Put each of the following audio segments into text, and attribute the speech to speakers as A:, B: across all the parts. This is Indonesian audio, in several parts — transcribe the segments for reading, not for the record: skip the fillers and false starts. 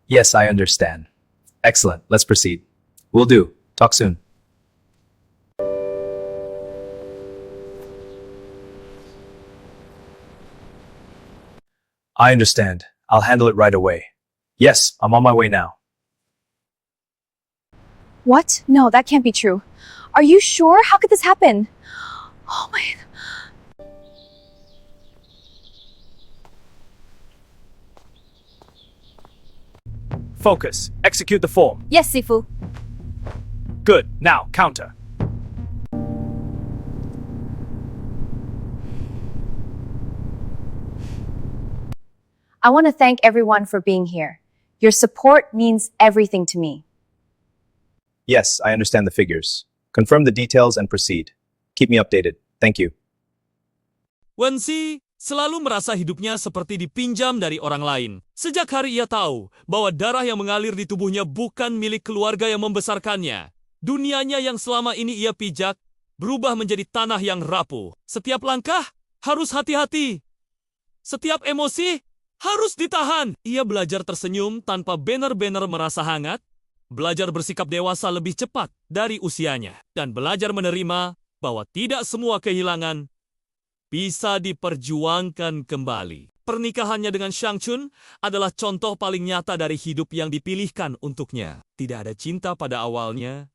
A: Yes, I understand. Excellent. Let's proceed. Will do. Talk soon. I understand. I'll handle it right away. Yes, I'm on my way now.
B: What? No, that can't be true. Are you sure? How could this happen? Oh my...
A: Focus. Execute the form.
B: Yes, Sifu.
A: Good. Now, counter.
B: I want to thank everyone for being here. Your support means everything to me.
A: Yes, I understand the figures. Confirm the details and proceed. Keep me updated. Thank you.
C: Wensi selalu merasa hidupnya seperti dipinjam dari orang lain. Sejak hari ia tahu bahwa darah yang mengalir di tubuhnya bukan milik keluarga yang membesarkannya. Dunianya yang selama ini ia pijak berubah menjadi tanah yang rapuh. Setiap langkah harus hati-hati. Setiap emosi harus ditahan. Ia belajar tersenyum tanpa benar-benar merasa hangat, belajar bersikap dewasa lebih cepat dari usianya, dan belajar menerima bahwa tidak semua kehilangan bisa diperjuangkan kembali. Pernikahannya dengan Shang Chun adalah contoh paling nyata dari hidup yang dipilihkan untuknya. Tidak ada cinta pada awalnya,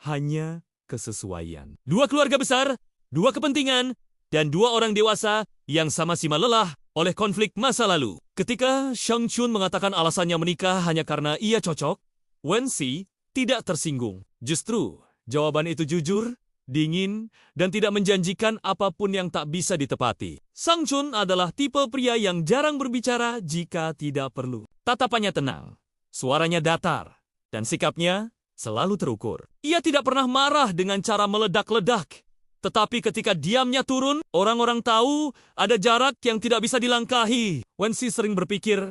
C: hanya kesesuaian. Dua keluarga besar, dua kepentingan, dan dua orang dewasa yang sama-sama lelah oleh konflik masa lalu. Ketika Shang Chun mengatakan alasannya menikah hanya karena ia cocok, Wensi tidak tersinggung. Justru, jawaban itu jujur, dingin, dan tidak menjanjikan apapun yang tak bisa ditepati. Shang Chun adalah tipe pria yang jarang berbicara jika tidak perlu. Tatapannya tenang, suaranya datar, dan sikapnya selalu terukur. Ia tidak pernah marah dengan cara meledak-ledak. Tetapi ketika diamnya turun, orang-orang tahu ada jarak yang tidak bisa dilangkahi. Wensi sering berpikir,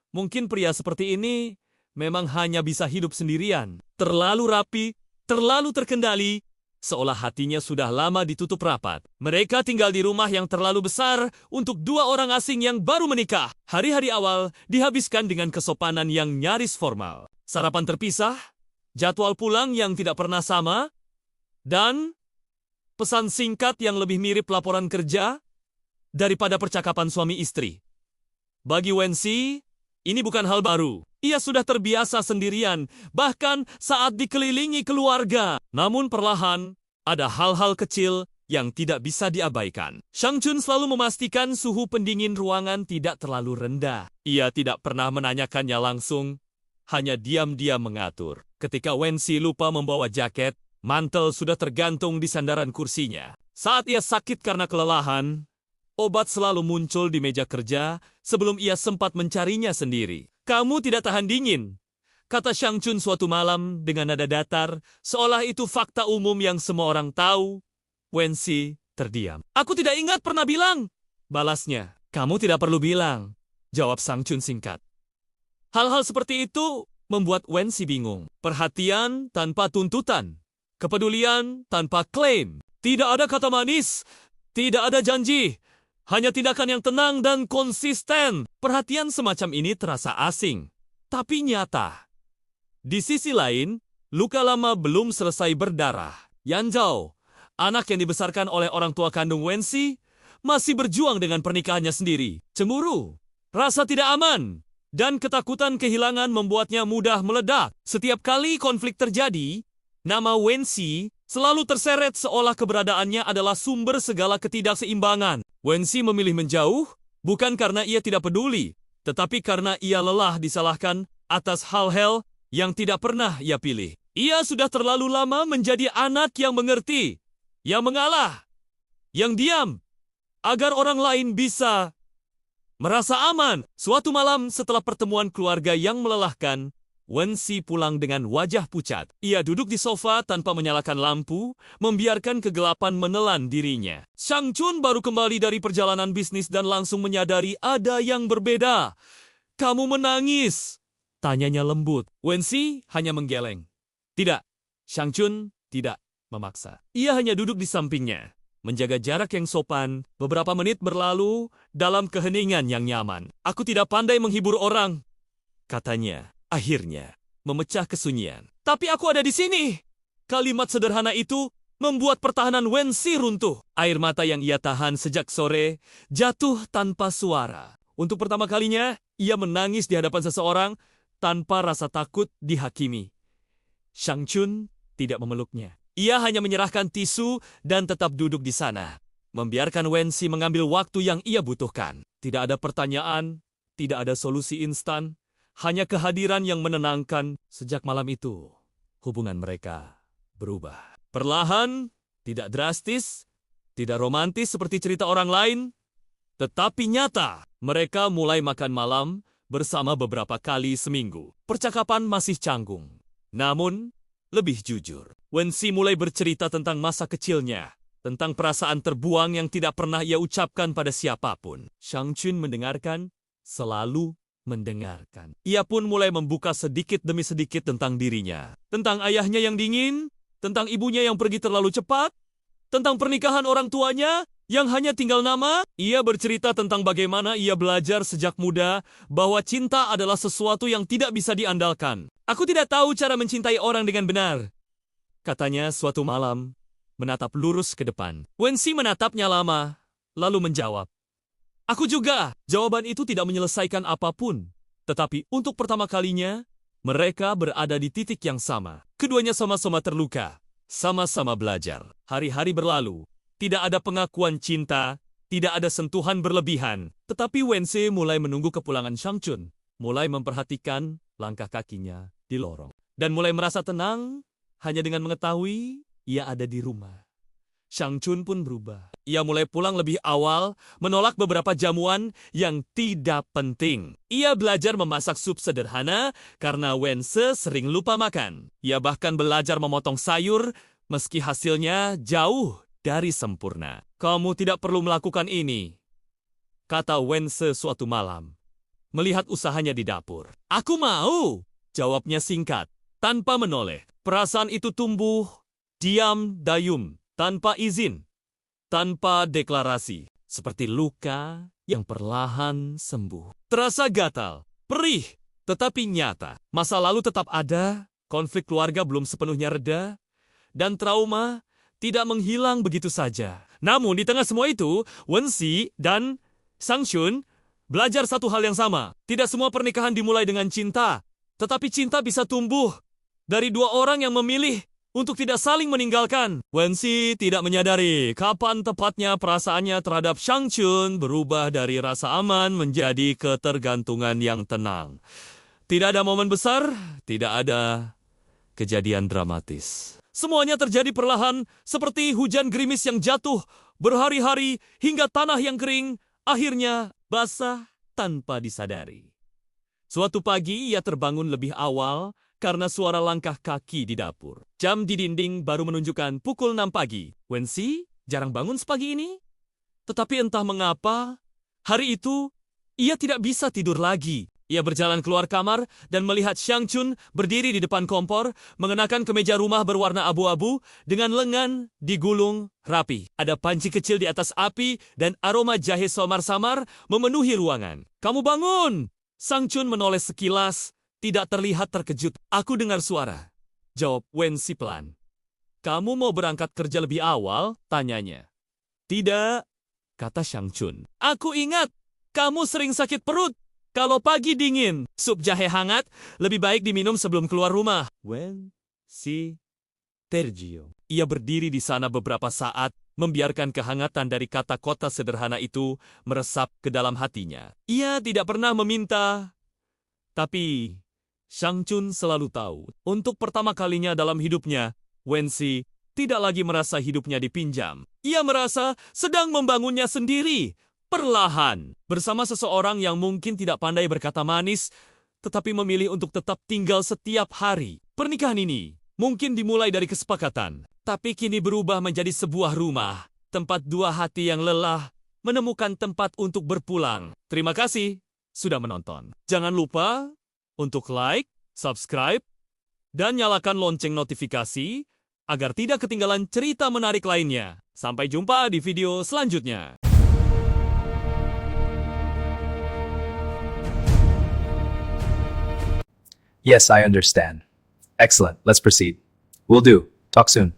C: mungkin pria seperti ini memang hanya bisa hidup sendirian. Terlalu rapi, terlalu terkendali, seolah hatinya sudah lama ditutup rapat. Mereka tinggal di rumah yang terlalu besar untuk dua orang asing yang baru menikah. Hari-hari awal dihabiskan dengan kesopanan yang nyaris formal. Sarapan terpisah, jadwal pulang yang tidak pernah sama, dan pesan singkat yang lebih mirip laporan kerja daripada percakapan suami istri. Bagi Wensi, ini bukan hal baru. Ia sudah terbiasa sendirian, bahkan saat dikelilingi keluarga. Namun perlahan, ada hal-hal kecil yang tidak bisa diabaikan. Shang Chun selalu memastikan suhu pendingin ruangan tidak terlalu rendah. Ia tidak pernah menanyakannya langsung, hanya diam-diam mengatur. Ketika Wensi lupa membawa jaket, mantel sudah tergantung di sandaran kursinya. Saat ia sakit karena kelelahan, obat selalu muncul di meja kerja sebelum ia sempat mencarinya sendiri. Kamu tidak tahan dingin, kata Shang Chun suatu malam dengan nada datar, seolah itu fakta umum yang semua orang tahu. Wensi terdiam. Aku tidak ingat pernah bilang, balasnya. Kamu tidak perlu bilang, jawab Shang Chun singkat. Hal-hal seperti itu membuat Wensi bingung. Perhatian tanpa tuntutan. Kepedulian tanpa klaim. Tidak ada kata manis, tidak ada janji, hanya tindakan yang tenang dan konsisten. Perhatian semacam ini terasa asing, tapi nyata. Di sisi lain, luka lama belum selesai berdarah. Yan Zhao, anak yang dibesarkan oleh orang tua kandung Wensi, masih berjuang dengan pernikahannya sendiri. Cemburu, rasa tidak aman, dan ketakutan kehilangan membuatnya mudah meledak. Setiap kali konflik terjadi, nama Wensi selalu terseret seolah keberadaannya adalah sumber segala ketidakseimbangan. Wensi memilih menjauh, bukan karena ia tidak peduli, tetapi karena ia lelah disalahkan atas hal-hal yang tidak pernah ia pilih. Ia sudah terlalu lama menjadi anak yang mengerti, yang mengalah, yang diam, agar orang lain bisa merasa aman. Suatu malam setelah pertemuan keluarga yang melelahkan, Wensi pulang dengan wajah pucat. Ia duduk di sofa tanpa menyalakan lampu, membiarkan kegelapan menelan dirinya. Shang Chun baru kembali dari perjalanan bisnis dan langsung menyadari ada yang berbeda. Kamu menangis, tanyanya lembut. Wensi hanya menggeleng. Tidak, Shang Chun tidak memaksa. Ia hanya duduk di sampingnya, menjaga jarak yang sopan. Beberapa menit berlalu dalam keheningan yang nyaman. Aku tidak pandai menghibur orang, katanya. akhirnya memecah kesunyian. Tapi aku ada di sini. Kalimat sederhana itu membuat pertahanan Wensi runtuh. Air mata yang ia tahan sejak sore jatuh tanpa suara. Untuk pertama kalinya, ia menangis di hadapan seseorang tanpa rasa takut dihakimi. Shang Chun tidak memeluknya. Ia hanya menyerahkan tisu dan tetap duduk di sana, membiarkan Wensi mengambil waktu yang ia butuhkan. Tidak ada pertanyaan, tidak ada solusi instan, hanya kehadiran yang menenangkan. Sejak malam itu, hubungan mereka berubah. Perlahan, tidak drastis, tidak romantis seperti cerita orang lain, tetapi nyata. Mereka mulai makan malam bersama beberapa kali seminggu. Percakapan masih canggung, namun lebih jujur. Wensi mulai bercerita tentang masa kecilnya, tentang perasaan terbuang yang tidak pernah ia ucapkan pada siapapun. Shang Chun mendengarkan, selalu mendengarkan. Ia pun mulai membuka sedikit demi sedikit tentang dirinya. Tentang ayahnya yang dingin, tentang ibunya yang pergi terlalu cepat, tentang pernikahan orang tuanya yang hanya tinggal nama. Ia bercerita tentang bagaimana ia belajar sejak muda bahwa cinta adalah sesuatu yang tidak bisa diandalkan. Aku tidak tahu cara mencintai orang dengan benar, katanya suatu malam, menatap lurus ke depan. Wensi menatapnya lama, lalu menjawab, "Aku juga." Jawaban itu tidak menyelesaikan apapun, tetapi untuk pertama kalinya, mereka berada di titik yang sama. Keduanya sama-sama terluka, sama-sama belajar. Hari-hari berlalu, tidak ada pengakuan cinta, tidak ada sentuhan berlebihan. Tetapi Wensi mulai menunggu kepulangan Shang Chun, mulai memperhatikan langkah kakinya di lorong, dan mulai merasa tenang hanya dengan mengetahui ia ada di rumah. Shang Chun pun berubah. Ia mulai pulang lebih awal, menolak beberapa jamuan yang tidak penting. Ia belajar memasak sup sederhana karena Wense sering lupa makan. Ia bahkan belajar memotong sayur meski hasilnya jauh dari sempurna. "Kamu tidak perlu melakukan ini," kata Wense suatu malam, melihat usahanya di dapur. "Aku mau," jawabnya singkat, tanpa menoleh. Perasaan itu tumbuh, diam dayum, tanpa izin, tanpa deklarasi, seperti luka yang perlahan sembuh. Terasa gatal, perih, tetapi nyata. Masa lalu tetap ada, konflik keluarga belum sepenuhnya reda, dan trauma tidak menghilang begitu saja. Namun di tengah semua itu, Wensi dan Shang Chun belajar satu hal yang sama. Tidak semua pernikahan dimulai dengan cinta, tetapi cinta bisa tumbuh dari dua orang yang memilih untuk tidak saling meninggalkan. Wensi tidak menyadari kapan tepatnya perasaannya terhadap Shang Chun berubah dari rasa aman menjadi ketergantungan yang tenang. Tidak ada momen besar, tidak ada kejadian dramatis. Semuanya terjadi perlahan, seperti hujan gerimis yang jatuh berhari-hari hingga tanah yang kering akhirnya basah tanpa disadari. Suatu pagi ia terbangun lebih awal karena suara langkah kaki di dapur. Jam di dinding baru menunjukkan pukul 6 pagi. Wensi jarang bangun sepagi ini. Tetapi entah mengapa, hari itu ia tidak bisa tidur lagi. Ia berjalan keluar kamar dan melihat Shang Chun berdiri di depan kompor, mengenakan kemeja rumah berwarna abu-abu dengan lengan digulung rapi. Ada panci kecil di atas api dan aroma jahe samar-samar memenuhi ruangan. "Kamu bangun!" Shang Chun menoleh sekilas, tidak terlihat terkejut. "Aku dengar suara," jawab Wensi pelan. "Kamu mau berangkat kerja lebih awal?" tanyanya. "Tidak," kata Shang Chun. "Aku ingat, kamu sering sakit perut kalau pagi dingin. Sup jahe hangat lebih baik diminum sebelum keluar rumah." Wensi tergiur. Ia berdiri di sana beberapa saat, membiarkan kehangatan dari kata-kata sederhana itu meresap ke dalam hatinya. Ia tidak pernah meminta, tapi Shang Chun selalu tahu. Untuk pertama kalinya dalam hidupnya, Wensi tidak lagi merasa hidupnya dipinjam. Ia merasa sedang membangunnya sendiri, perlahan, bersama seseorang yang mungkin tidak pandai berkata manis, tetapi memilih untuk tetap tinggal setiap hari. Pernikahan ini mungkin dimulai dari kesepakatan, tapi kini berubah menjadi sebuah rumah, tempat dua hati yang lelah menemukan tempat untuk berpulang. Terima kasih sudah menonton. Jangan lupa untuk like, subscribe, dan nyalakan lonceng notifikasi agar tidak ketinggalan cerita menarik lainnya. Sampai jumpa di video selanjutnya.
A: Yes, I understand. Excellent. Let's proceed. Will do. Talk soon.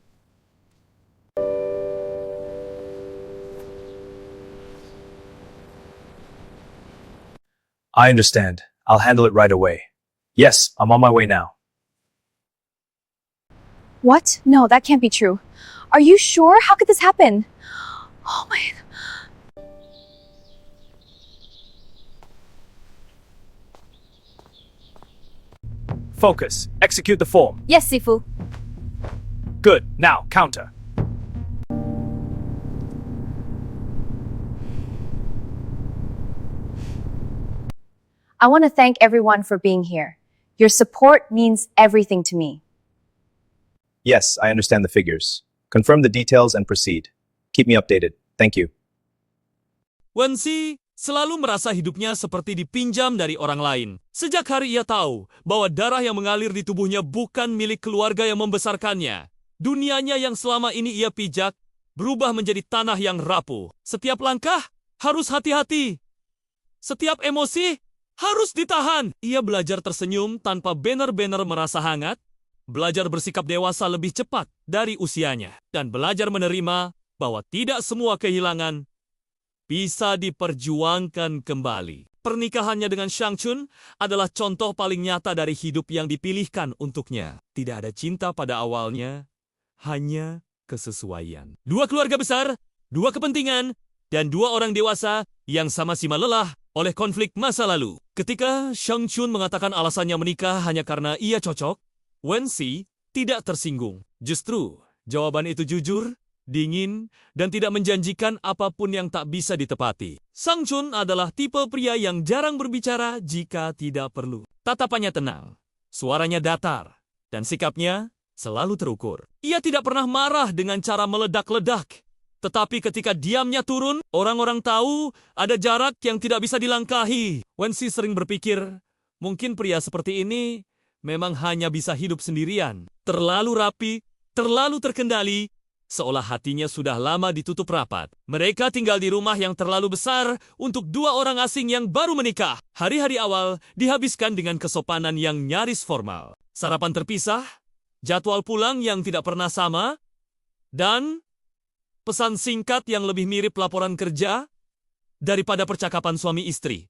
A: I understand. I'll handle it right away. Yes, I'm on my way now.
B: What? No, that can't be true. Are you sure? How could this happen? Oh my.
A: Focus. Execute the form.
B: Yes, Sifu.
A: Good. Now, counter.
B: I want to thank everyone for being here. Your support means everything to me.
A: Yes, I understand the figures. Confirm the details and proceed. Keep me updated. Thank you.
C: Wensi selalu merasa hidupnya seperti dipinjam dari orang lain. Sejak hari ia tahu bahwa darah yang mengalir di tubuhnya bukan milik keluarga yang membesarkannya. Dunianya yang selama ini ia pijak berubah menjadi tanah yang rapuh. Setiap langkah harus hati-hati. Setiap emosi harus ditahan. Ia belajar tersenyum tanpa benar-benar merasa hangat, belajar bersikap dewasa lebih cepat dari usianya, dan belajar menerima bahwa tidak semua kehilangan bisa diperjuangkan kembali. Pernikahannya dengan Shang Chun adalah contoh paling nyata dari hidup yang dipilihkan untuknya. Tidak ada cinta pada awalnya, hanya kesesuaian. Dua keluarga besar, dua kepentingan, dan dua orang dewasa yang sama-sama lelah oleh konflik masa lalu. Ketika Shang Chun mengatakan alasannya menikah hanya karena ia cocok, Wensi tidak tersinggung. Justru, jawaban itu jujur, dingin, dan tidak menjanjikan apapun yang tak bisa ditepati. Shang Chun adalah tipe pria yang jarang berbicara jika tidak perlu. Tatapannya tenang, suaranya datar, dan sikapnya selalu terukur. Ia tidak pernah marah dengan cara meledak-ledak. Tetapi ketika diamnya turun, orang-orang tahu ada jarak yang tidak bisa dilangkahi. Wensi sering berpikir, mungkin pria seperti ini memang hanya bisa hidup sendirian. Terlalu rapi, terlalu terkendali, seolah hatinya sudah lama ditutup rapat. Mereka tinggal di rumah yang terlalu besar untuk dua orang asing yang baru menikah. Hari-hari awal dihabiskan dengan kesopanan yang nyaris formal. Sarapan terpisah, jadwal pulang yang tidak pernah sama, dan pesan singkat yang lebih mirip laporan kerja daripada percakapan suami istri.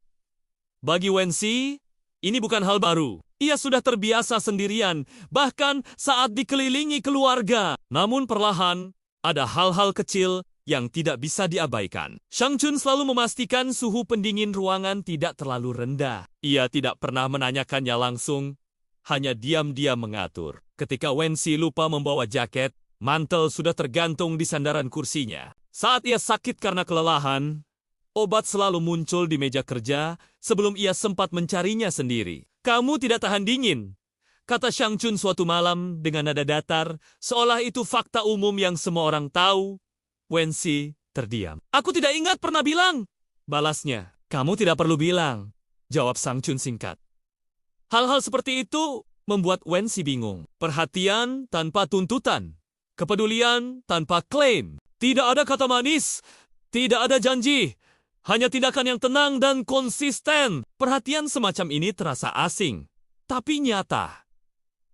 C: Bagi Wensi, ini bukan hal baru. Ia sudah terbiasa sendirian, bahkan saat dikelilingi keluarga. Namun perlahan, ada hal-hal kecil yang tidak bisa diabaikan. Shang Chun selalu memastikan suhu pendingin ruangan tidak terlalu rendah. Ia tidak pernah menanyakannya langsung, hanya diam-diam mengatur. Ketika Wensi lupa membawa jaket, mantel sudah tergantung di sandaran kursinya. Saat ia sakit karena kelelahan, obat selalu muncul di meja kerja sebelum ia sempat mencarinya sendiri. Kamu tidak tahan dingin, kata Shang Chun suatu malam dengan nada datar, seolah itu fakta umum yang semua orang tahu. Wensi terdiam. Aku tidak ingat pernah bilang, balasnya. Kamu tidak perlu bilang, jawab Shang Chun singkat. Hal-hal seperti itu membuat Wensi bingung. Perhatian tanpa tuntutan. Kepedulian tanpa klaim. Tidak ada kata manis, tidak ada janji. Hanya tindakan yang tenang dan konsisten. Perhatian semacam ini terasa asing, tapi nyata.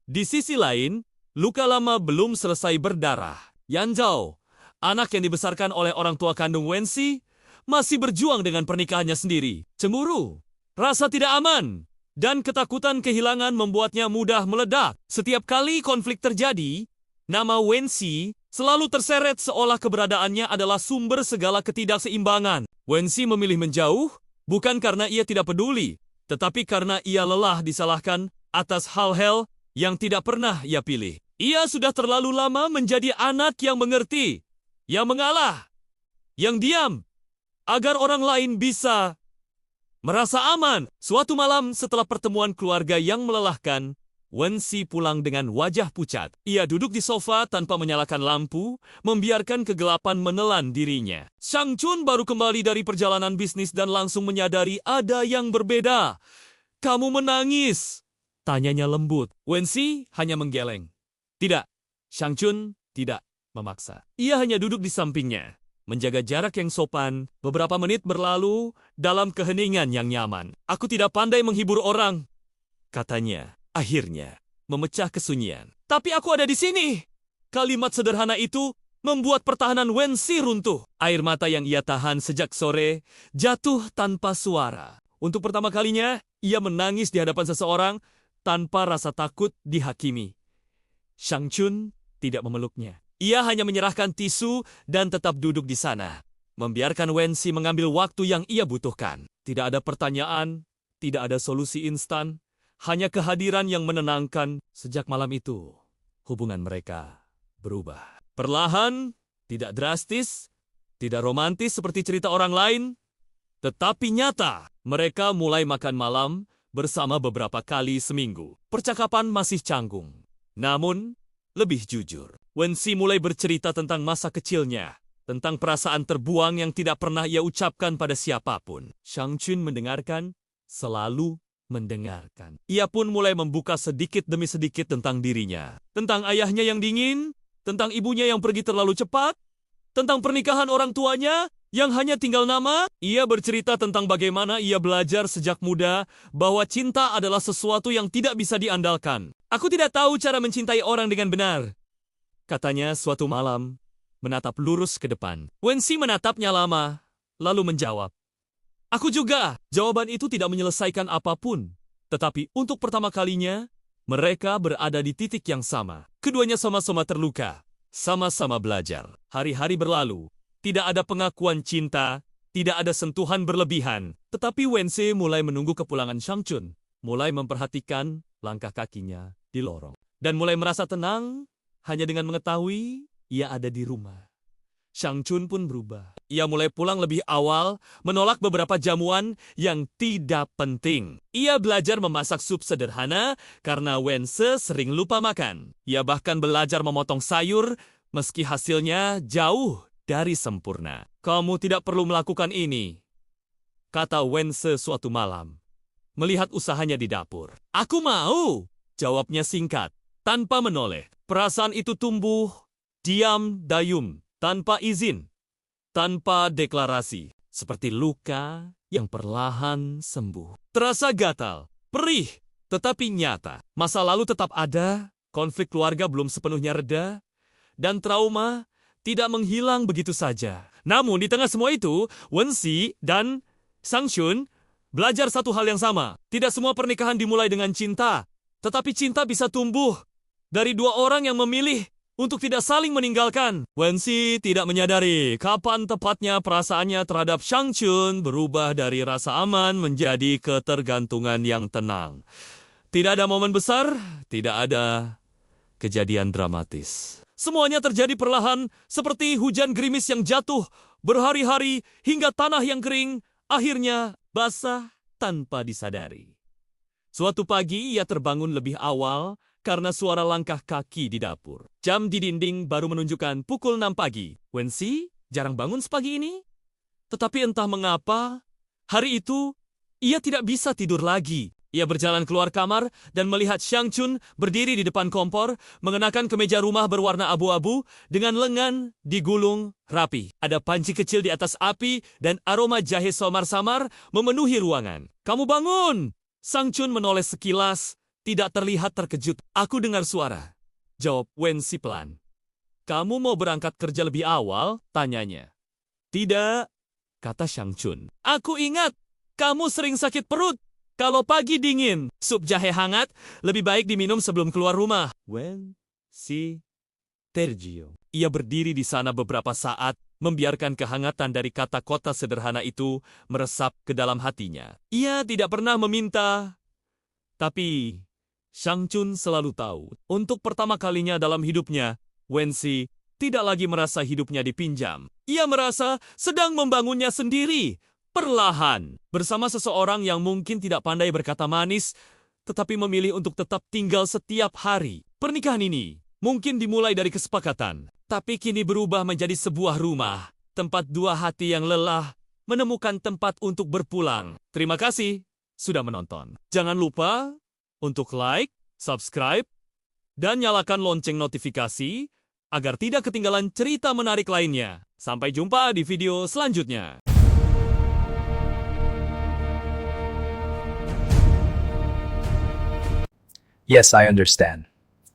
C: Di sisi lain, luka lama belum selesai berdarah. Yan Zhao, anak yang dibesarkan oleh orang tua kandung Wensi, masih berjuang dengan pernikahannya sendiri. Cemburu, rasa tidak aman, dan ketakutan kehilangan membuatnya mudah meledak. Setiap kali konflik terjadi, nama Wensi selalu terseret seolah keberadaannya adalah sumber segala ketidakseimbangan. Wensi memilih menjauh, bukan karena ia tidak peduli, tetapi karena ia lelah disalahkan atas hal-hal yang tidak pernah ia pilih. Ia sudah terlalu lama menjadi anak yang mengerti, yang mengalah, yang diam, agar orang lain bisa merasa aman. Suatu malam setelah pertemuan keluarga yang melelahkan, Wensi pulang dengan wajah pucat. Ia duduk di sofa tanpa menyalakan lampu, membiarkan kegelapan menelan dirinya. Shang Chun baru kembali dari perjalanan bisnis dan langsung menyadari ada yang berbeda. Kamu menangis, tanyanya lembut. Wensi hanya menggeleng. Tidak, Shang Chun tidak memaksa. Ia hanya duduk di sampingnya, menjaga jarak yang sopan. Beberapa menit berlalu dalam keheningan yang nyaman. Aku tidak pandai menghibur orang, katanya. akhirnya memecah kesunyian. Tapi aku ada di sini. Kalimat sederhana itu membuat pertahanan Wensi runtuh. Air mata yang ia tahan sejak sore jatuh tanpa suara. Untuk pertama kalinya, ia menangis di hadapan seseorang tanpa rasa takut dihakimi. Shang Chun tidak memeluknya. Ia hanya menyerahkan tisu dan tetap duduk di sana, membiarkan Wensi mengambil waktu yang ia butuhkan. Tidak ada pertanyaan, tidak ada solusi instan, hanya kehadiran yang menenangkan. Sejak malam itu, hubungan mereka berubah. Perlahan, tidak drastis, tidak romantis seperti cerita orang lain, tetapi nyata. Mereka mulai makan malam bersama beberapa kali seminggu. Percakapan masih canggung, namun lebih jujur. Wensi mulai bercerita tentang masa kecilnya, tentang perasaan terbuang yang tidak pernah ia ucapkan pada siapapun. Shang Chun mendengarkan, selalu mendengarkan. Ia pun mulai membuka sedikit demi sedikit tentang dirinya. Tentang ayahnya yang dingin, tentang ibunya yang pergi terlalu cepat, tentang pernikahan orang tuanya yang hanya tinggal nama. Ia bercerita tentang bagaimana ia belajar sejak muda bahwa cinta adalah sesuatu yang tidak bisa diandalkan. Aku tidak tahu cara mencintai orang dengan benar, katanya suatu malam, menatap lurus ke depan. Wensi menatapnya lama, lalu menjawab, "Aku juga." Jawaban itu tidak menyelesaikan apapun, tetapi untuk pertama kalinya, mereka berada di titik yang sama. Keduanya sama-sama terluka, sama-sama belajar. Hari-hari berlalu, tidak ada pengakuan cinta, tidak ada sentuhan berlebihan. Tetapi Wensi mulai menunggu kepulangan Shang Chun, mulai memperhatikan langkah kakinya di lorong, dan mulai merasa tenang hanya dengan mengetahui ia ada di rumah. Shang Chun pun berubah. Ia mulai pulang lebih awal, menolak beberapa jamuan yang tidak penting. Ia belajar memasak sup sederhana karena Wense sering lupa makan. Ia bahkan belajar memotong sayur meski hasilnya jauh dari sempurna. "Kamu tidak perlu melakukan ini," kata Wense suatu malam, melihat usahanya di dapur. "Aku mau," jawabnya singkat, tanpa menoleh. Perasaan itu tumbuh, diam dayung, tanpa izin, tanpa deklarasi, seperti luka yang perlahan sembuh. Terasa gatal, perih, tetapi nyata. Masa lalu tetap ada, konflik keluarga belum sepenuhnya reda, dan trauma tidak menghilang begitu saja. Namun di tengah semua itu, Wensi dan Shang Chun belajar satu hal yang sama. Tidak semua pernikahan dimulai dengan cinta, tetapi cinta bisa tumbuh dari dua orang yang memilih untuk tidak saling meninggalkan. Wensi tidak menyadari kapan tepatnya perasaannya terhadap Shang Chun berubah dari rasa aman menjadi ketergantungan yang tenang. Tidak ada momen besar, tidak ada kejadian dramatis. Semuanya terjadi perlahan, seperti hujan gerimis yang jatuh berhari-hari hingga tanah yang kering akhirnya basah tanpa disadari. Suatu pagi ia terbangun lebih awal karena suara langkah kaki di dapur. Jam di dinding baru menunjukkan pukul 6 pagi. Wensi jarang bangun sepagi ini. Tetapi entah mengapa, hari itu ia tidak bisa tidur lagi. Ia berjalan keluar kamar dan melihat Shang Chun berdiri di depan kompor, mengenakan kemeja rumah berwarna abu-abu dengan lengan digulung rapi. Ada panci kecil di atas api dan aroma jahe samar-samar memenuhi ruangan. "Kamu bangun!" Shang Chun menoleh sekilas, tidak terlihat terkejut. "Aku dengar suara," jawab Wensi pelan. "Kamu mau berangkat kerja lebih awal?" tanyanya. "Tidak," kata Shang Chun. "Aku ingat, kamu sering sakit perut. Kalau pagi dingin, sup jahe hangat lebih baik diminum sebelum keluar rumah." Wensi tergiur. Ia berdiri di sana beberapa saat, membiarkan kehangatan dari kata-kata sederhana itu meresap ke dalam hatinya. Ia tidak pernah meminta, tapi Shang Chun selalu tahu. Untuk pertama kalinya dalam hidupnya, Wensi tidak lagi merasa hidupnya dipinjam. Ia merasa sedang membangunnya sendiri, perlahan, bersama seseorang yang mungkin tidak pandai berkata manis, tetapi memilih untuk tetap tinggal setiap hari. Pernikahan ini mungkin dimulai dari kesepakatan, tapi kini berubah menjadi sebuah rumah, tempat dua hati yang lelah menemukan tempat untuk berpulang. Terima kasih sudah menonton. Jangan lupa untuk like, subscribe, dan nyalakan lonceng notifikasi agar tidak ketinggalan cerita menarik lainnya. Sampai jumpa di video selanjutnya.
A: Yes, I understand.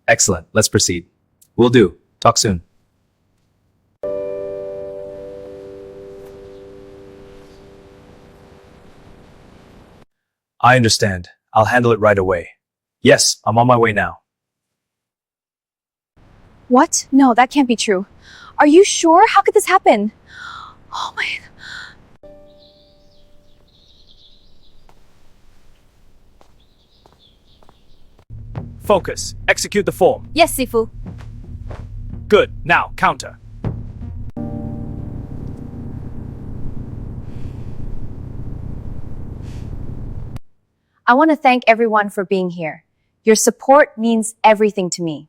A: Excellent. Let's proceed. Will do. Talk soon. I understand. I'll handle it right away. Yes, I'm on my way now.
B: What? No, that can't be true. Are you sure? How could this happen? Oh my.
D: Focus. Execute the form.
B: Yes, Sifu.
D: Good. Now, counter.
B: I want to thank everyone for being here. Your support means everything to me.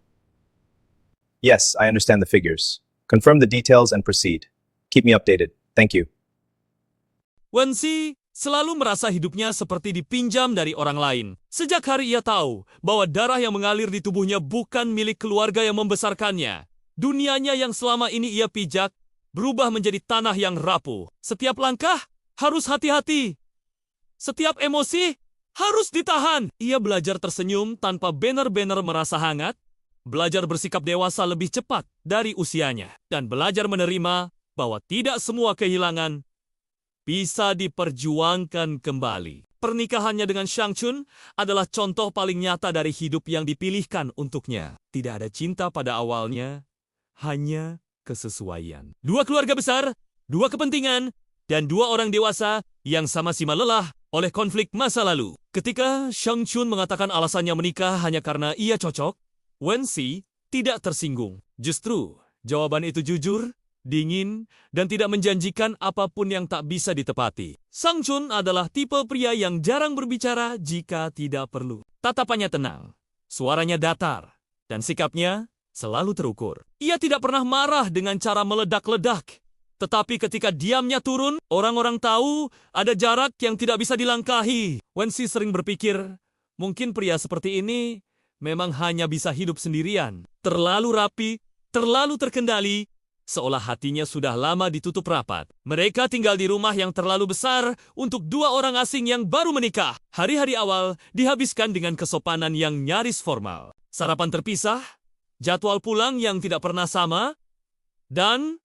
A: Yes, I understand the figures. Confirm the details and proceed. Keep me updated. Thank you.
C: Wensi selalu merasa hidupnya seperti dipinjam dari orang lain. Sejak hari ia tahu bahwa darah yang mengalir di tubuhnya bukan milik keluarga yang membesarkannya. Dunianya yang selama ini ia pijak berubah menjadi tanah yang rapuh. Setiap langkah harus hati-hati. Setiap emosi harus ditahan. Ia belajar tersenyum tanpa benar-benar merasa hangat, belajar bersikap dewasa lebih cepat dari usianya, dan belajar menerima bahwa tidak semua kehilangan bisa diperjuangkan kembali. Pernikahannya dengan Shang Chun adalah contoh paling nyata dari hidup yang dipilihkan untuknya. Tidak ada cinta pada awalnya, hanya kesesuaian. Dua keluarga besar, dua kepentingan, dan dua orang dewasa yang sama-sama lelah oleh konflik masa lalu. Ketika Shang Chun mengatakan alasannya menikah hanya karena ia cocok, Wensi tidak tersinggung. Justru, jawaban itu jujur, dingin, dan tidak menjanjikan apapun yang tak bisa ditepati. Shang Chun adalah tipe pria yang jarang berbicara jika tidak perlu. Tatapannya tenang, suaranya datar, dan sikapnya selalu terukur. Ia tidak pernah marah dengan cara meledak-ledak. Tetapi ketika diamnya turun, orang-orang tahu ada jarak yang tidak bisa dilangkahi. Wensi sering berpikir, mungkin pria seperti ini memang hanya bisa hidup sendirian. Terlalu rapi, terlalu terkendali, seolah hatinya sudah lama ditutup rapat. Mereka tinggal di rumah yang terlalu besar untuk dua orang asing yang baru menikah. Hari-hari awal dihabiskan dengan kesopanan yang nyaris formal. Sarapan terpisah, jadwal pulang yang tidak pernah sama, dan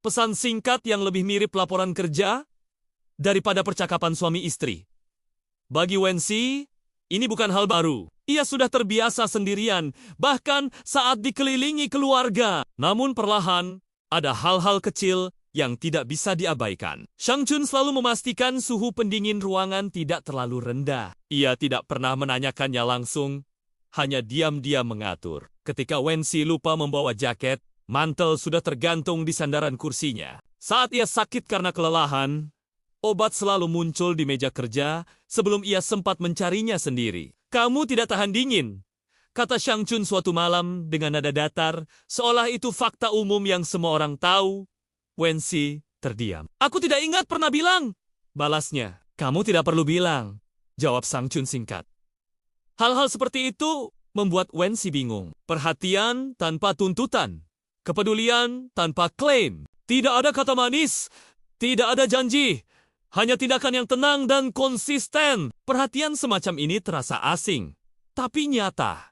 C: pesan singkat yang lebih mirip laporan kerja daripada percakapan suami istri. Bagi Wensi, ini bukan hal baru. Ia sudah terbiasa sendirian, bahkan saat dikelilingi keluarga. Namun perlahan, ada hal-hal kecil yang tidak bisa diabaikan. Shang Chun selalu memastikan suhu pendingin ruangan tidak terlalu rendah. Ia tidak pernah menanyakannya langsung, hanya diam-diam mengatur. Ketika Wensi lupa membawa jaket, mantel sudah tergantung di sandaran kursinya. Saat ia sakit karena kelelahan, obat selalu muncul di meja kerja sebelum ia sempat mencarinya sendiri. Kamu tidak tahan dingin, kata Shang Chun suatu malam dengan nada datar, seolah itu fakta umum yang semua orang tahu. Wensi terdiam. Aku tidak ingat pernah bilang, balasnya. Kamu tidak perlu bilang, jawab Shang Chun singkat. Hal-hal seperti itu membuat Wensi bingung. Perhatian tanpa tuntutan. Kepedulian tanpa klaim. Tidak ada kata manis, tidak ada janji, hanya tindakan yang tenang dan konsisten. Perhatian semacam ini terasa asing, tapi nyata.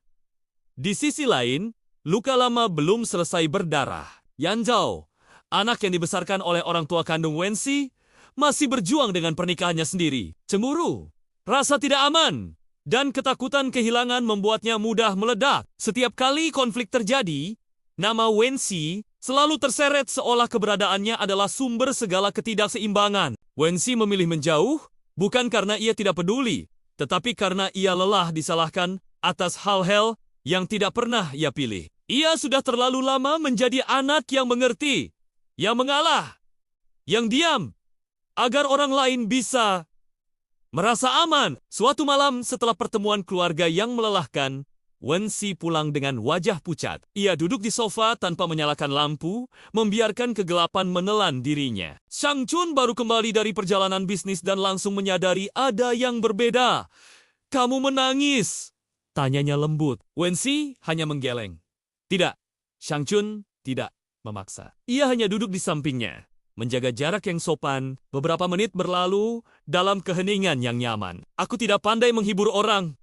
C: Di sisi lain, luka lama belum selesai berdarah. Yan Zhao, anak yang dibesarkan oleh orang tua kandung Wensi, masih berjuang dengan pernikahannya sendiri. Cemburu, rasa tidak aman, dan ketakutan kehilangan membuatnya mudah meledak. Setiap kali konflik terjadi, nama Wensi selalu terseret seolah keberadaannya adalah sumber segala ketidakseimbangan. Wensi memilih menjauh, bukan karena ia tidak peduli, tetapi karena ia lelah disalahkan atas hal-hal yang tidak pernah ia pilih. Ia sudah terlalu lama menjadi anak yang mengerti, yang mengalah, yang diam, agar orang lain bisa merasa aman. Suatu malam setelah pertemuan keluarga yang melelahkan, Wensi pulang dengan wajah pucat. Ia duduk di sofa tanpa menyalakan lampu, membiarkan kegelapan menelan dirinya. Shang Chun baru kembali dari perjalanan bisnis dan langsung menyadari ada yang berbeda. Kamu menangis, tanyanya lembut. Wensi hanya menggeleng. Tidak, Shang Chun tidak memaksa. Ia hanya duduk di sampingnya, menjaga jarak yang sopan. Beberapa menit berlalu dalam keheningan yang nyaman. Aku tidak pandai menghibur orang,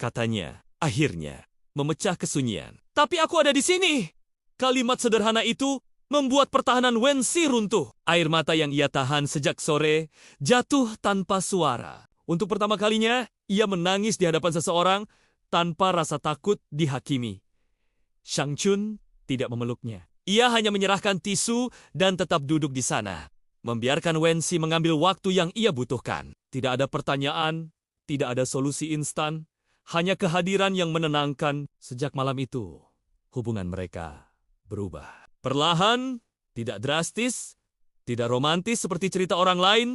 C: katanya. akhirnya memecah kesunyian. Tapi aku ada di sini. Kalimat sederhana itu membuat pertahanan Wensi runtuh. Air mata yang ia tahan sejak sore jatuh tanpa suara. Untuk pertama kalinya, ia menangis di hadapan seseorang tanpa rasa takut dihakimi. Shang Chun tidak memeluknya. Ia hanya menyerahkan tisu dan tetap duduk di sana, membiarkan Wensi mengambil waktu yang ia butuhkan. Tidak ada pertanyaan, tidak ada solusi instan, hanya kehadiran yang menenangkan. Sejak malam itu, hubungan mereka berubah. Perlahan, tidak drastis, tidak romantis seperti cerita orang lain,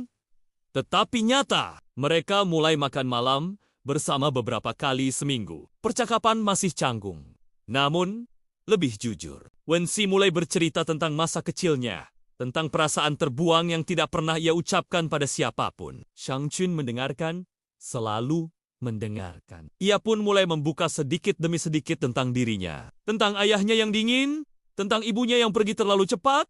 C: tetapi nyata. Mereka mulai makan malam bersama beberapa kali seminggu. Percakapan masih canggung, namun lebih jujur. Wensi mulai bercerita tentang masa kecilnya, tentang perasaan terbuang yang tidak pernah ia ucapkan pada siapapun. Shang Chun mendengarkan, selalu mendengarkan. Ia pun mulai membuka sedikit demi sedikit tentang dirinya. Tentang ayahnya yang dingin, tentang ibunya yang pergi terlalu cepat,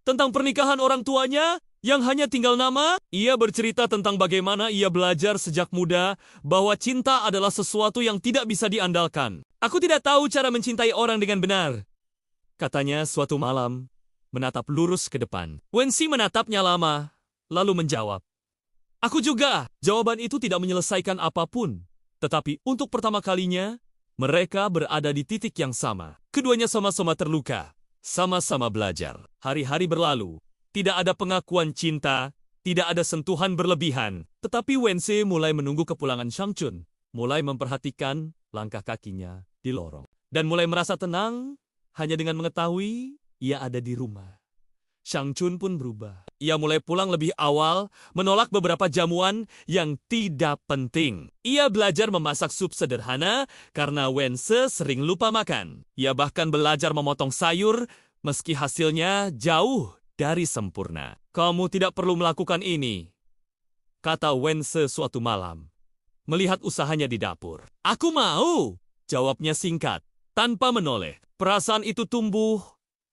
C: tentang pernikahan orang tuanya yang hanya tinggal nama. Ia bercerita tentang bagaimana ia belajar sejak muda bahwa cinta adalah sesuatu yang tidak bisa diandalkan. Aku tidak tahu cara mencintai orang dengan benar, katanya suatu malam, menatap lurus ke depan. Wensi menatapnya lama, lalu menjawab, aku juga. Jawaban itu tidak menyelesaikan apapun, tetapi untuk pertama kalinya, mereka berada di titik yang sama. Keduanya sama-sama terluka, sama-sama belajar. Hari-hari berlalu, tidak ada pengakuan cinta, tidak ada sentuhan berlebihan. Tetapi Wensi mulai menunggu kepulangan Shang Chun, mulai memperhatikan langkah kakinya di lorong, dan mulai merasa tenang hanya dengan mengetahui ia ada di rumah. Shang Chun pun berubah. Ia mulai pulang lebih awal, menolak beberapa jamuan yang tidak penting. Ia belajar memasak sup sederhana karena Wense sering lupa makan. Ia bahkan belajar memotong sayur meski hasilnya jauh dari sempurna. Kamu tidak perlu melakukan ini, kata Wense suatu malam, melihat usahanya di dapur. Aku mau, jawabnya singkat, tanpa menoleh. Perasaan itu tumbuh,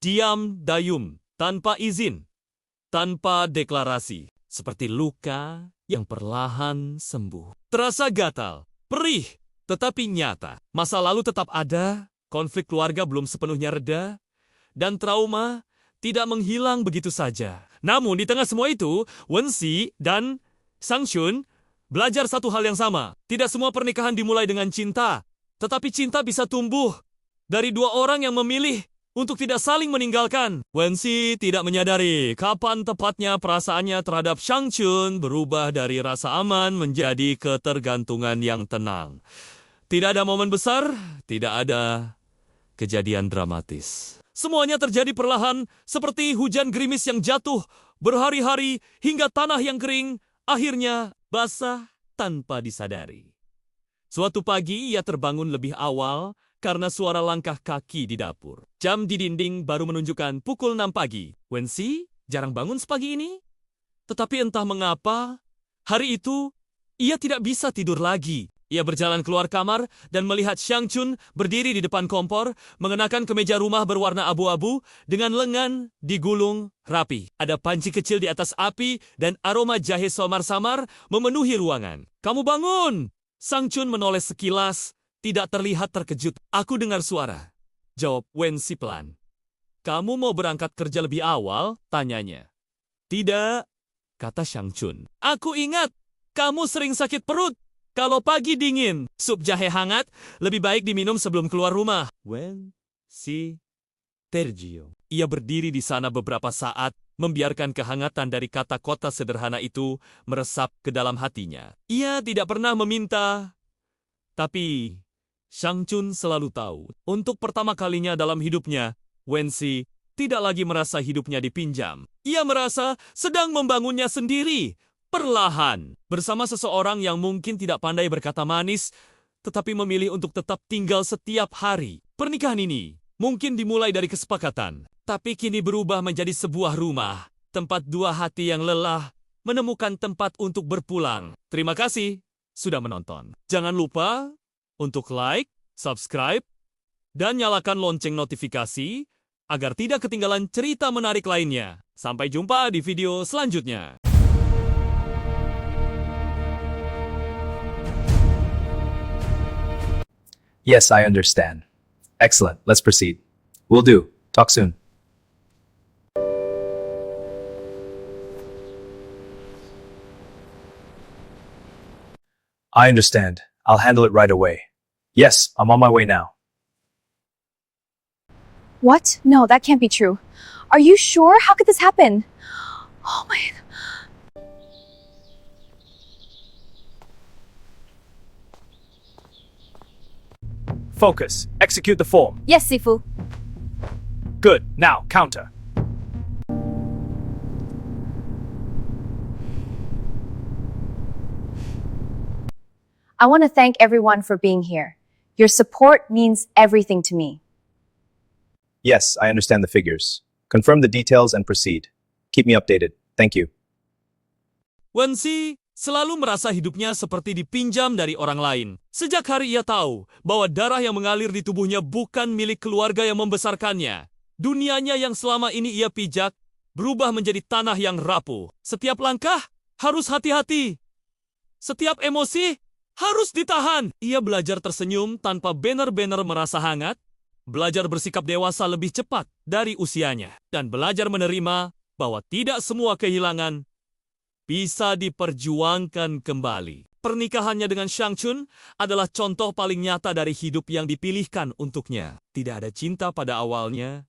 C: diam dayum, tanpa izin, tanpa deklarasi, seperti luka yang perlahan sembuh. Terasa gatal, perih, tetapi nyata. Masa lalu tetap ada, konflik keluarga belum sepenuhnya reda, dan trauma tidak menghilang begitu saja. Namun di tengah semua itu, Wensi dan Shang Chun belajar satu hal yang sama. Tidak semua pernikahan dimulai dengan cinta, tetapi cinta bisa tumbuh dari dua orang yang memilih untuk tidak saling meninggalkan. Wensi tidak menyadari kapan tepatnya perasaannya terhadap Shang Chun berubah dari rasa aman menjadi ketergantungan yang tenang. Tidak ada momen besar, tidak ada kejadian dramatis. Semuanya terjadi perlahan, seperti hujan gerimis yang jatuh berhari-hari hingga tanah yang kering akhirnya basah tanpa disadari. Suatu pagi ia terbangun lebih awal karena suara langkah kaki di dapur. Jam di dinding baru menunjukkan pukul 6 pagi. Wensi jarang bangun sepagi ini. Tetapi entah mengapa, hari itu ia tidak bisa tidur lagi. Ia berjalan keluar kamar dan melihat Shang Chun berdiri di depan kompor, mengenakan kemeja rumah berwarna abu-abu dengan lengan digulung rapi. Ada panci kecil di atas api dan aroma jahe samar-samar memenuhi ruangan. Kamu bangun! Shang Chun menoleh sekilas, tidak terlihat terkejut. Aku dengar suara, jawab Wensi pelan. Kamu mau berangkat kerja lebih awal? Tanyanya. Tidak, kata Shang Chun. Aku ingat, kamu sering sakit perut. Kalau pagi dingin, sup jahe hangat lebih baik diminum sebelum keluar rumah. Wensi tergiur. Ia berdiri di sana beberapa saat, membiarkan kehangatan dari kata-kata sederhana itu meresap ke dalam hatinya. Ia tidak pernah meminta, tapi Shang Chun selalu tahu. Untuk pertama kalinya dalam hidupnya, Wensi tidak lagi merasa hidupnya dipinjam. Ia merasa sedang membangunnya sendiri, perlahan, bersama seseorang yang mungkin tidak pandai berkata manis, tetapi memilih untuk tetap tinggal setiap hari. Pernikahan ini mungkin dimulai dari kesepakatan, tapi kini berubah menjadi sebuah rumah, tempat dua hati yang lelah menemukan tempat untuk berpulang. Terima kasih sudah menonton. Jangan lupa untuk like, subscribe, dan nyalakan lonceng notifikasi agar tidak ketinggalan cerita menarik lainnya. Sampai jumpa di video selanjutnya.
A: Yes, I understand. Excellent. Let's proceed. Will do. Talk soon. I understand. I'll handle it right away. Yes, I'm on my way now.
B: What? No, that can't be true. Are you sure? How could this happen? Oh my.
D: Focus. Execute the form.
B: Yes, Sifu.
D: Good. Now, counter.
B: I want to thank everyone for being here. Your support means everything to me.
A: Yes, I understand the figures. Confirm the details and proceed. Keep me updated. Thank you.
C: Wensi selalu merasa hidupnya seperti dipinjam dari orang lain. Sejak hari ia tahu bahwa darah yang mengalir di tubuhnya bukan milik keluarga yang membesarkannya. Dunianya yang selama ini ia pijak berubah menjadi tanah yang rapuh. Setiap langkah harus hati-hati. Setiap emosi harus ditahan. Ia belajar tersenyum tanpa benar-benar merasa hangat, belajar bersikap dewasa lebih cepat dari usianya, dan belajar menerima bahwa tidak semua kehilangan bisa diperjuangkan kembali. Pernikahannya dengan Shang Chun adalah contoh paling nyata dari hidup yang dipilihkan untuknya. Tidak ada cinta pada awalnya,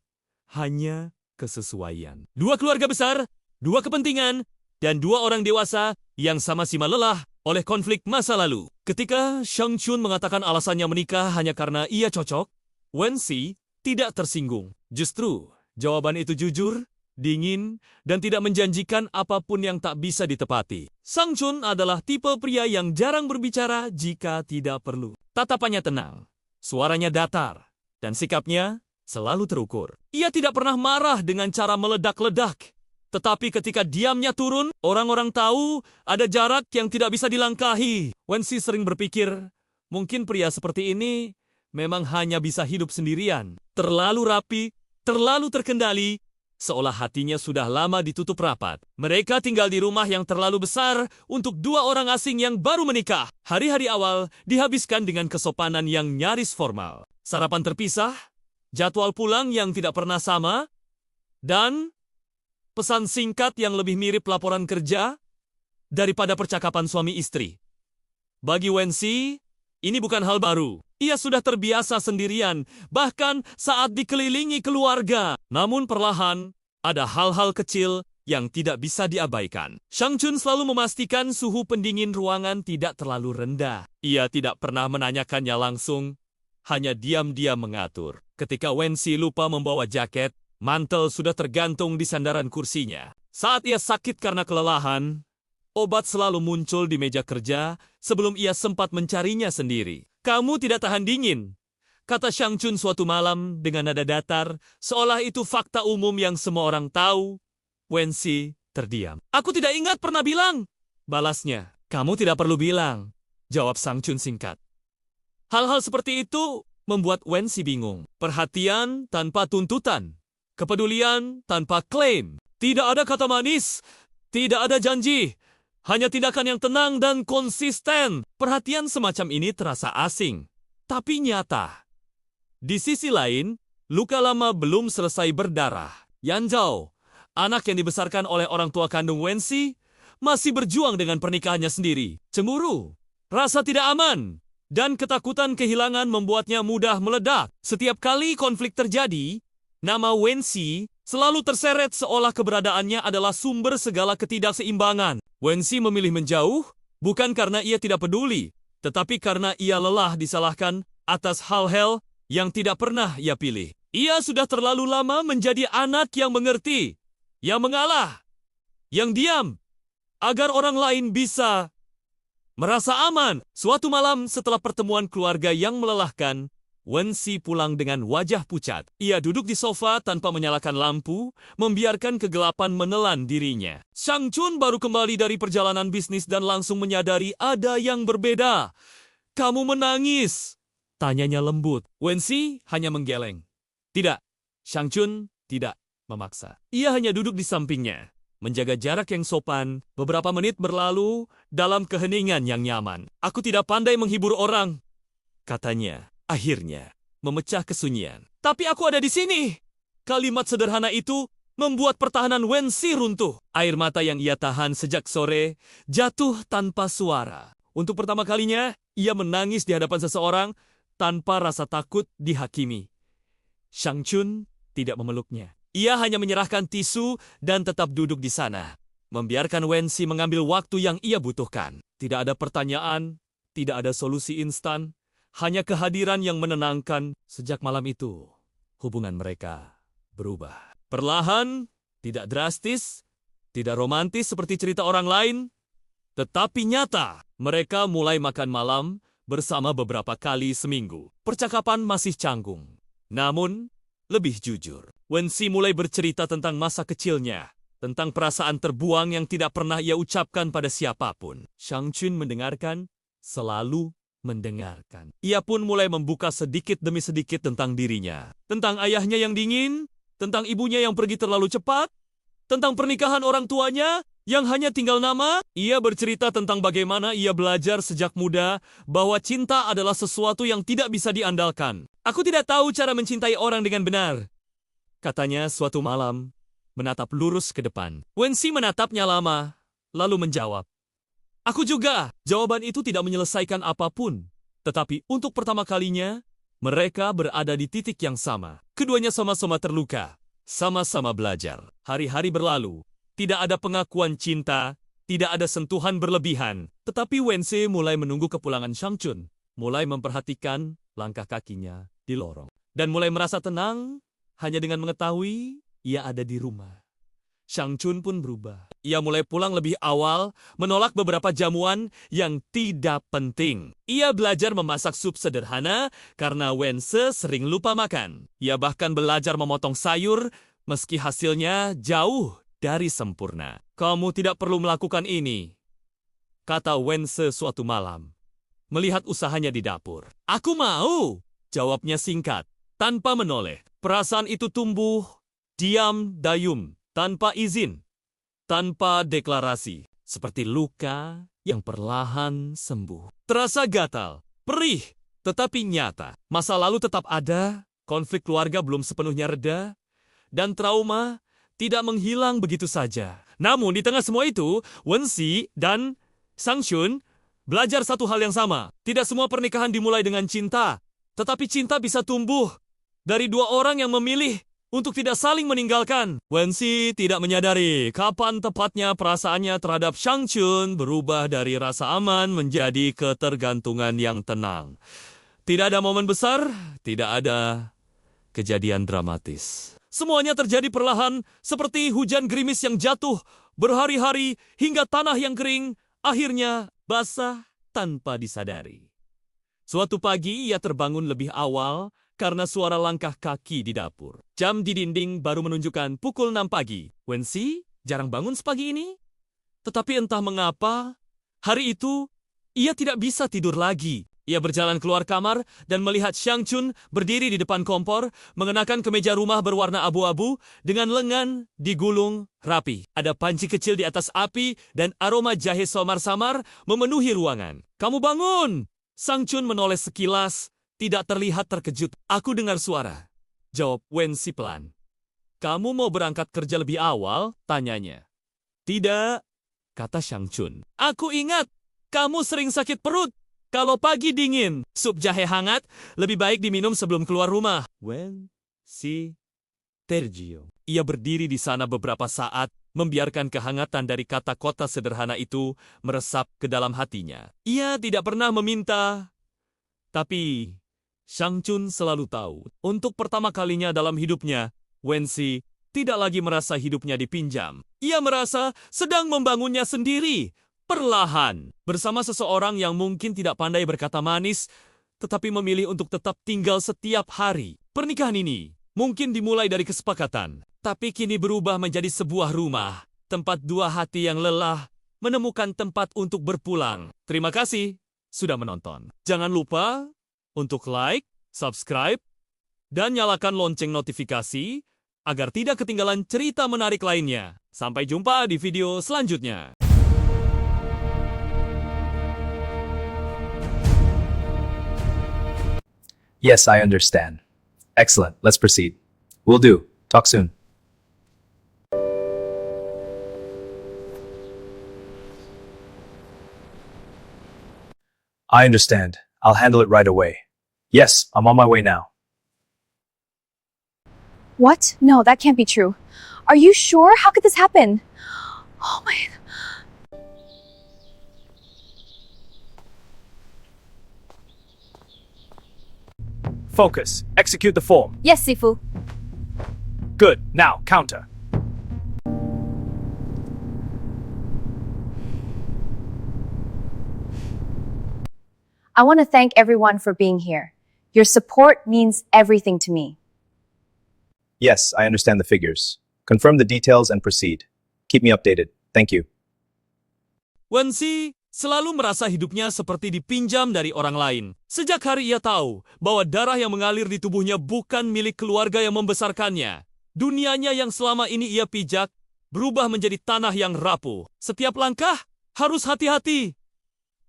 C: hanya kesesuaian. Dua keluarga besar, dua kepentingan, dan dua orang dewasa yang sama-sama lelah oleh konflik masa lalu. Ketika Shang Chun mengatakan alasannya menikah hanya karena ia cocok, Wensi tidak tersinggung. Justru, jawaban itu jujur, dingin, dan tidak menjanjikan apapun yang tak bisa ditepati. Shang Chun adalah tipe pria yang jarang berbicara jika tidak perlu. Tatapannya tenang, suaranya datar, dan sikapnya selalu terukur. Ia tidak pernah marah dengan cara meledak-ledak. Tetapi ketika diamnya turun, orang-orang tahu ada jarak yang tidak bisa dilangkahi. Wensi sering berpikir, mungkin pria seperti ini memang hanya bisa hidup sendirian. Terlalu rapi, terlalu terkendali, seolah hatinya sudah lama ditutup rapat. Mereka tinggal di rumah yang terlalu besar untuk dua orang asing yang baru menikah. Hari-hari awal dihabiskan dengan kesopanan yang nyaris formal. Sarapan terpisah, jadwal pulang yang tidak pernah sama, dan pesan singkat yang lebih mirip laporan kerja daripada percakapan suami istri. Bagi Wensi, ini bukan hal baru. Ia sudah terbiasa sendirian, bahkan saat dikelilingi keluarga. Namun perlahan, ada hal-hal kecil yang tidak bisa diabaikan. Shang Chun selalu memastikan suhu pendingin ruangan tidak terlalu rendah. Ia tidak pernah menanyakannya langsung, hanya diam-diam mengatur. Ketika Wensi lupa membawa jaket, mantel sudah tergantung di sandaran kursinya. Saat ia sakit karena kelelahan, obat selalu muncul di meja kerja sebelum ia sempat mencarinya sendiri. Kamu tidak tahan dingin, kata Shang Chun suatu malam dengan nada datar, seolah itu fakta umum yang semua orang tahu. Wensi terdiam. Aku tidak ingat pernah bilang, balasnya. Kamu tidak perlu bilang, jawab Shang Chun singkat. Hal-hal seperti itu membuat Wensi bingung. Perhatian tanpa tuntutan. Kepedulian tanpa klaim. Tidak ada kata manis. Tidak ada janji. Hanya tindakan yang tenang dan konsisten. Perhatian semacam ini terasa asing. Tapi nyata. Di sisi lain, luka lama belum selesai berdarah. Yan Zhao, anak yang dibesarkan oleh orang tua kandung Wensi, masih berjuang dengan pernikahannya sendiri. Cemburu, rasa tidak aman, dan ketakutan kehilangan membuatnya mudah meledak. Setiap kali konflik terjadi, nama Wensi selalu terseret seolah keberadaannya adalah sumber segala ketidakseimbangan. Wensi memilih menjauh, bukan karena ia tidak peduli, tetapi karena ia lelah disalahkan atas hal-hal yang tidak pernah ia pilih. Ia sudah terlalu lama menjadi anak yang mengerti, yang mengalah, yang diam, agar orang lain bisa merasa aman. Suatu malam setelah pertemuan keluarga yang melelahkan, Wensi pulang dengan wajah pucat. Ia duduk di sofa tanpa menyalakan lampu, membiarkan kegelapan menelan dirinya. Shang Chun baru kembali dari perjalanan bisnis dan langsung menyadari ada yang berbeda. Kamu menangis, tanyanya lembut. Wensi hanya menggeleng. Tidak, Shang Chun tidak memaksa. Ia hanya duduk di sampingnya, menjaga jarak yang sopan. Beberapa menit berlalu dalam keheningan yang nyaman. Aku tidak pandai menghibur orang, katanya. akhirnya memecah kesunyian. Tapi aku ada di sini. Kalimat sederhana itu membuat pertahanan Wensi runtuh. Air mata yang ia tahan sejak sore jatuh tanpa suara. Untuk pertama kalinya, ia menangis di hadapan seseorang tanpa rasa takut dihakimi. Shang Chun tidak memeluknya. Ia hanya menyerahkan tisu dan tetap duduk di sana, membiarkan Wensi mengambil waktu yang ia butuhkan. Tidak ada pertanyaan, tidak ada solusi instan, hanya kehadiran yang menenangkan. Sejak malam itu, hubungan mereka berubah. Perlahan, tidak drastis, tidak romantis seperti cerita orang lain, tetapi nyata. Mereka mulai makan malam bersama beberapa kali seminggu. Percakapan masih canggung, namun lebih jujur. Wensi mulai bercerita tentang masa kecilnya, tentang perasaan terbuang yang tidak pernah ia ucapkan pada siapapun. Shang Chun mendengarkan, selalu mendengarkan. Ia pun mulai membuka sedikit demi sedikit tentang dirinya. Tentang ayahnya yang dingin, tentang ibunya yang pergi terlalu cepat, tentang pernikahan orang tuanya yang hanya tinggal nama. Ia bercerita tentang bagaimana ia belajar sejak muda bahwa cinta adalah sesuatu yang tidak bisa diandalkan. Aku tidak tahu cara mencintai orang dengan benar, katanya suatu malam, menatap lurus ke depan. Wensi menatapnya lama, lalu menjawab, aku juga. Jawaban itu tidak menyelesaikan apapun, tetapi untuk pertama kalinya, mereka berada di titik yang sama. Keduanya sama-sama terluka, sama-sama belajar. Hari-hari berlalu, tidak ada pengakuan cinta, tidak ada sentuhan berlebihan. Tetapi Wensi mulai menunggu kepulangan Shang Chun, mulai memperhatikan langkah kakinya di lorong, dan mulai merasa tenang hanya dengan mengetahui ia ada di rumah. Shang Chun pun berubah. Ia mulai pulang lebih awal, menolak beberapa jamuan yang tidak penting. Ia belajar memasak sup sederhana karena Wense sering lupa makan. Ia bahkan belajar memotong sayur meski hasilnya jauh dari sempurna. Kamu tidak perlu melakukan ini, kata Wense suatu malam, melihat usahanya di dapur. Aku mau, jawabnya singkat, tanpa menoleh. Perasaan itu tumbuh, diam dayung, tanpa izin, tanpa deklarasi, seperti luka yang perlahan sembuh. Terasa gatal, perih, tetapi nyata. Masa lalu tetap ada, konflik keluarga belum sepenuhnya reda, dan trauma tidak menghilang begitu saja. Namun di tengah semua itu, Wensi dan Shang Chun belajar satu hal yang sama. Tidak semua pernikahan dimulai dengan cinta, tetapi cinta bisa tumbuh dari dua orang yang memilih untuk tidak saling meninggalkan. Wensi tidak menyadari kapan tepatnya perasaannya terhadap Shang Chun berubah dari rasa aman menjadi ketergantungan yang tenang. Tidak ada momen besar, tidak ada kejadian dramatis. Semuanya terjadi perlahan, seperti hujan gerimis yang jatuh berhari-hari hingga tanah yang kering akhirnya basah tanpa disadari. Suatu pagi ia terbangun lebih awal karena suara langkah kaki di dapur. Jam di dinding baru menunjukkan pukul 6 pagi. Wensi jarang bangun sepagi ini. Tetapi entah mengapa, hari itu ia tidak bisa tidur lagi. Ia berjalan keluar kamar dan melihat Shang Chun berdiri di depan kompor, mengenakan kemeja rumah berwarna abu-abu dengan lengan digulung rapi. Ada panci kecil di atas api dan aroma jahe samar-samar memenuhi ruangan. Kamu bangun! Shang Chun menoleh sekilas, tidak terlihat terkejut. Aku dengar suara, jawab Wensi pelan. Kamu mau berangkat kerja lebih awal? Tanyanya. Tidak, kata Shang Chun. Aku ingat, kamu sering sakit perut. Kalau pagi dingin, sup jahe hangat lebih baik diminum sebelum keluar rumah. Wensi tergiur. Ia berdiri di sana beberapa saat, membiarkan kehangatan dari kata-kata sederhana itu meresap ke dalam hatinya. Ia tidak pernah meminta, tapi Shang Chun selalu tahu. Untuk pertama kalinya dalam hidupnya, Wensi tidak lagi merasa hidupnya dipinjam. Ia merasa sedang membangunnya sendiri, perlahan, bersama seseorang yang mungkin tidak pandai berkata manis, tetapi memilih untuk tetap tinggal setiap hari. Pernikahan ini mungkin dimulai dari kesepakatan, tapi kini berubah menjadi sebuah rumah, tempat dua hati yang lelah menemukan tempat untuk berpulang. Terima kasih sudah menonton. Jangan lupa untuk like, subscribe, dan nyalakan lonceng notifikasi agar tidak ketinggalan cerita menarik lainnya. Sampai jumpa di video selanjutnya.
A: Yes, I understand. Excellent. Let's proceed. Will do. Talk soon. I understand. I'll handle it right away. Yes, I'm on my way now.
B: What? No, that can't be true. Are you sure? How could this happen? Oh my.
D: Focus. Execute the form.
B: Yes, Sifu.
D: Good. Now, counter.
B: I want to thank everyone for being here. Your support means everything to me.
A: Yes, I understand the figures. Confirm the details and proceed. Keep me updated. Thank you.
C: Wensi selalu merasa hidupnya seperti dipinjam dari orang lain. Sejak hari ia tahu bahwa darah yang mengalir di tubuhnya bukan milik keluarga yang membesarkannya. Dunianya yang selama ini ia pijak berubah menjadi tanah yang rapuh. Setiap langkah harus hati-hati.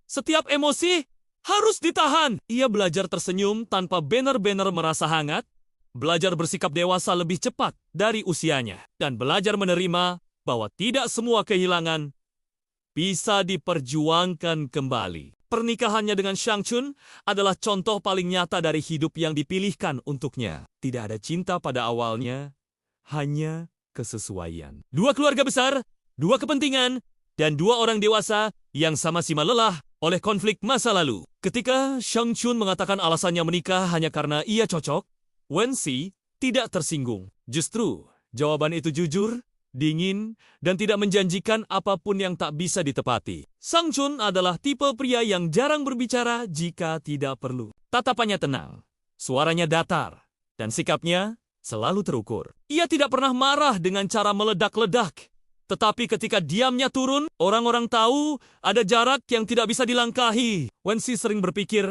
C: Setiap emosi harus ditahan. Ia belajar tersenyum tanpa benar-benar merasa hangat, belajar bersikap dewasa lebih cepat dari usianya, dan belajar menerima bahwa tidak semua kehilangan bisa diperjuangkan kembali. Pernikahannya dengan Shang Chun adalah contoh paling nyata dari hidup yang dipilihkan untuknya. Tidak ada cinta pada awalnya, hanya kesesuaian. Dua keluarga besar, dua kepentingan, dan dua orang dewasa yang sama-sama lelah oleh konflik masa lalu. Ketika Shang Chun mengatakan alasannya menikah hanya karena ia cocok, Wensi tidak tersinggung. Justru, jawaban itu jujur, dingin, dan tidak menjanjikan apapun yang tak bisa ditepati. Shang Chun adalah tipe pria yang jarang berbicara jika tidak perlu. Tatapannya tenang, suaranya datar, dan sikapnya selalu terukur. Ia tidak pernah marah dengan cara meledak-ledak. Tetapi ketika diamnya turun, orang-orang tahu ada jarak yang tidak bisa dilangkahi. Wensi sering berpikir,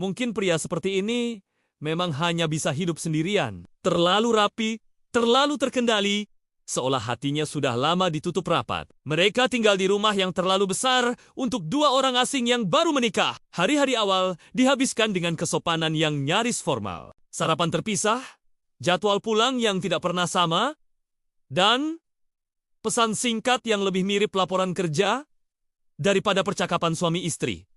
C: mungkin pria seperti ini memang hanya bisa hidup sendirian. Terlalu rapi, terlalu terkendali, seolah hatinya sudah lama ditutup rapat. Mereka tinggal di rumah yang terlalu besar untuk dua orang asing yang baru menikah. Hari-hari awal dihabiskan dengan kesopanan yang nyaris formal. Sarapan terpisah, jadwal pulang yang tidak pernah sama, dan pesan singkat yang lebih mirip laporan kerja daripada percakapan suami istri.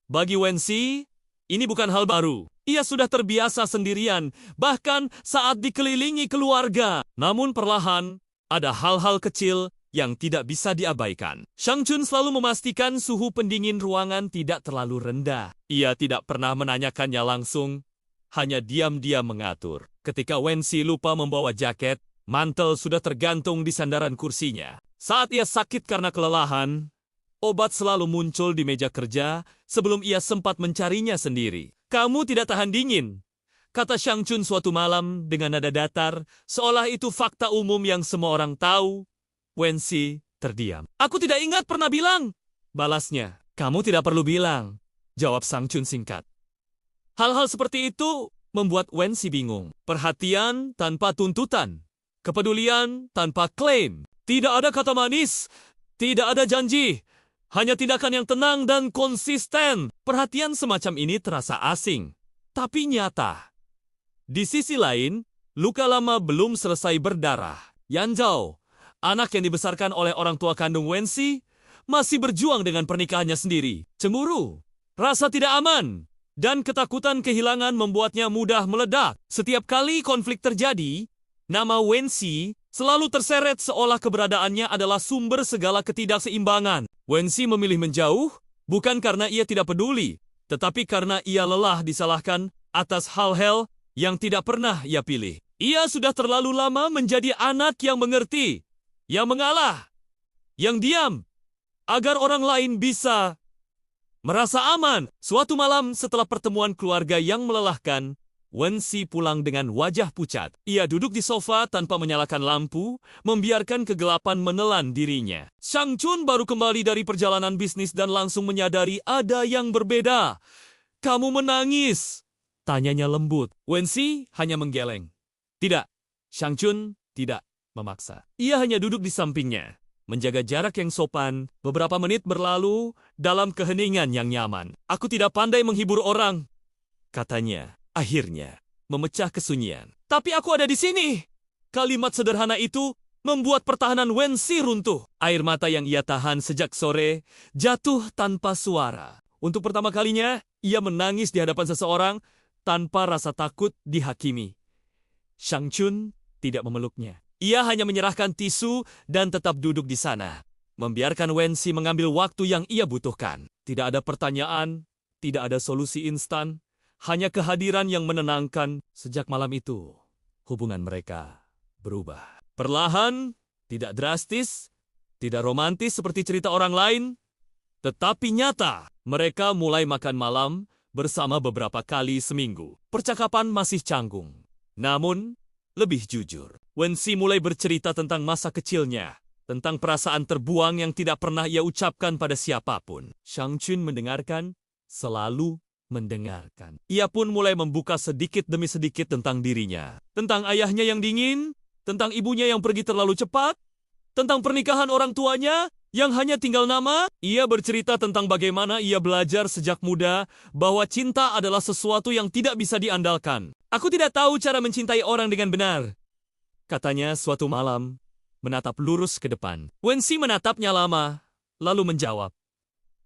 C: Bagi Wensi, ini bukan hal baru. Ia sudah terbiasa sendirian, bahkan saat dikelilingi keluarga. Namun perlahan, ada hal-hal kecil yang tidak bisa diabaikan. Shang Chun selalu memastikan suhu pendingin ruangan tidak terlalu rendah. Ia tidak pernah menanyakannya langsung, hanya diam-diam mengatur. Ketika Wensi lupa membawa jaket, mantel sudah tergantung di sandaran kursinya. Saat ia sakit karena kelelahan, obat selalu muncul di meja kerja sebelum ia sempat mencarinya sendiri. Kamu tidak tahan dingin, kata Shang Chun suatu malam dengan nada datar, seolah itu fakta umum yang semua orang tahu. Wensi terdiam. Aku tidak ingat pernah bilang, balasnya. Kamu tidak perlu bilang, jawab Shang Chun singkat. Hal-hal seperti itu membuat Wensi bingung. Perhatian tanpa tuntutan. Kepedulian tanpa klaim. Tidak ada kata manis, tidak ada janji. Hanya tindakan yang tenang dan konsisten. Perhatian semacam ini terasa asing, tapi nyata. Di sisi lain, luka lama belum selesai berdarah. Yan Zhao, anak yang dibesarkan oleh orang tua kandung Wensi, masih berjuang dengan pernikahannya sendiri. Cemburu, rasa tidak aman, dan ketakutan kehilangan membuatnya mudah meledak. Setiap kali konflik terjadi, nama Wensi selalu terseret seolah keberadaannya adalah sumber segala ketidakseimbangan. Wensi memilih menjauh, bukan karena ia tidak peduli, tetapi karena ia lelah disalahkan atas hal-hal yang tidak pernah ia pilih. Ia sudah terlalu lama menjadi anak yang mengerti, yang mengalah, yang diam, agar orang lain bisa merasa aman. Suatu malam setelah pertemuan keluarga yang melelahkan, Wensi pulang dengan wajah pucat. Ia duduk di sofa tanpa menyalakan lampu, membiarkan kegelapan menelan dirinya. Shang Chun baru kembali dari perjalanan bisnis dan langsung menyadari ada yang berbeda. Kamu menangis, tanyanya lembut. Wensi hanya menggeleng. Tidak, Shang Chun tidak memaksa. Ia hanya duduk di sampingnya, menjaga jarak yang sopan. Beberapa menit berlalu dalam keheningan yang nyaman. Aku tidak pandai menghibur orang, katanya. akhirnya memecah kesunyian. Tapi aku ada di sini. Kalimat sederhana itu membuat pertahanan Wensi runtuh. Air mata yang ia tahan sejak sore jatuh tanpa suara. Untuk pertama kalinya, ia menangis di hadapan seseorang tanpa rasa takut dihakimi. Shang Chun tidak memeluknya. Ia hanya menyerahkan tisu dan tetap duduk di sana, membiarkan Wensi mengambil waktu yang ia butuhkan. Tidak ada pertanyaan, tidak ada solusi instan, hanya kehadiran yang menenangkan. Sejak malam itu, hubungan mereka berubah. Perlahan, tidak drastis, tidak romantis seperti cerita orang lain, tetapi nyata. Mereka mulai makan malam bersama beberapa kali seminggu. Percakapan masih canggung, namun lebih jujur. Wensi mulai bercerita tentang masa kecilnya, tentang perasaan terbuang yang tidak pernah ia ucapkan pada siapapun. Shang Chun mendengarkan, selalu mendengarkan. Ia pun mulai membuka sedikit demi sedikit tentang dirinya. Tentang ayahnya yang dingin, tentang ibunya yang pergi terlalu cepat, tentang pernikahan orang tuanya yang hanya tinggal nama. Ia bercerita tentang bagaimana ia belajar sejak muda bahwa cinta adalah sesuatu yang tidak bisa diandalkan. Aku tidak tahu cara mencintai orang dengan benar, katanya suatu malam, menatap lurus ke depan. Wensi menatapnya lama, lalu menjawab,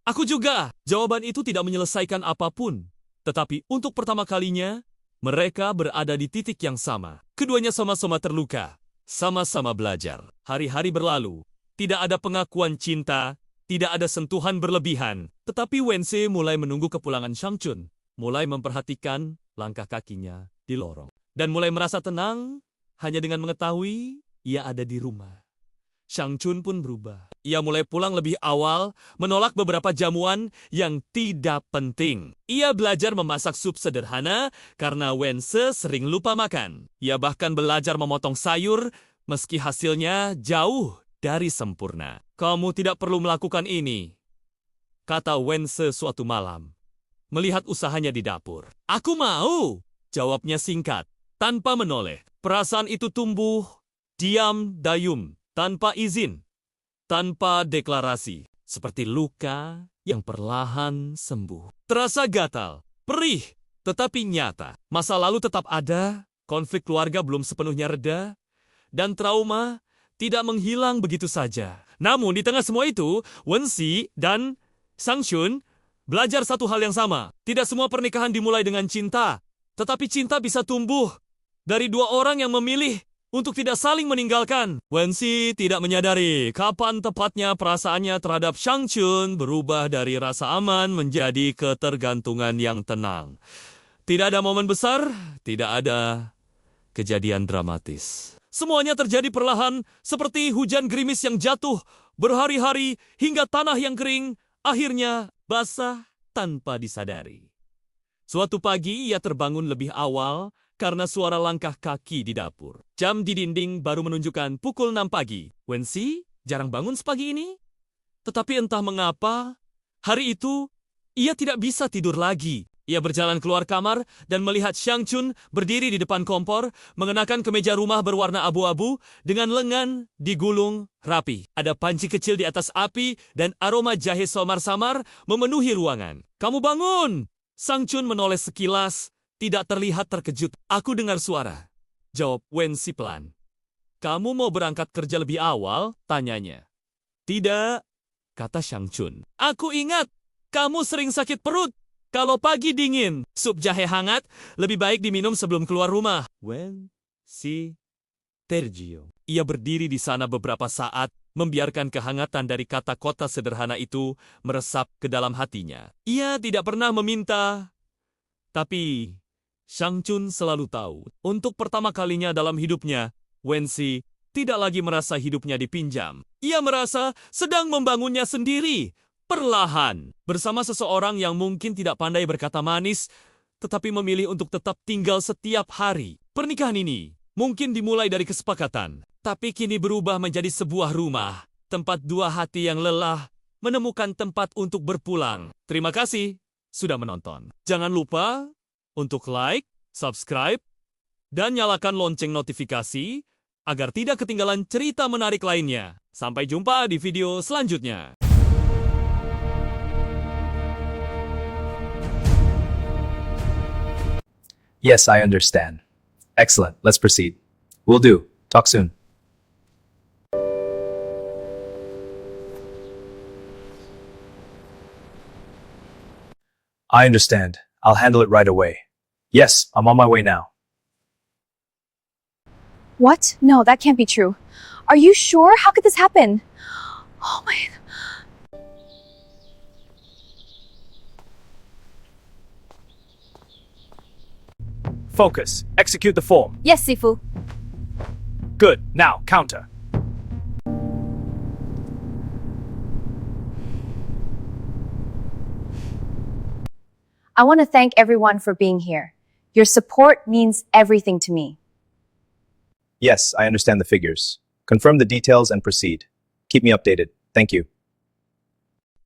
C: aku juga. Jawaban itu tidak menyelesaikan apapun, tetapi untuk pertama kalinya, mereka berada di titik yang sama. Keduanya sama-sama terluka, sama-sama belajar. Hari-hari berlalu, tidak ada pengakuan cinta, tidak ada sentuhan berlebihan. Tetapi Wensi mulai menunggu kepulangan Shang Chun, mulai memperhatikan langkah kakinya di lorong, dan mulai merasa tenang hanya dengan mengetahui ia ada di rumah. Shang Chun pun berubah. Ia mulai pulang lebih awal, menolak beberapa jamuan yang tidak penting. Ia belajar memasak sup sederhana karena Wense sering lupa makan. Ia bahkan belajar memotong sayur meski hasilnya jauh dari sempurna. Kamu tidak perlu melakukan ini, kata Wense suatu malam, melihat usahanya di dapur. Aku mau, jawabnya singkat, tanpa menoleh. Perasaan itu tumbuh, diam dayum, tanpa izin, tanpa deklarasi, seperti luka yang perlahan sembuh. Terasa gatal, perih, tetapi nyata. Masa lalu tetap ada, konflik keluarga belum sepenuhnya reda, dan trauma tidak menghilang begitu saja. Namun di tengah semua itu, Wensi dan Shang Chun belajar satu hal yang sama. Tidak semua pernikahan dimulai dengan cinta, tetapi cinta bisa tumbuh dari dua orang yang memilih untuk tidak saling meninggalkan. Wensi tidak menyadari kapan tepatnya perasaannya terhadap Shang Chun berubah dari rasa aman menjadi ketergantungan yang tenang. Tidak ada momen besar, tidak ada kejadian dramatis. Semuanya terjadi perlahan, seperti hujan gerimis yang jatuh berhari-hari hingga tanah yang kering akhirnya basah tanpa disadari. Suatu pagi ia terbangun lebih awal karena suara langkah kaki di dapur. Jam di dinding baru menunjukkan pukul 6 pagi. Wensi jarang bangun sepagi ini. Tetapi entah mengapa, hari itu ia tidak bisa tidur lagi. Ia berjalan keluar kamar dan melihat Shang Chun berdiri di depan kompor, mengenakan kemeja rumah berwarna abu-abu dengan lengan digulung rapi. Ada panci kecil di atas api dan aroma jahe samar-samar memenuhi ruangan. Kamu bangun! Shang Chun menoleh sekilas, tidak terlihat terkejut. Aku dengar suara, jawab Wensi pelan. Kamu mau berangkat kerja lebih awal? Tanyanya. Tidak, kata Shang Chun. Aku ingat, kamu sering sakit perut. Kalau pagi dingin, sup jahe hangat lebih baik diminum sebelum keluar rumah. Wensi tergiur. Ia berdiri di sana beberapa saat, membiarkan kehangatan dari kata-kata sederhana itu meresap ke dalam hatinya. Ia tidak pernah meminta, tapi Shang Chun selalu tahu. Untuk pertama kalinya dalam hidupnya, Wensi tidak lagi merasa hidupnya dipinjam. Ia merasa sedang membangunnya sendiri, perlahan, bersama seseorang yang mungkin tidak pandai berkata manis, tetapi memilih untuk tetap tinggal setiap hari. Pernikahan ini mungkin dimulai dari kesepakatan, tapi kini berubah menjadi sebuah rumah, tempat dua hati yang lelah menemukan tempat untuk berpulang. Terima kasih sudah menonton. Jangan lupa untuk like, subscribe, dan nyalakan lonceng notifikasi agar tidak ketinggalan cerita menarik lainnya. Sampai jumpa di video selanjutnya.
A: Yes, I understand. Excellent. Let's proceed. Will do. Talk soon. I understand. I'll handle it right away. Yes, I'm on my way now.
B: What? No, that can't be true. Are you sure? How could this happen? Oh my.
D: Focus. Execute the form.
B: Yes, Sifu.
D: Good. Now, counter.
B: I want to thank everyone for being here. Your support means everything to me.
A: Yes, I understand the figures. Confirm the details and proceed. Keep me updated. Thank you.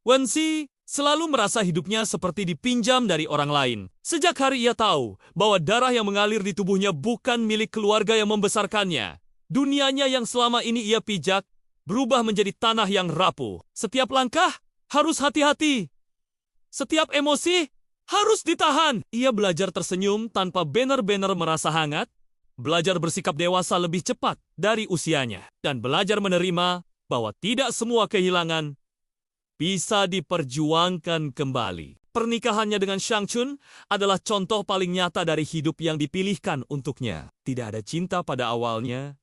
C: Wensi selalu merasa hidupnya seperti dipinjam dari orang lain. Sejak hari ia tahu bahwa darah yang mengalir di tubuhnya bukan milik keluarga yang membesarkannya. Dunianya yang selama ini ia pijak berubah menjadi tanah yang rapuh. Setiap langkah harus hati-hati. Setiap emosi harus ditahan. Ia belajar tersenyum tanpa benar-benar merasa hangat, belajar bersikap dewasa lebih cepat dari usianya, dan belajar menerima bahwa tidak semua kehilangan bisa diperjuangkan kembali. Pernikahannya dengan Shang Chun adalah contoh paling nyata dari hidup yang dipilihkan untuknya. Tidak ada cinta pada awalnya,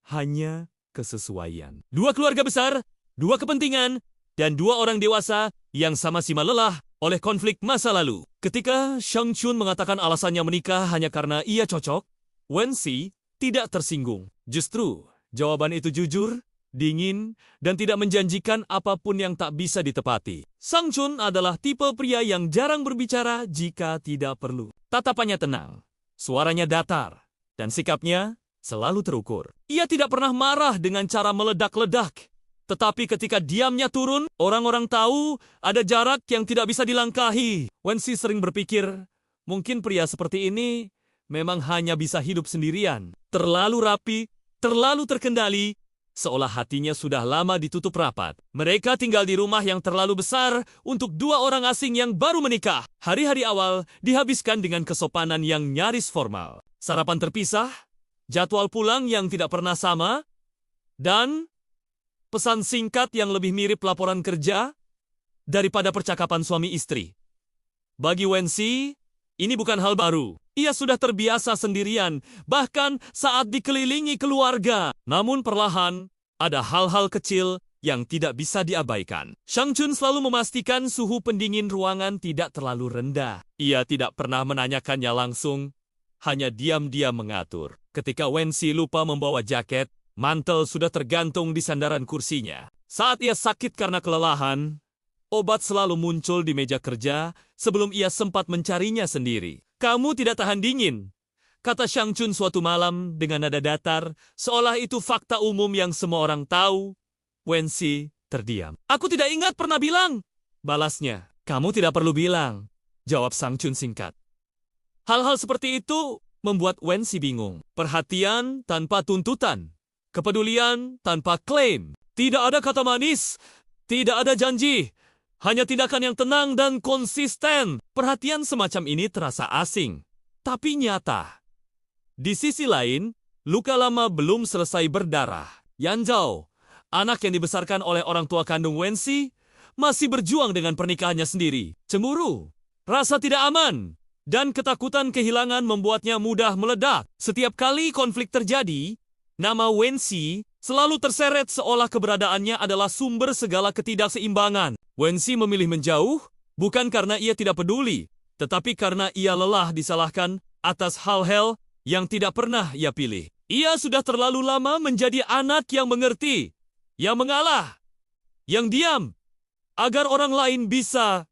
C: hanya kesesuaian. Dua keluarga besar, dua kepentingan, dan dua orang dewasa yang sama-sama lelah oleh konflik masa lalu. Ketika Shang Chun mengatakan alasannya menikah hanya karena ia cocok, Wensi tidak tersinggung. Justru, jawaban itu jujur, dingin, dan tidak menjanjikan apapun yang tak bisa ditepati. Shang Chun adalah tipe pria yang jarang berbicara jika tidak perlu. Tatapannya tenang, suaranya datar, dan sikapnya selalu terukur. Ia tidak pernah marah dengan cara meledak-ledak. Tetapi ketika diamnya turun, orang-orang tahu ada jarak yang tidak bisa dilangkahi. Wensi sering berpikir, mungkin pria seperti ini memang hanya bisa hidup sendirian. Terlalu rapi, terlalu terkendali, seolah hatinya sudah lama ditutup rapat. Mereka tinggal di rumah yang terlalu besar untuk dua orang asing yang baru menikah. Hari-hari awal dihabiskan dengan kesopanan yang nyaris formal. Sarapan terpisah, jadwal pulang yang tidak pernah sama, dan pesan singkat yang lebih mirip laporan kerja daripada percakapan suami istri. Bagi Wensi, ini bukan hal baru. Ia sudah terbiasa sendirian, bahkan saat dikelilingi keluarga. Namun perlahan, ada hal-hal kecil yang tidak bisa diabaikan. Shang Chun selalu memastikan suhu pendingin ruangan tidak terlalu rendah. Ia tidak pernah menanyakannya langsung, hanya diam-diam mengatur. Ketika Wensi lupa membawa jaket, mantel sudah tergantung di sandaran kursinya. Saat ia sakit karena kelelahan, obat selalu muncul di meja kerja sebelum ia sempat mencarinya sendiri. "Kamu tidak tahan dingin," kata Shang Chun suatu malam dengan nada datar, seolah itu fakta umum yang semua orang tahu. Wensi terdiam. "Aku tidak ingat pernah bilang," balasnya. "Kamu tidak perlu bilang," jawab Shang Chun singkat. Hal-hal seperti itu membuat Wensi bingung. Perhatian tanpa tuntutan. Kepedulian tanpa klaim. Tidak ada kata manis, tidak ada janji, hanya tindakan yang tenang dan konsisten. Perhatian semacam ini terasa asing, tapi nyata. Di sisi lain, luka lama belum selesai berdarah. Yan Zhao, anak yang dibesarkan oleh orang tua kandung Wensi, masih berjuang dengan pernikahannya sendiri. Cemburu, rasa tidak aman, dan ketakutan kehilangan membuatnya mudah meledak. Setiap kali konflik terjadi, nama Wensi selalu terseret seolah keberadaannya adalah sumber segala ketidakseimbangan. Wensi memilih menjauh, bukan karena ia tidak peduli, tetapi karena ia lelah disalahkan atas hal-hal yang tidak pernah ia pilih. Ia sudah terlalu lama menjadi anak yang mengerti, yang mengalah, yang diam, agar orang lain bisa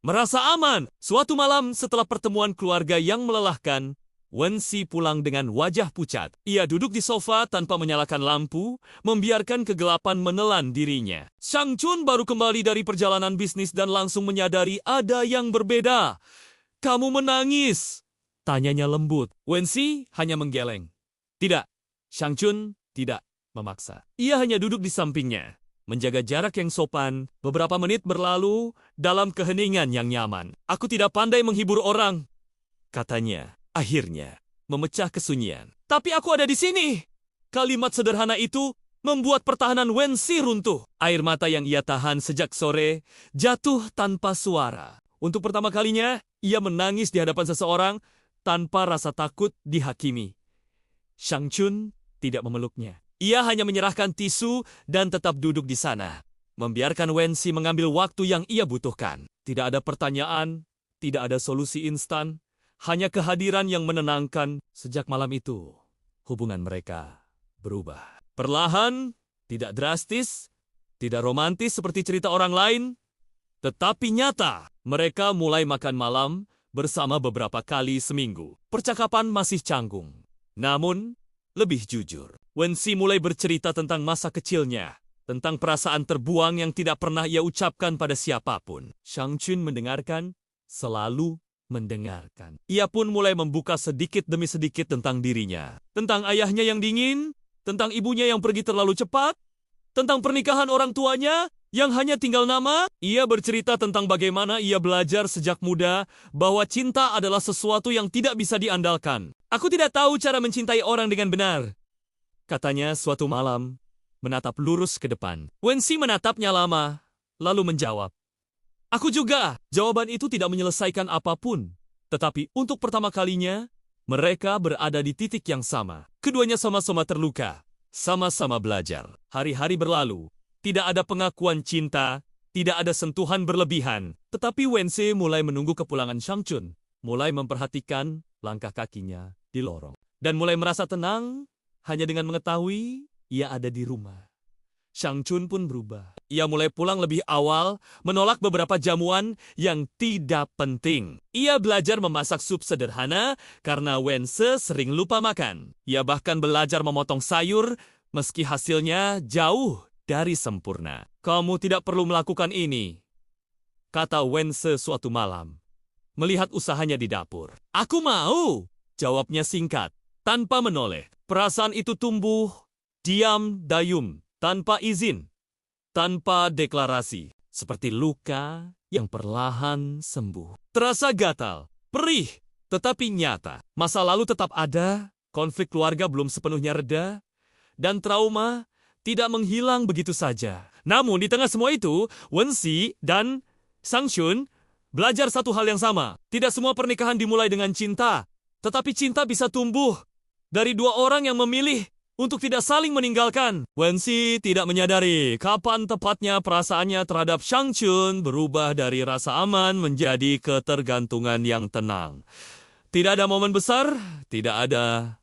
C: merasa aman. Suatu malam setelah pertemuan keluarga yang melelahkan, Wensi pulang dengan wajah pucat. Ia duduk di sofa tanpa menyalakan lampu, membiarkan kegelapan menelan dirinya. Shang Chun baru kembali dari perjalanan bisnis dan langsung menyadari ada yang berbeda. "Kamu menangis?" tanyanya lembut. Wensi hanya menggeleng. "Tidak." Shang Chun tidak memaksa. Ia hanya duduk di sampingnya, menjaga jarak yang sopan. Beberapa menit berlalu dalam keheningan yang nyaman. "Aku tidak pandai menghibur orang," katanya. akhirnya memecah kesunyian. Tapi aku ada di sini. Kalimat sederhana itu membuat pertahanan Wensi runtuh. Air mata yang ia tahan sejak sore jatuh tanpa suara. Untuk pertama kalinya, ia menangis di hadapan seseorang tanpa rasa takut dihakimi. Shang Chun tidak memeluknya. Ia hanya menyerahkan tisu dan tetap duduk di sana, membiarkan Wensi mengambil waktu yang ia butuhkan. Tidak ada pertanyaan, tidak ada solusi instan, hanya kehadiran yang menenangkan. Sejak malam itu, hubungan mereka berubah. Perlahan, tidak drastis, tidak romantis seperti cerita orang lain, tetapi nyata. Mereka mulai makan malam bersama beberapa kali seminggu. Percakapan masih canggung, namun lebih jujur. Wensi mulai bercerita tentang masa kecilnya, tentang perasaan terbuang yang tidak pernah ia ucapkan pada siapapun. Shang Chun mendengarkan, selalu mendengarkan. Ia pun mulai membuka sedikit demi sedikit tentang dirinya. Tentang ayahnya yang dingin, tentang ibunya yang pergi terlalu cepat, tentang pernikahan orang tuanya yang hanya tinggal nama. Ia bercerita tentang bagaimana ia belajar sejak muda bahwa cinta adalah sesuatu yang tidak bisa diandalkan. Aku tidak tahu cara mencintai orang dengan benar, katanya suatu malam, menatap lurus ke depan. Wensi menatapnya lama, lalu menjawab, aku juga. Jawaban itu tidak menyelesaikan apapun, tetapi untuk pertama kalinya, mereka berada di titik yang sama. Keduanya sama-sama terluka, sama-sama belajar. Hari-hari berlalu, tidak ada pengakuan cinta, tidak ada sentuhan berlebihan. Tetapi Wensi mulai menunggu kepulangan Shang Chun, mulai memperhatikan langkah kakinya di lorong, dan mulai merasa tenang hanya dengan mengetahui ia ada di rumah. Shang Chun pun berubah. Ia mulai pulang lebih awal, menolak beberapa jamuan yang tidak penting. Ia belajar memasak sup sederhana karena Wense sering lupa makan. Ia bahkan belajar memotong sayur meski hasilnya jauh dari sempurna. Kamu tidak perlu melakukan ini, kata Wense suatu malam, melihat usahanya di dapur. Aku mau, jawabnya singkat, tanpa menoleh. Perasaan itu tumbuh, diam dayung, tanpa izin, tanpa deklarasi, seperti luka yang perlahan sembuh. Terasa gatal, perih, tetapi nyata. Masa lalu tetap ada, konflik keluarga belum sepenuhnya reda, dan trauma tidak menghilang begitu saja. Namun di tengah semua itu, Wensi dan Shang Chun belajar satu hal yang sama. Tidak semua pernikahan dimulai dengan cinta, tetapi cinta bisa tumbuh dari dua orang yang memilih untuk tidak saling meninggalkan. Wensi tidak menyadari kapan tepatnya perasaannya terhadap Shang Chun berubah dari rasa aman menjadi ketergantungan yang tenang. Tidak ada momen besar, tidak ada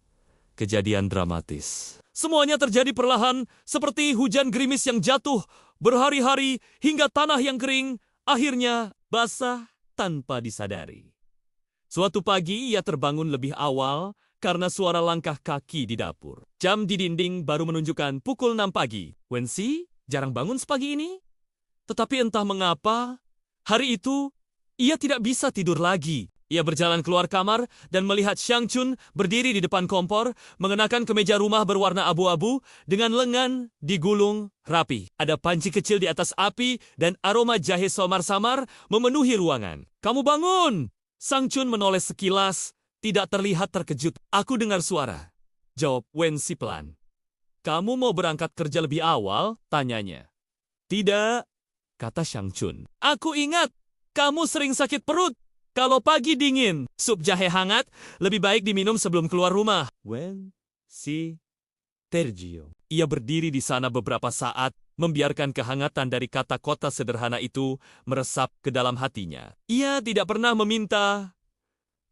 C: kejadian dramatis. Semuanya terjadi perlahan, seperti hujan gerimis yang jatuh berhari-hari hingga tanah yang kering akhirnya basah tanpa disadari. Suatu pagi ia terbangun lebih awal karena suara langkah kaki di dapur. Jam di dinding baru menunjukkan pukul 6 pagi. Wensi jarang bangun sepagi ini. Tetapi entah mengapa, hari itu ia tidak bisa tidur lagi. Ia berjalan keluar kamar dan melihat Shang Chun berdiri di depan kompor, mengenakan kemeja rumah berwarna abu-abu dengan lengan digulung rapi. Ada panci kecil di atas api dan aroma jahe samar-samar memenuhi ruangan. Kamu bangun! Shang Chun menoleh sekilas, tidak terlihat terkejut. Aku dengar suara, jawab Wensi pelan. Kamu mau berangkat kerja lebih awal? Tanyanya. Tidak, kata Shang Chun. Aku ingat, kamu sering sakit perut. Kalau pagi dingin, sup jahe hangat lebih baik diminum sebelum keluar rumah. Wensi tergiur. Ia berdiri di sana beberapa saat, membiarkan kehangatan dari kata-kata sederhana itu meresap ke dalam hatinya. Ia tidak pernah meminta,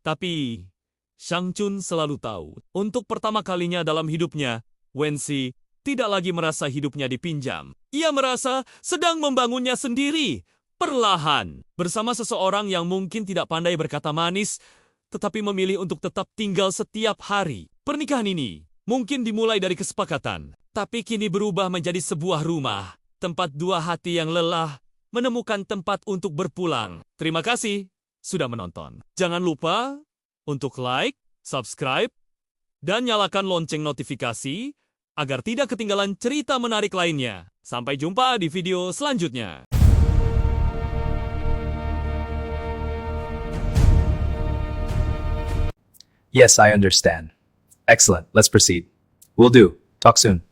C: tapi Shang Chun selalu tahu. Untuk pertama kalinya dalam hidupnya, Wensi tidak lagi merasa hidupnya dipinjam. Ia merasa sedang membangunnya sendiri, perlahan, bersama seseorang yang mungkin tidak pandai berkata manis, tetapi memilih untuk tetap tinggal setiap hari. Pernikahan ini mungkin dimulai dari kesepakatan, tapi kini berubah menjadi sebuah rumah, tempat dua hati yang lelah menemukan tempat untuk berpulang. Terima kasih sudah menonton. Jangan lupa untuk like, subscribe, dan nyalakan lonceng notifikasi agar tidak ketinggalan cerita menarik lainnya. Sampai jumpa di video selanjutnya.
A: Yes, I understand. Excellent. Let's proceed. Will do. Talk soon.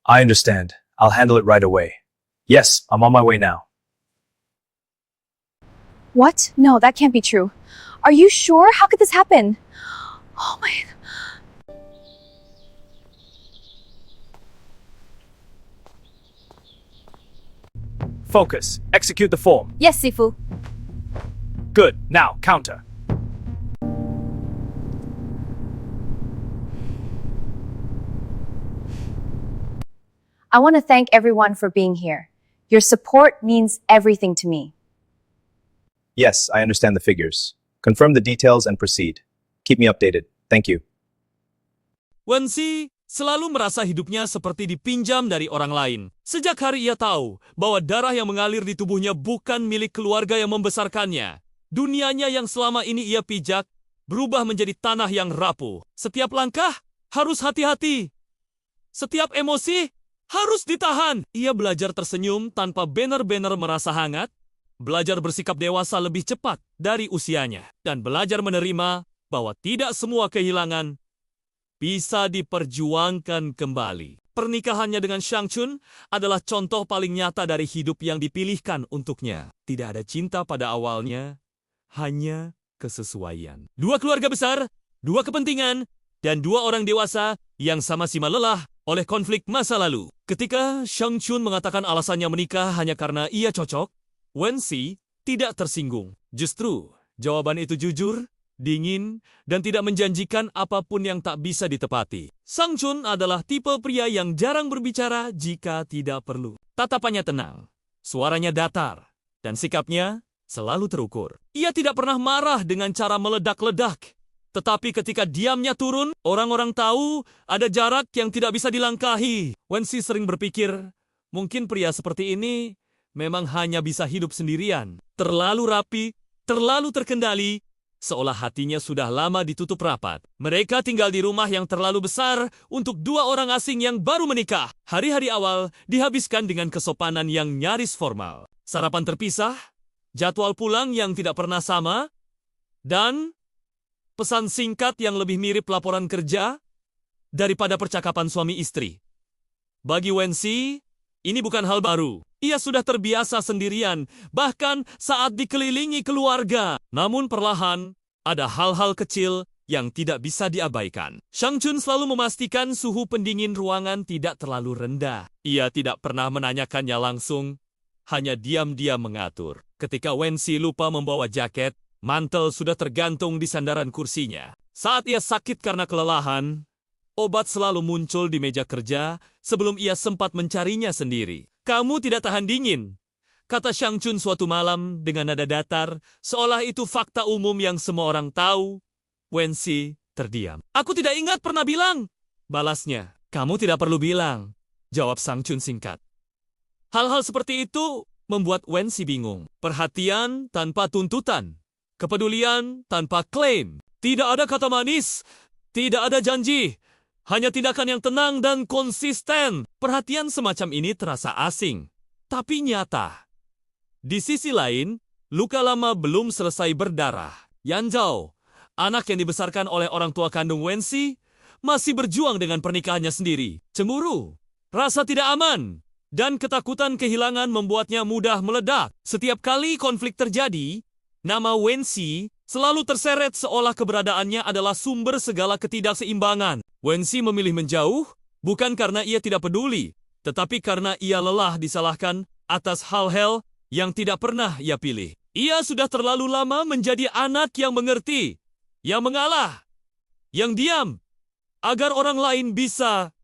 A: I understand. I'll handle it right away. Yes, I'm on my way now.
B: What? No, that can't be true. Are you sure? How could this happen? Oh my.
D: Focus. Execute the form.
B: Yes, Sifu.
D: Good. Now, counter.
B: I want to thank everyone for being here. Your support means everything to me.
A: Yes, I understand the figures. Confirm the details and proceed. Keep me updated. Thank you.
C: Wensi selalu merasa hidupnya seperti dipinjam dari orang lain. Sejak hari ia tahu bahwa darah yang mengalir di tubuhnya bukan milik keluarga yang membesarkannya. Dunianya yang selama ini ia pijak berubah menjadi tanah yang rapuh. Setiap langkah harus hati-hati. Setiap emosi harus ditahan. Ia belajar tersenyum tanpa benar-benar merasa hangat, belajar bersikap dewasa lebih cepat dari usianya, dan belajar menerima bahwa tidak semua kehilangan bisa diperjuangkan kembali. Pernikahannya dengan Shang Chun adalah contoh paling nyata dari hidup yang dipilihkan untuknya. Tidak ada cinta pada awalnya, hanya kesesuaian. Dua keluarga besar, dua kepentingan, dan dua orang dewasa yang sama-sama lelah oleh konflik masa lalu. Ketika Shang Chun mengatakan alasannya menikah hanya karena ia cocok, Wensi tidak tersinggung. Justru, jawaban itu jujur, dingin, dan tidak menjanjikan apapun yang tak bisa ditepati. Shang Chun adalah tipe pria yang jarang berbicara jika tidak perlu. Tatapannya tenang, suaranya datar, dan sikapnya selalu terukur. Ia tidak pernah marah dengan cara meledak-ledak. Tetapi ketika diamnya turun, orang-orang tahu ada jarak yang tidak bisa dilangkahi. Wensi sering berpikir, mungkin pria seperti ini memang hanya bisa hidup sendirian. Terlalu rapi, terlalu terkendali, seolah hatinya sudah lama ditutup rapat. Mereka tinggal di rumah yang terlalu besar untuk dua orang asing yang baru menikah. Hari-hari awal dihabiskan dengan kesopanan yang nyaris formal. Sarapan terpisah, jadwal pulang yang tidak pernah sama, dan pesan singkat yang lebih mirip laporan kerja daripada percakapan suami istri. Bagi Wensi, ini bukan hal baru. Ia sudah terbiasa sendirian, bahkan saat dikelilingi keluarga. Namun perlahan, ada hal-hal kecil yang tidak bisa diabaikan. Shang Chun selalu memastikan suhu pendingin ruangan tidak terlalu rendah. Ia tidak pernah menanyakannya langsung, hanya diam-diam mengatur. Ketika Wensi lupa membawa jaket, mantel sudah tergantung di sandaran kursinya. Saat ia sakit karena kelelahan, obat selalu muncul di meja kerja sebelum ia sempat mencarinya sendiri. Kamu tidak tahan dingin, kata Shang Chun suatu malam dengan nada datar, seolah itu fakta umum yang semua orang tahu. Wensi terdiam. Aku tidak ingat pernah bilang, balasnya. Kamu tidak perlu bilang, jawab Shang Chun singkat. Hal-hal seperti itu membuat Wensi bingung. Perhatian tanpa tuntutan. Kepedulian tanpa klaim. Tidak ada kata manis, tidak ada janji. Hanya tindakan yang tenang dan konsisten. Perhatian semacam ini terasa asing, tapi nyata. Di sisi lain, luka lama belum selesai berdarah. Yan Zhao, anak yang dibesarkan oleh orang tua kandung Wensi, masih berjuang dengan pernikahannya sendiri. Cemburu, rasa tidak aman, dan ketakutan kehilangan membuatnya mudah meledak. Setiap kali konflik terjadi, nama Wensi selalu terseret seolah keberadaannya adalah sumber segala ketidakseimbangan. Wensi memilih menjauh, bukan karena ia tidak peduli, tetapi karena ia lelah disalahkan atas hal-hal yang tidak pernah ia pilih. Ia sudah terlalu lama menjadi anak yang mengerti, yang mengalah, yang diam, agar orang lain bisa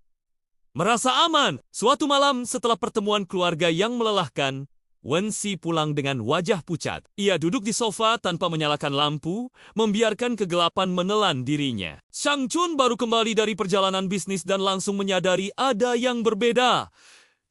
C: merasa aman. Suatu malam setelah pertemuan keluarga yang melelahkan, Wensi pulang dengan wajah pucat. Ia duduk di sofa tanpa menyalakan lampu, membiarkan kegelapan menelan dirinya. Shang Chun baru kembali dari perjalanan bisnis dan langsung menyadari ada yang berbeda.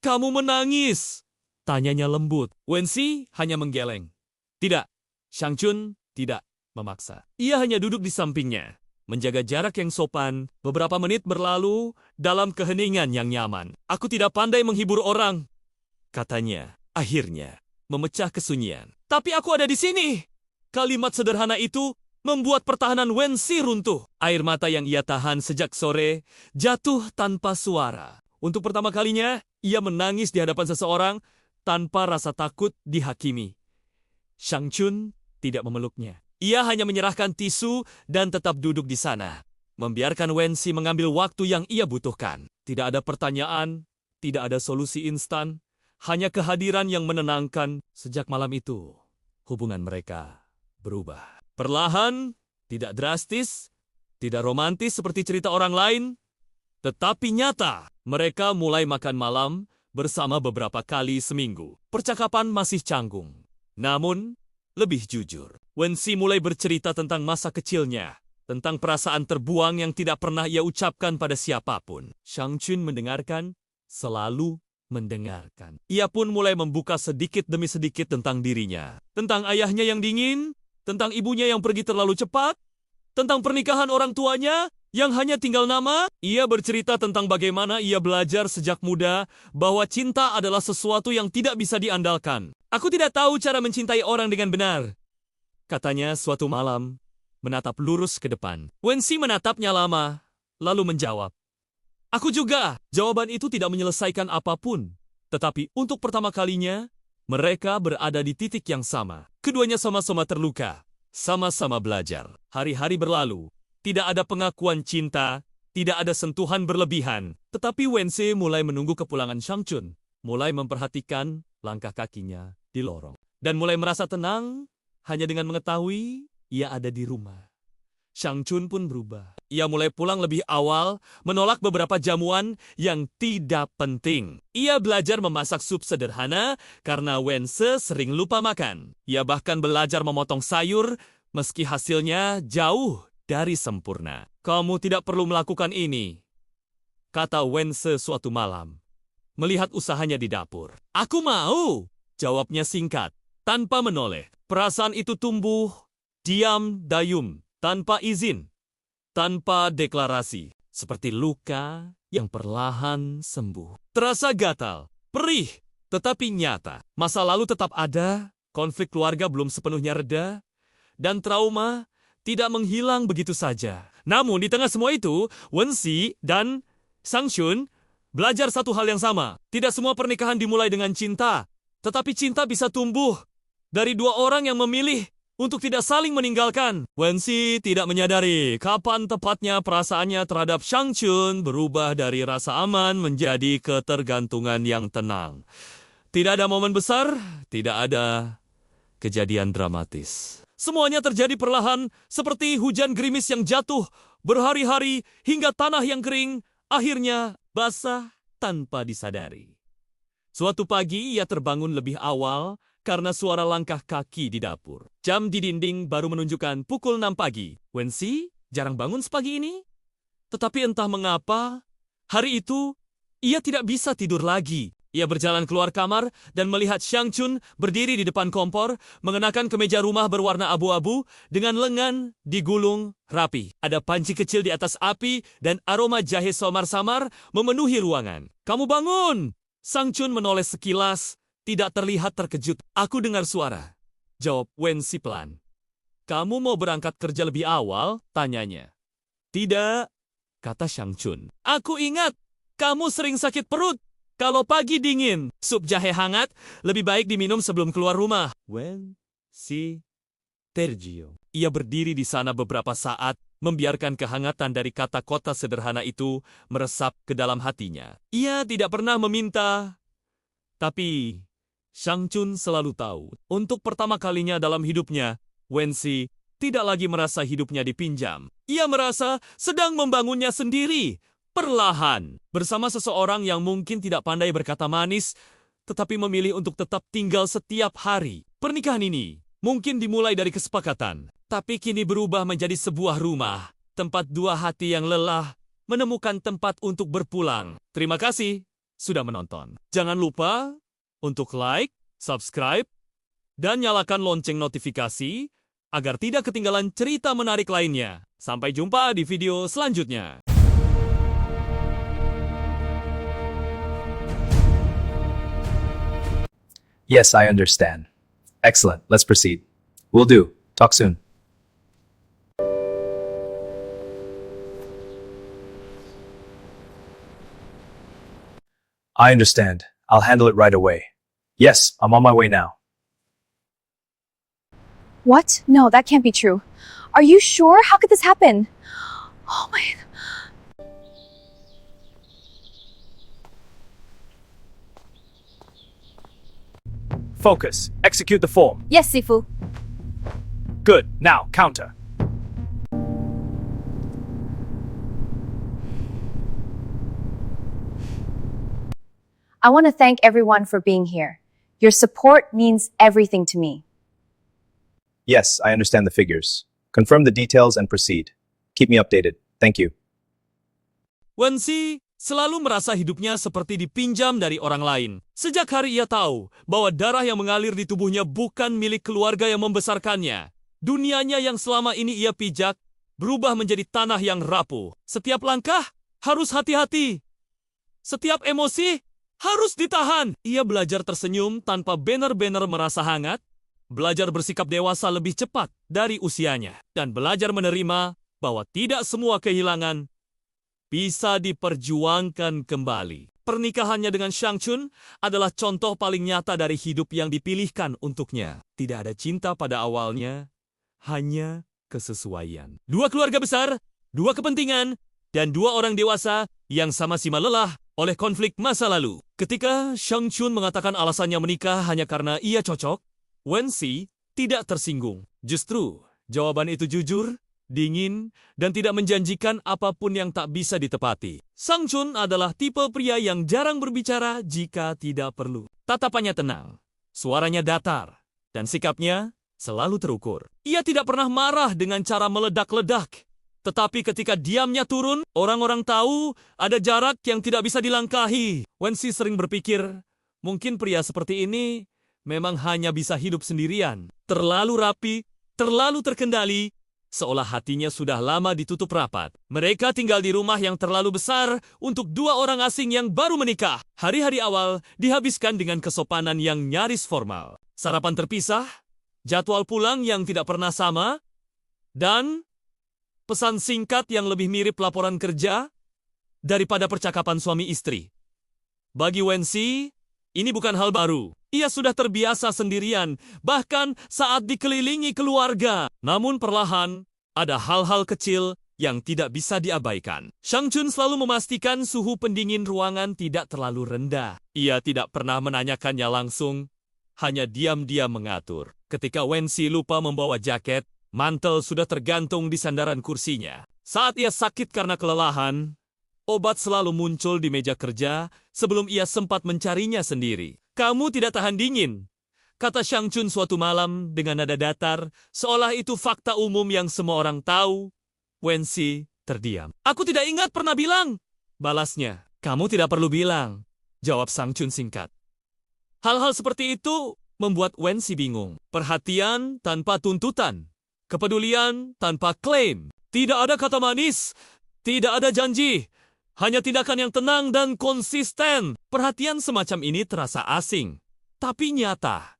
C: Kamu menangis, tanyanya lembut. Wensi hanya menggeleng. Tidak, Shang Chun tidak memaksa. Ia hanya duduk di sampingnya, menjaga jarak yang sopan. Beberapa menit berlalu dalam keheningan yang nyaman. Aku tidak pandai menghibur orang, katanya. akhirnya memecah kesunyian. Tapi aku ada di sini. Kalimat sederhana itu membuat pertahanan Wensi runtuh. Air mata yang ia tahan sejak sore jatuh tanpa suara. Untuk pertama kalinya, ia menangis di hadapan seseorang tanpa rasa takut dihakimi. Shang Chun tidak memeluknya. Ia hanya menyerahkan tisu dan tetap duduk di sana, membiarkan Wensi mengambil waktu yang ia butuhkan. Tidak ada pertanyaan, tidak ada solusi instan, hanya kehadiran yang menenangkan. Sejak malam itu, hubungan mereka berubah. Perlahan, tidak drastis, tidak romantis seperti cerita orang lain, tetapi nyata. Mereka mulai makan malam bersama beberapa kali seminggu. Percakapan masih canggung, namun lebih jujur. Wensi mulai bercerita tentang masa kecilnya, tentang perasaan terbuang yang tidak pernah ia ucapkan pada siapapun. Shang Chun mendengarkan, selalu mendengarkan. Ia pun mulai membuka sedikit demi sedikit tentang dirinya. Tentang ayahnya yang dingin, tentang ibunya yang pergi terlalu cepat, tentang pernikahan orang tuanya yang hanya tinggal nama. Ia bercerita tentang bagaimana ia belajar sejak muda bahwa cinta adalah sesuatu yang tidak bisa diandalkan. Aku tidak tahu cara mencintai orang dengan benar, katanya suatu malam, menatap lurus ke depan. Wensi menatapnya lama, lalu menjawab, "Aku juga." Jawaban itu tidak menyelesaikan apapun, tetapi untuk pertama kalinya, mereka berada di titik yang sama. Keduanya sama-sama terluka, sama-sama belajar. Hari-hari berlalu, tidak ada pengakuan cinta, tidak ada sentuhan berlebihan. Tetapi Wensi mulai menunggu kepulangan Shang Chun, mulai memperhatikan langkah kakinya di lorong, dan mulai merasa tenang hanya dengan mengetahui ia ada di rumah. Shang Chun pun berubah. Ia mulai pulang lebih awal, menolak beberapa jamuan yang tidak penting. Ia belajar memasak sup sederhana karena Wense sering lupa makan. Ia bahkan belajar memotong sayur meski hasilnya jauh dari sempurna. "Kamu tidak perlu melakukan ini," kata Wense suatu malam, melihat usahanya di dapur. "Aku mau," jawabnya singkat, tanpa menoleh. Perasaan itu tumbuh, diam dayum, tanpa izin, tanpa deklarasi, seperti luka yang perlahan sembuh. Terasa gatal, perih, tetapi nyata. Masa lalu tetap ada, konflik keluarga belum sepenuhnya reda, dan trauma tidak menghilang begitu saja. Namun di tengah semua itu, Wensi dan Shang Chun belajar satu hal yang sama. Tidak semua pernikahan dimulai dengan cinta, tetapi cinta bisa tumbuh dari dua orang yang memilih untuk tidak saling meninggalkan. Wensi tidak menyadari kapan tepatnya perasaannya terhadap Shang Chun berubah dari rasa aman menjadi ketergantungan yang tenang. Tidak ada momen besar, tidak ada kejadian dramatis. Semuanya terjadi perlahan, seperti hujan gerimis yang jatuh berhari-hari hingga tanah yang kering akhirnya basah tanpa disadari. Suatu pagi ia terbangun lebih awal karena suara langkah kaki di dapur. Jam di dinding baru menunjukkan pukul 6 pagi. Wensi jarang bangun sepagi ini. Tetapi entah mengapa, hari itu ia tidak bisa tidur lagi. Ia berjalan keluar kamar dan melihat Shang Chun berdiri di depan kompor, mengenakan kemeja rumah berwarna abu-abu dengan lengan digulung rapi. Ada panci kecil di atas api dan aroma jahe samar-samar memenuhi ruangan. "Kamu bangun!" Shang Chun menoleh sekilas, tidak terlihat terkejut. "Aku dengar suara," jawab Wensi pelan. "Kamu mau berangkat kerja lebih awal?" tanyanya. "Tidak," kata Shang Chun. "Aku ingat, kamu sering sakit perut kalau pagi dingin. Sup jahe hangat lebih baik diminum sebelum keluar rumah." Wensi tergiur. Ia berdiri di sana beberapa saat, membiarkan kehangatan dari kata-kata sederhana itu meresap ke dalam hatinya. Ia tidak pernah meminta, tapi Shang Chun selalu tahu. Untuk pertama kalinya dalam hidupnya, Wensi tidak lagi merasa hidupnya dipinjam. Ia merasa sedang membangunnya sendiri, perlahan, bersama seseorang yang mungkin tidak pandai berkata manis, tetapi memilih untuk tetap tinggal setiap hari. Pernikahan ini mungkin dimulai dari kesepakatan, tapi kini berubah menjadi sebuah rumah, tempat dua hati yang lelah menemukan tempat untuk berpulang. Terima kasih sudah menonton. Jangan lupa untuk like, subscribe, dan nyalakan lonceng notifikasi agar tidak ketinggalan cerita menarik lainnya. Sampai jumpa di video selanjutnya.
A: Yes, I understand. Excellent. Let's proceed. Will do. Talk soon. I understand. I'll handle it right away. Yes, I'm on my way now.
B: What? No, that can't be true. Are you sure? How could this happen? Oh my.
D: Focus. Execute the form.
B: Yes, Sifu.
D: Good. Now, counter.
B: I want to thank everyone for being here. Your support means everything to me.
A: Yes, I understand the figures. Confirm the details and proceed. Keep me updated. Thank you.
C: Wensi selalu merasa hidupnya seperti dipinjam dari orang lain. Sejak hari ia tahu bahwa darah yang mengalir di tubuhnya bukan milik keluarga yang membesarkannya. Dunianya yang selama ini ia pijak berubah menjadi tanah yang rapuh. Setiap langkah harus hati-hati. Setiap emosi harus ditahan. Ia belajar tersenyum tanpa benar-benar merasa hangat, belajar bersikap dewasa lebih cepat dari usianya, dan belajar menerima bahwa tidak semua kehilangan bisa diperjuangkan kembali. Pernikahannya dengan Shang Chun adalah contoh paling nyata dari hidup yang dipilihkan untuknya. Tidak ada cinta pada awalnya, hanya kesesuaian. Dua keluarga besar, dua kepentingan, dan dua orang dewasa yang sama-sama lelah oleh konflik masa lalu. Ketika Shang Chun mengatakan alasannya menikah hanya karena ia cocok, Wensi tidak tersinggung. Justru, jawaban itu jujur, dingin, dan tidak menjanjikan apapun yang tak bisa ditepati. Shang Chun adalah tipe pria yang jarang berbicara jika tidak perlu. Tatapannya tenang, suaranya datar, dan sikapnya selalu terukur. Ia tidak pernah marah dengan cara meledak-ledak. Tetapi ketika diamnya turun, orang-orang tahu ada jarak yang tidak bisa dilangkahi. Wensi sering berpikir, mungkin pria seperti ini memang hanya bisa hidup sendirian. Terlalu rapi, terlalu terkendali, seolah hatinya sudah lama ditutup rapat. Mereka tinggal di rumah yang terlalu besar untuk dua orang asing yang baru menikah. Hari-hari awal dihabiskan dengan kesopanan yang nyaris formal. Sarapan terpisah, jadwal pulang yang tidak pernah sama, dan pesan singkat yang lebih mirip laporan kerja daripada percakapan suami istri. Bagi Wensi, ini bukan hal baru. Ia sudah terbiasa sendirian, bahkan saat dikelilingi keluarga. Namun perlahan, ada hal-hal kecil yang tidak bisa diabaikan. Shang Chun selalu memastikan suhu pendingin ruangan tidak terlalu rendah. Ia tidak pernah menanyakannya langsung, hanya diam-diam mengatur. Ketika Wensi lupa membawa jaket, mantel sudah tergantung di sandaran kursinya. Saat ia sakit karena kelelahan, obat selalu muncul di meja kerja sebelum ia sempat mencarinya sendiri. "Kamu tidak tahan dingin," kata Shang Chun suatu malam dengan nada datar, seolah itu fakta umum yang semua orang tahu. Wensi terdiam. "Aku tidak ingat pernah bilang," balasnya. "Kamu tidak perlu bilang," jawab Shang Chun singkat. Hal-hal seperti itu membuat Wensi bingung. Perhatian tanpa tuntutan. Kepedulian tanpa klaim. Tidak ada kata manis, tidak ada janji, hanya tindakan yang tenang dan konsisten. Perhatian semacam ini terasa asing, tapi nyata.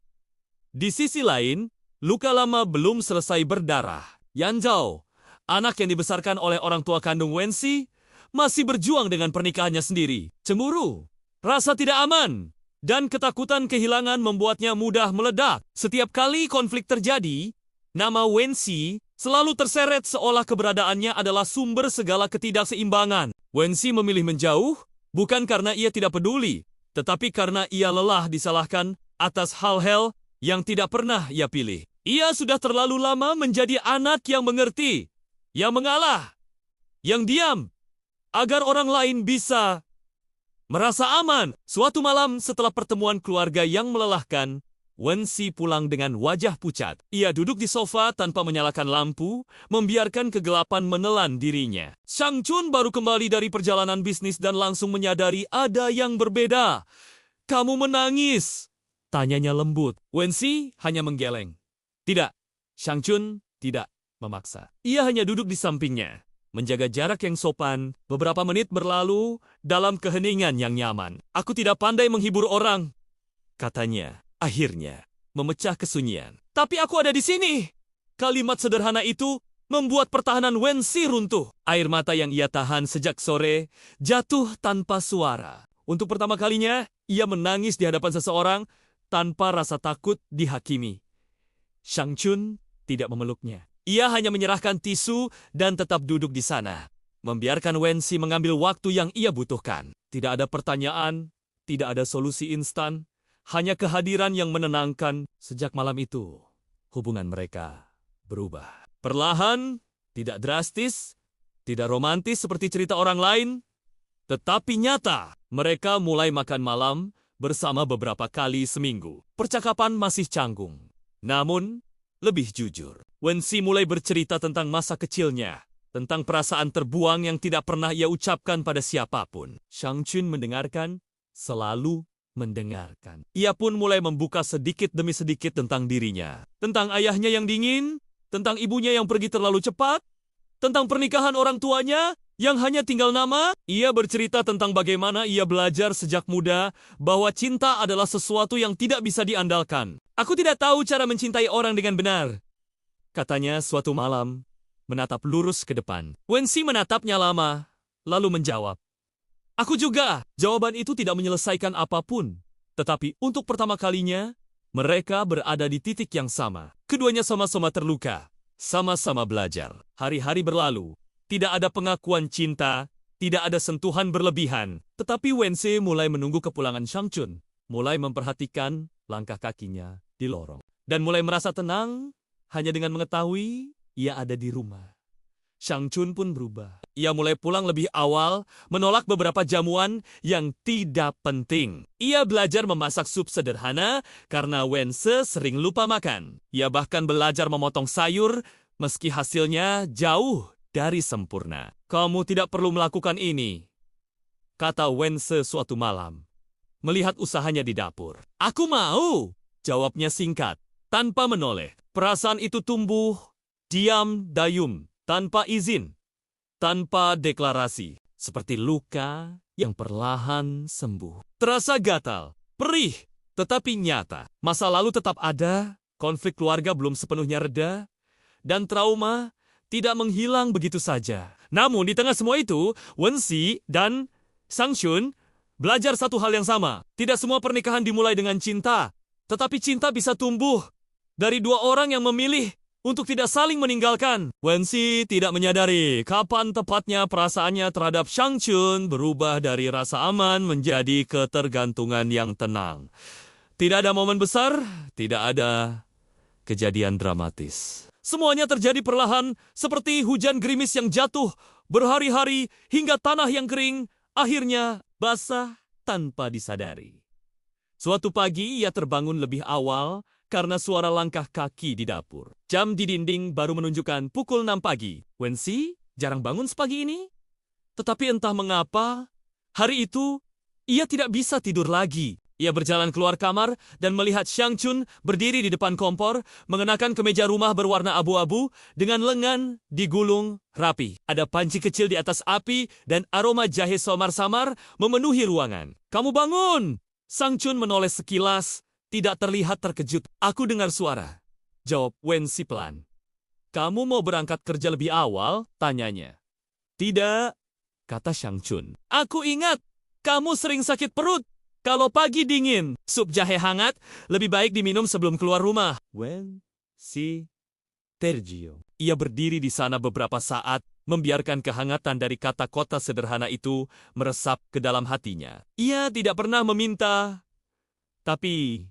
C: Di sisi lain, luka lama belum selesai berdarah. Yan Zhao, anak yang dibesarkan oleh orang tua kandung Wensi, masih berjuang dengan pernikahannya sendiri. Cemburu, rasa tidak aman, dan ketakutan kehilangan membuatnya mudah meledak. Setiap kali konflik terjadi, nama Wensi selalu terseret seolah keberadaannya adalah sumber segala ketidakseimbangan. Wensi memilih menjauh, bukan karena ia tidak peduli, tetapi karena ia lelah disalahkan atas hal-hal yang tidak pernah ia pilih. Ia sudah terlalu lama menjadi anak yang mengerti, yang mengalah, yang diam, agar orang lain bisa merasa aman. Suatu malam setelah pertemuan keluarga yang melelahkan, Wensi pulang dengan wajah pucat. Ia duduk di sofa tanpa menyalakan lampu, membiarkan kegelapan menelan dirinya. Shang Chun baru kembali dari perjalanan bisnis dan langsung menyadari ada yang berbeda. "Kamu menangis?" tanyanya lembut. Wensi hanya menggeleng. "Tidak." Shang Chun tidak memaksa. Ia hanya duduk di sampingnya, menjaga jarak yang sopan. Beberapa menit berlalu dalam keheningan yang nyaman. "Aku tidak pandai menghibur orang," katanya. akhirnya memecah kesunyian. Tapi aku ada di sini. Kalimat sederhana itu membuat pertahanan Wensi runtuh. Air mata yang ia tahan sejak sore jatuh tanpa suara. Untuk pertama kalinya, ia menangis di hadapan seseorang tanpa rasa takut dihakimi. Shang Chun tidak memeluknya. Ia hanya menyerahkan tisu dan tetap duduk di sana, membiarkan Wensi mengambil waktu yang ia butuhkan. Tidak ada pertanyaan, tidak ada solusi instan, hanya kehadiran yang menenangkan. Sejak malam itu, hubungan mereka berubah. Perlahan, tidak drastis, tidak romantis seperti cerita orang lain, tetapi nyata. Mereka mulai makan malam bersama beberapa kali seminggu. Percakapan masih canggung, namun lebih jujur. Wensi mulai bercerita tentang masa kecilnya, tentang perasaan terbuang yang tidak pernah ia ucapkan pada siapapun. Shang Chun mendengarkan, selalu mendengarkan. Ia pun mulai membuka sedikit demi sedikit tentang dirinya. Tentang ayahnya yang dingin, tentang ibunya yang pergi terlalu cepat, tentang pernikahan orang tuanya yang hanya tinggal nama. Ia bercerita tentang bagaimana ia belajar sejak muda bahwa cinta adalah sesuatu yang tidak bisa diandalkan. Aku tidak tahu cara mencintai orang dengan benar, katanya suatu malam, menatap lurus ke depan. Wensi menatapnya lama, lalu menjawab, aku juga. Jawaban itu tidak menyelesaikan apapun, tetapi untuk pertama kalinya, mereka berada di titik yang sama. Keduanya sama-sama terluka, sama-sama belajar. Hari-hari berlalu. Tidak ada pengakuan cinta, tidak ada sentuhan berlebihan. Tetapi Wensi mulai menunggu kepulangan Shang Chun, mulai memperhatikan langkah kakinya di lorong, dan mulai merasa tenang hanya dengan mengetahui ia ada di rumah. Shang Chun pun berubah. Ia mulai pulang lebih awal, menolak beberapa jamuan yang tidak penting. Ia belajar memasak sup sederhana karena Wense sering lupa makan. Ia bahkan belajar memotong sayur meski hasilnya jauh dari sempurna. Kamu tidak perlu melakukan ini, kata Wense suatu malam, melihat usahanya di dapur. Aku mau, jawabnya singkat, tanpa menoleh. Perasaan itu tumbuh, diam dayum, tanpa izin, tanpa deklarasi, seperti luka yang perlahan sembuh. Terasa gatal, perih, tetapi nyata. Masa lalu tetap ada, konflik keluarga belum sepenuhnya reda, dan trauma tidak menghilang begitu saja. Namun di tengah semua itu, Wensi dan Shang Chun belajar satu hal yang sama. Tidak semua pernikahan dimulai dengan cinta, tetapi cinta bisa tumbuh dari dua orang yang memilih untuk tidak saling meninggalkan. Wensi tidak menyadari kapan tepatnya perasaannya terhadap Shang Chun berubah dari rasa aman menjadi ketergantungan yang tenang. Tidak ada momen besar, tidak ada kejadian dramatis. Semuanya terjadi perlahan, seperti hujan gerimis yang jatuh berhari-hari hingga tanah yang kering akhirnya basah tanpa disadari. Suatu pagi ia terbangun lebih awal karena suara langkah kaki di dapur. Jam di dinding baru menunjukkan pukul 6 pagi. Wensi jarang bangun sepagi ini. Tetapi entah mengapa, hari itu ia tidak bisa tidur lagi. Ia berjalan keluar kamar dan melihat Shang Chun berdiri di depan kompor, mengenakan kemeja rumah berwarna abu-abu dengan lengan digulung rapi. Ada panci kecil di atas api dan aroma jahe samar-samar memenuhi ruangan. Kamu bangun! Shang Chun menoleh sekilas, tidak terlihat terkejut. Aku dengar suara, jawab Wensi pelan. Kamu mau berangkat kerja lebih awal? Tanyanya. Tidak, kata Shang Chun. Aku ingat, kamu sering sakit perut. Kalau pagi dingin, sup jahe hangat lebih baik diminum sebelum keluar rumah. Wensi tergiur. Ia berdiri di sana beberapa saat, membiarkan kehangatan dari kata-kata sederhana itu meresap ke dalam hatinya. Ia tidak pernah meminta, tapi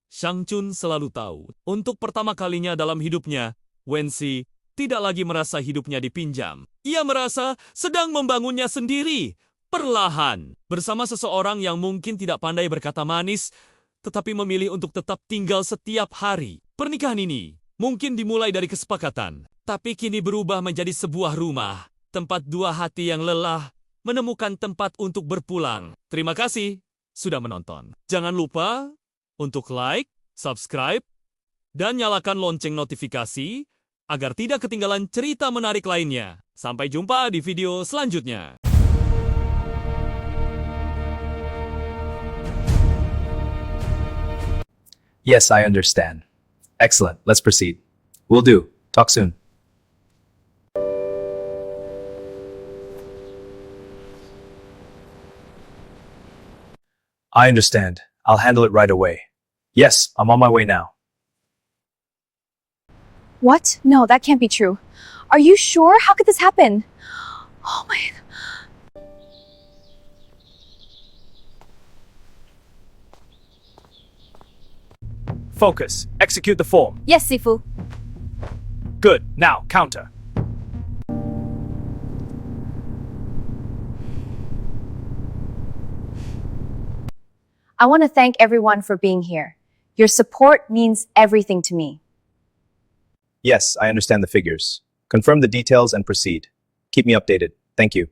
C: Shang Chun selalu tahu. Untuk pertama kalinya dalam hidupnya, Wensi tidak lagi merasa hidupnya dipinjam. Ia merasa sedang membangunnya sendiri, perlahan, bersama seseorang yang mungkin tidak pandai berkata manis, tetapi memilih untuk tetap tinggal setiap hari. Pernikahan ini mungkin dimulai dari kesepakatan, tapi kini berubah menjadi sebuah rumah, tempat dua hati yang lelah menemukan tempat untuk berpulang. Terima kasih sudah menonton. Jangan lupa untuk like, subscribe, dan nyalakan lonceng notifikasi agar tidak ketinggalan cerita menarik lainnya. Sampai jumpa di video selanjutnya.
A: Yes, I understand. Excellent. Let's proceed. Will do. Talk soon. I understand. I'll handle it right away. Yes, I'm on my way now.
B: What? No, that can't be true. Are you sure? How could this happen? Oh my.
D: Focus. Execute the form.
B: Yes, Sifu.
D: Good. Now, counter.
B: I want to thank everyone for being here. Your support means everything to me.
A: Yes, I understand the figures. Confirm the details and proceed. Keep me updated. Thank you.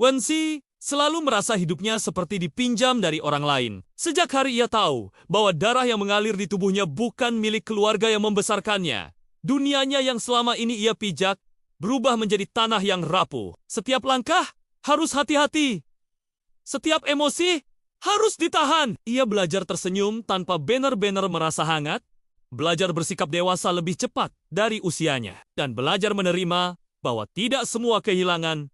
C: Wensi selalu merasa hidupnya seperti dipinjam dari orang lain. Sejak hari ia tahu bahwa darah yang mengalir di tubuhnya bukan milik keluarga yang membesarkannya. Dunianya yang selama ini ia pijak berubah menjadi tanah yang rapuh. Setiap langkah harus hati-hati. Setiap emosi harus ditahan. Ia belajar tersenyum tanpa benar-benar merasa hangat, belajar bersikap dewasa lebih cepat dari usianya, dan belajar menerima bahwa tidak semua kehilangan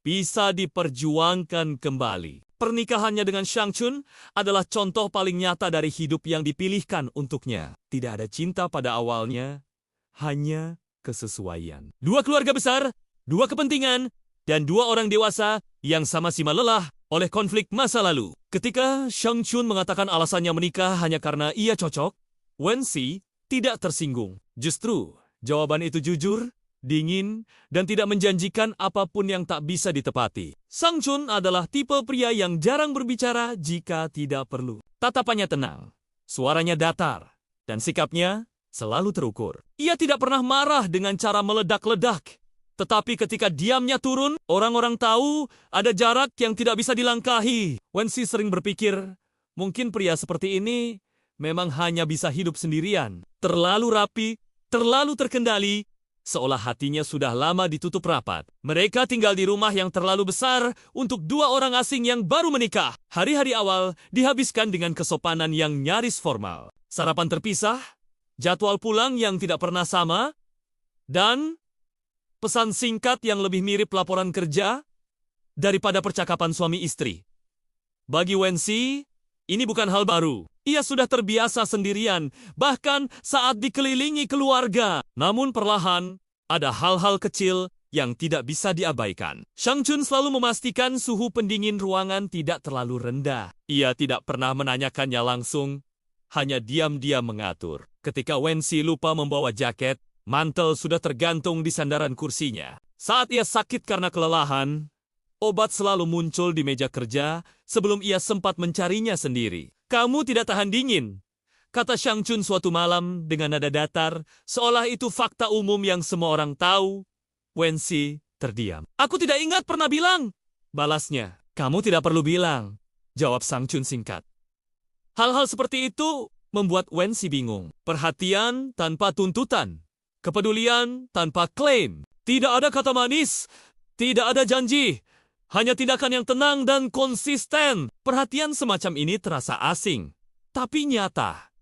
C: bisa diperjuangkan kembali. Pernikahannya dengan Shang Chun adalah contoh paling nyata dari hidup yang dipilihkan untuknya. Tidak ada cinta pada awalnya, hanya kesesuaian. Dua keluarga besar, dua kepentingan, dan dua orang dewasa yang sama-sama lelah oleh konflik masa lalu. Ketika Shang Chun mengatakan alasannya menikah hanya karena ia cocok, Wensi tidak tersinggung. Justru, jawaban itu jujur, dingin, dan tidak menjanjikan apapun yang tak bisa ditepati. Shang Chun adalah tipe pria yang jarang berbicara jika tidak perlu. Tatapannya tenang, suaranya datar, dan sikapnya selalu terukur. Ia tidak pernah marah dengan cara meledak-ledak. Tetapi ketika diamnya turun, orang-orang tahu ada jarak yang tidak bisa dilangkahi. Wensi sering berpikir, mungkin pria seperti ini memang hanya bisa hidup sendirian. Terlalu rapi, terlalu terkendali, seolah hatinya sudah lama ditutup rapat. Mereka tinggal di rumah yang terlalu besar untuk dua orang asing yang baru menikah. Hari-hari awal dihabiskan dengan kesopanan yang nyaris formal. Sarapan terpisah, jadwal pulang yang tidak pernah sama, dan pesan singkat yang lebih mirip laporan kerja daripada percakapan suami istri. Bagi Wensi, ini bukan hal baru. Ia sudah terbiasa sendirian, bahkan saat dikelilingi keluarga. Namun perlahan, ada hal-hal kecil yang tidak bisa diabaikan. Shang Chun selalu memastikan suhu pendingin ruangan tidak terlalu rendah. Ia tidak pernah menanyakannya langsung, hanya diam-diam mengatur. Ketika Wensi lupa membawa jaket, mantel sudah tergantung di sandaran kursinya. Saat ia sakit karena kelelahan, obat selalu muncul di meja kerja sebelum ia sempat mencarinya sendiri. Kamu tidak tahan dingin, kata Shang Chun suatu malam dengan nada datar, seolah itu fakta umum yang semua orang tahu. Wensi terdiam. Aku tidak ingat pernah bilang, balasnya. Kamu tidak perlu bilang, jawab Shang Chun singkat. Hal-hal seperti itu membuat Wensi bingung. Perhatian tanpa tuntutan. Kepedulian tanpa klaim. Tidak ada kata manis, tidak ada janji. Hanya tindakan yang tenang dan konsisten. Perhatian semacam ini terasa asing, tapi nyata.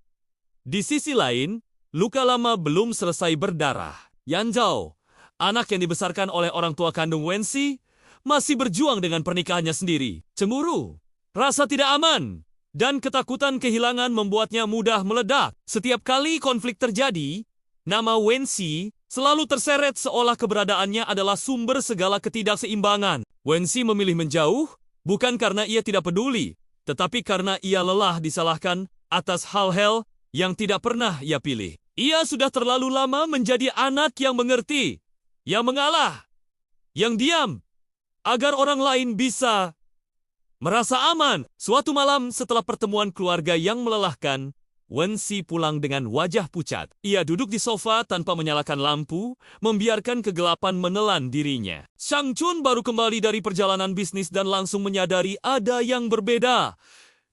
C: Di sisi lain, luka lama belum selesai berdarah. Yan Zhao, anak yang dibesarkan oleh orang tua kandung Wensi, masih berjuang dengan pernikahannya sendiri. Cemburu, rasa tidak aman, dan ketakutan kehilangan membuatnya mudah meledak. Setiap kali konflik terjadi, nama Wensi selalu terseret seolah keberadaannya adalah sumber segala ketidakseimbangan. Wensi memilih menjauh, bukan karena ia tidak peduli, tetapi karena ia lelah disalahkan atas hal-hal yang tidak pernah ia pilih. Ia sudah terlalu lama menjadi anak yang mengerti, yang mengalah, yang diam, agar orang lain bisa merasa aman. Suatu malam setelah pertemuan keluarga yang melelahkan, Wensi pulang dengan wajah pucat. Ia duduk di sofa tanpa menyalakan lampu, membiarkan kegelapan menelan dirinya. Shang Chun baru kembali dari perjalanan bisnis dan langsung menyadari ada yang berbeda.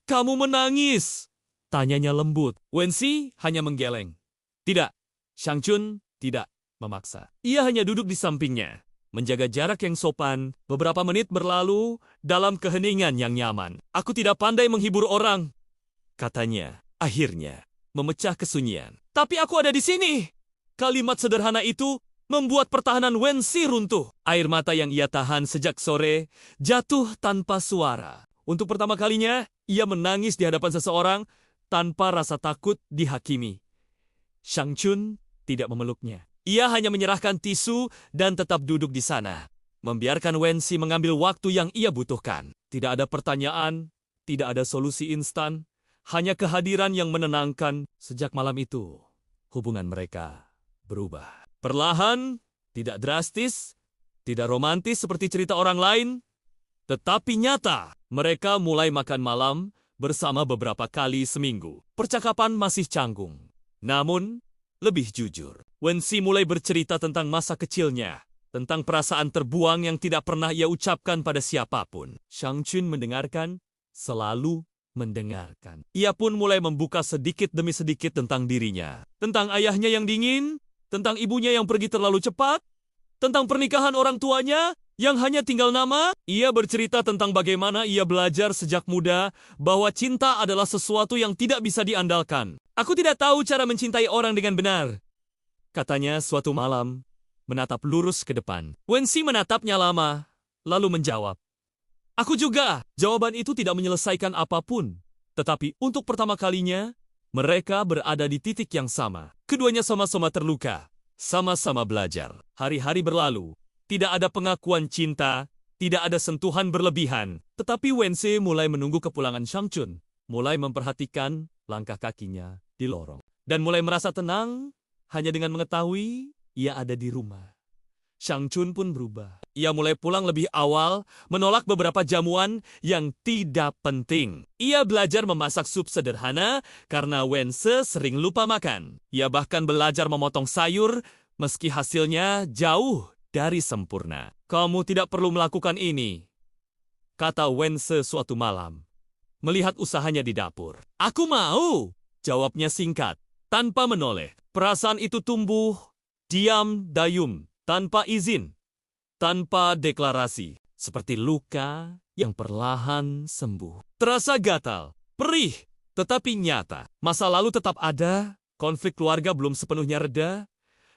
C: Kamu menangis, tanyanya lembut. Wensi hanya menggeleng. Tidak, Shang Chun tidak memaksa. Ia hanya duduk di sampingnya, menjaga jarak yang sopan. Beberapa menit berlalu dalam keheningan yang nyaman. Aku tidak pandai menghibur orang, katanya. akhirnya memecah kesunyian. Tapi aku ada di sini. Kalimat sederhana itu membuat pertahanan Wensi runtuh. Air mata yang ia tahan sejak sore jatuh tanpa suara. Untuk pertama kalinya, ia menangis di hadapan seseorang tanpa rasa takut dihakimi. Shang Chun tidak memeluknya. Ia hanya menyerahkan tisu dan tetap duduk di sana, membiarkan Wensi mengambil waktu yang ia butuhkan. Tidak ada pertanyaan, tidak ada solusi instan, hanya kehadiran yang menenangkan. Sejak malam itu, hubungan mereka berubah. Perlahan, tidak drastis, tidak romantis seperti cerita orang lain, tetapi nyata. Mereka mulai makan malam bersama beberapa kali seminggu. Percakapan masih canggung, namun lebih jujur. Wensi mulai bercerita tentang masa kecilnya, tentang perasaan terbuang yang tidak pernah ia ucapkan pada siapapun. Shang Chun mendengarkan, selalu mendengarkan. Ia pun mulai membuka sedikit demi sedikit tentang dirinya. Tentang ayahnya yang dingin, tentang ibunya yang pergi terlalu cepat, tentang pernikahan orang tuanya yang hanya tinggal nama. Ia bercerita tentang bagaimana ia belajar sejak muda bahwa cinta adalah sesuatu yang tidak bisa diandalkan. Aku tidak tahu cara mencintai orang dengan benar, katanya suatu malam, menatap lurus ke depan. Wensi menatapnya lama, lalu menjawab, "Aku juga." Jawaban itu tidak menyelesaikan apapun, tetapi untuk pertama kalinya, mereka berada di titik yang sama. Keduanya sama-sama terluka, sama-sama belajar. Hari-hari berlalu, tidak ada pengakuan cinta, tidak ada sentuhan berlebihan. Tetapi Wensi mulai menunggu kepulangan Shang Chun, mulai memperhatikan langkah kakinya di lorong, dan mulai merasa tenang hanya dengan mengetahui ia ada di rumah. Shang Chun pun berubah. Ia mulai pulang lebih awal, menolak beberapa jamuan yang tidak penting. Ia belajar memasak sup sederhana karena Wense sering lupa makan. Ia bahkan belajar memotong sayur meski hasilnya jauh dari sempurna. "Kamu tidak perlu melakukan ini," kata Wense suatu malam, melihat usahanya di dapur. "Aku mau," jawabnya singkat, tanpa menoleh. Perasaan itu tumbuh, diam dayung, tanpa izin, tanpa deklarasi, seperti luka yang perlahan sembuh. Terasa gatal, perih, tetapi nyata. Masa lalu tetap ada, konflik keluarga belum sepenuhnya reda,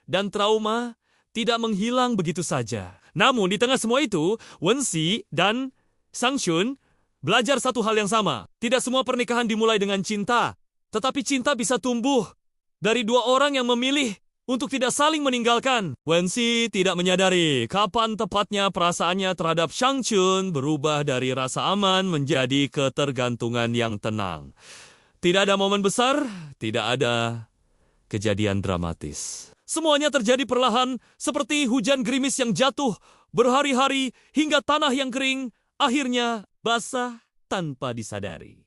C: dan trauma tidak menghilang begitu saja. Namun di tengah semua itu, Wensi dan Shang Chun belajar satu hal yang sama. Tidak semua pernikahan dimulai dengan cinta, tetapi cinta bisa tumbuh dari dua orang yang memilih untuk tidak saling meninggalkan. Wensi tidak menyadari kapan tepatnya perasaannya terhadap Shang Chun berubah dari rasa aman menjadi ketergantungan yang tenang. Tidak ada momen besar, tidak ada kejadian dramatis. Semuanya terjadi perlahan, seperti hujan gerimis yang jatuh berhari-hari hingga tanah yang kering akhirnya basah tanpa disadari.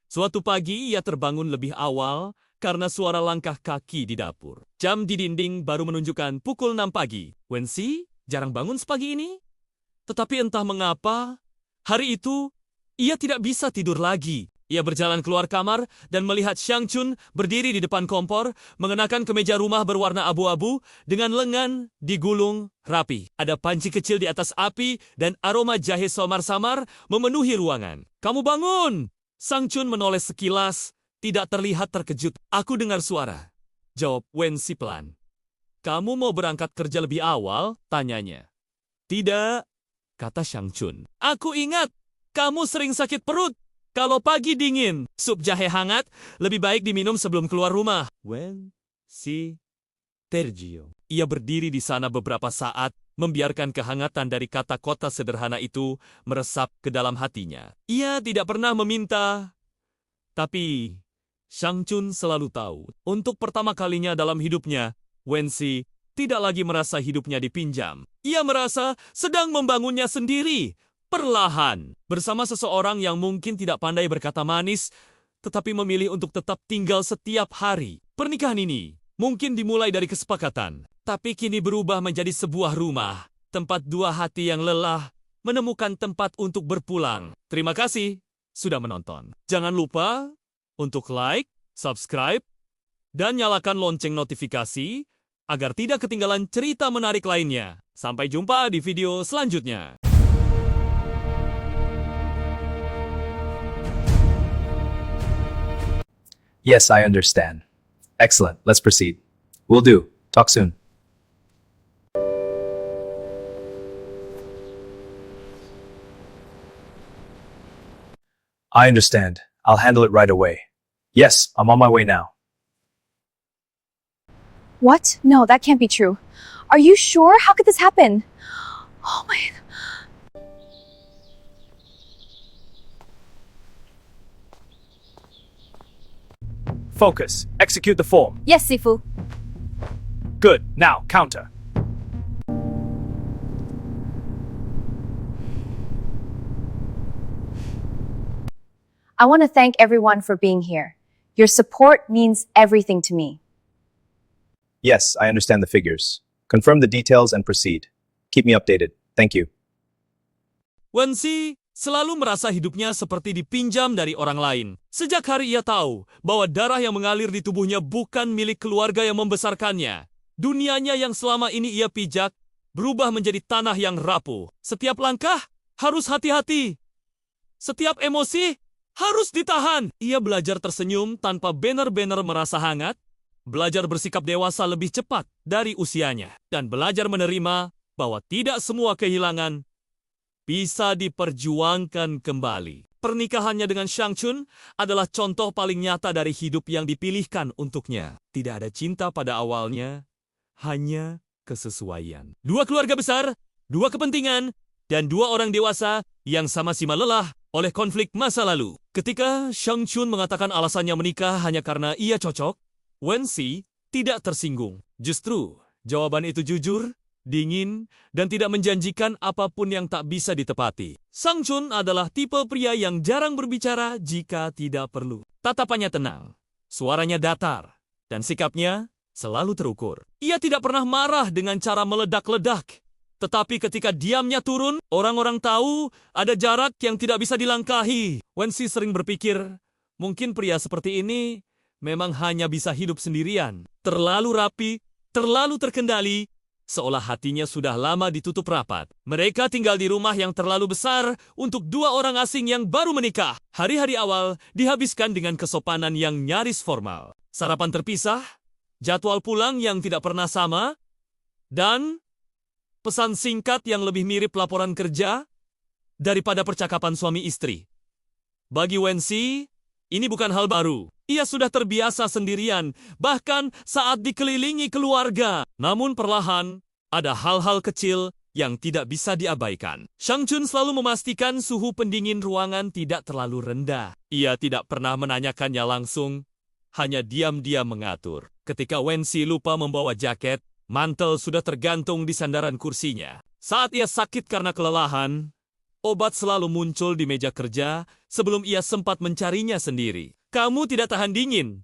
C: Suatu pagi ia terbangun lebih awal karena suara langkah kaki di dapur. Jam di dinding baru menunjukkan pukul 6 pagi. Wensi jarang bangun sepagi ini. Tetapi entah mengapa, hari itu ia tidak bisa tidur lagi. Ia berjalan keluar kamar dan melihat Shang Chun berdiri di depan kompor, mengenakan kemeja rumah berwarna abu-abu dengan lengan digulung rapi. Ada panci kecil di atas api dan aroma jahe samar-samar memenuhi ruangan. "Kamu bangun!" Shang Chun menoleh sekilas, tidak terlihat terkejut. "Aku dengar suara," jawab Wensi pelan. "Kamu mau berangkat kerja lebih awal?" tanyanya. "Tidak," kata Shang Chun. "Aku ingat, kamu sering sakit perut kalau pagi dingin. Sup jahe hangat lebih baik diminum sebelum keluar rumah." Wensi tergiur. Ia berdiri di sana beberapa saat, membiarkan kehangatan dari kata-kata sederhana itu meresap ke dalam hatinya. Ia tidak pernah meminta, tapi Shang Chun selalu tahu. Untuk pertama kalinya dalam hidupnya, Wensi tidak lagi merasa hidupnya dipinjam. Ia merasa sedang membangunnya sendiri, perlahan, bersama seseorang yang mungkin tidak pandai berkata manis, tetapi memilih untuk tetap tinggal setiap hari. Pernikahan ini mungkin dimulai dari kesepakatan, tapi kini berubah menjadi sebuah rumah, tempat dua hati yang lelah menemukan tempat untuk berpulang. Terima kasih sudah menonton. Jangan lupa untuk like, subscribe, dan nyalakan lonceng notifikasi agar tidak ketinggalan cerita menarik lainnya. Sampai jumpa di video selanjutnya.
A: Yes, I understand. Excellent. Let's proceed. Will do. Talk soon. I understand. I'll handle it right away. Yes, I'm on my way now.
B: What? No, that can't be true. Are you sure? How could this happen? Oh my.
D: Focus. Execute the form.
B: Yes, Sifu.
D: Good. Now, counter.
B: I want to thank everyone for being here. Your support means everything to me.
A: Yes, I understand the figures. Confirm the details and proceed. Keep me updated. Thank you.
C: Wensi selalu merasa hidupnya seperti dipinjam dari orang lain. Sejak hari ia tahu bahwa darah yang mengalir di tubuhnya bukan milik keluarga yang membesarkannya. Dunianya yang selama ini ia pijak berubah menjadi tanah yang rapuh. Setiap langkah harus hati-hati. Setiap emosi harus ditahan. Ia belajar tersenyum tanpa benar-benar merasa hangat, belajar bersikap dewasa lebih cepat dari usianya, dan belajar menerima bahwa tidak semua kehilangan bisa diperjuangkan kembali. Pernikahannya dengan Shang Chun adalah contoh paling nyata dari hidup yang dipilihkan untuknya. Tidak ada cinta pada awalnya, hanya kesesuaian. Dua keluarga besar, dua kepentingan, dan dua orang dewasa yang sama-sama lelah oleh konflik masa lalu. Ketika Shang Chun mengatakan alasannya menikah hanya karena ia cocok, Wensi tidak tersinggung. Justru, jawaban itu jujur, dingin, dan tidak menjanjikan apapun yang tak bisa ditepati. Shang Chun adalah tipe pria yang jarang berbicara jika tidak perlu. Tatapannya tenang, suaranya datar, dan sikapnya selalu terukur. Ia tidak pernah marah dengan cara meledak-ledak. Tetapi ketika diamnya turun, orang-orang tahu ada jarak yang tidak bisa dilangkahi. Wensi sering berpikir, mungkin pria seperti ini memang hanya bisa hidup sendirian. Terlalu rapi, terlalu terkendali, seolah hatinya sudah lama ditutup rapat. Mereka tinggal di rumah yang terlalu besar untuk dua orang asing yang baru menikah. Hari-hari awal dihabiskan dengan kesopanan yang nyaris formal. Sarapan terpisah, jadwal pulang yang tidak pernah sama, dan pesan singkat yang lebih mirip laporan kerja daripada percakapan suami istri. Bagi Wensi, ini bukan hal baru. Ia sudah terbiasa sendirian, bahkan saat dikelilingi keluarga. Namun perlahan, ada hal-hal kecil yang tidak bisa diabaikan. Shang Chun selalu memastikan suhu pendingin ruangan tidak terlalu rendah. Ia tidak pernah menanyakannya langsung, hanya diam-diam mengatur. Ketika Wensi lupa membawa jaket, mantel sudah tergantung di sandaran kursinya. Saat ia sakit karena kelelahan, obat selalu muncul di meja kerja sebelum ia sempat mencarinya sendiri. Kamu tidak tahan dingin,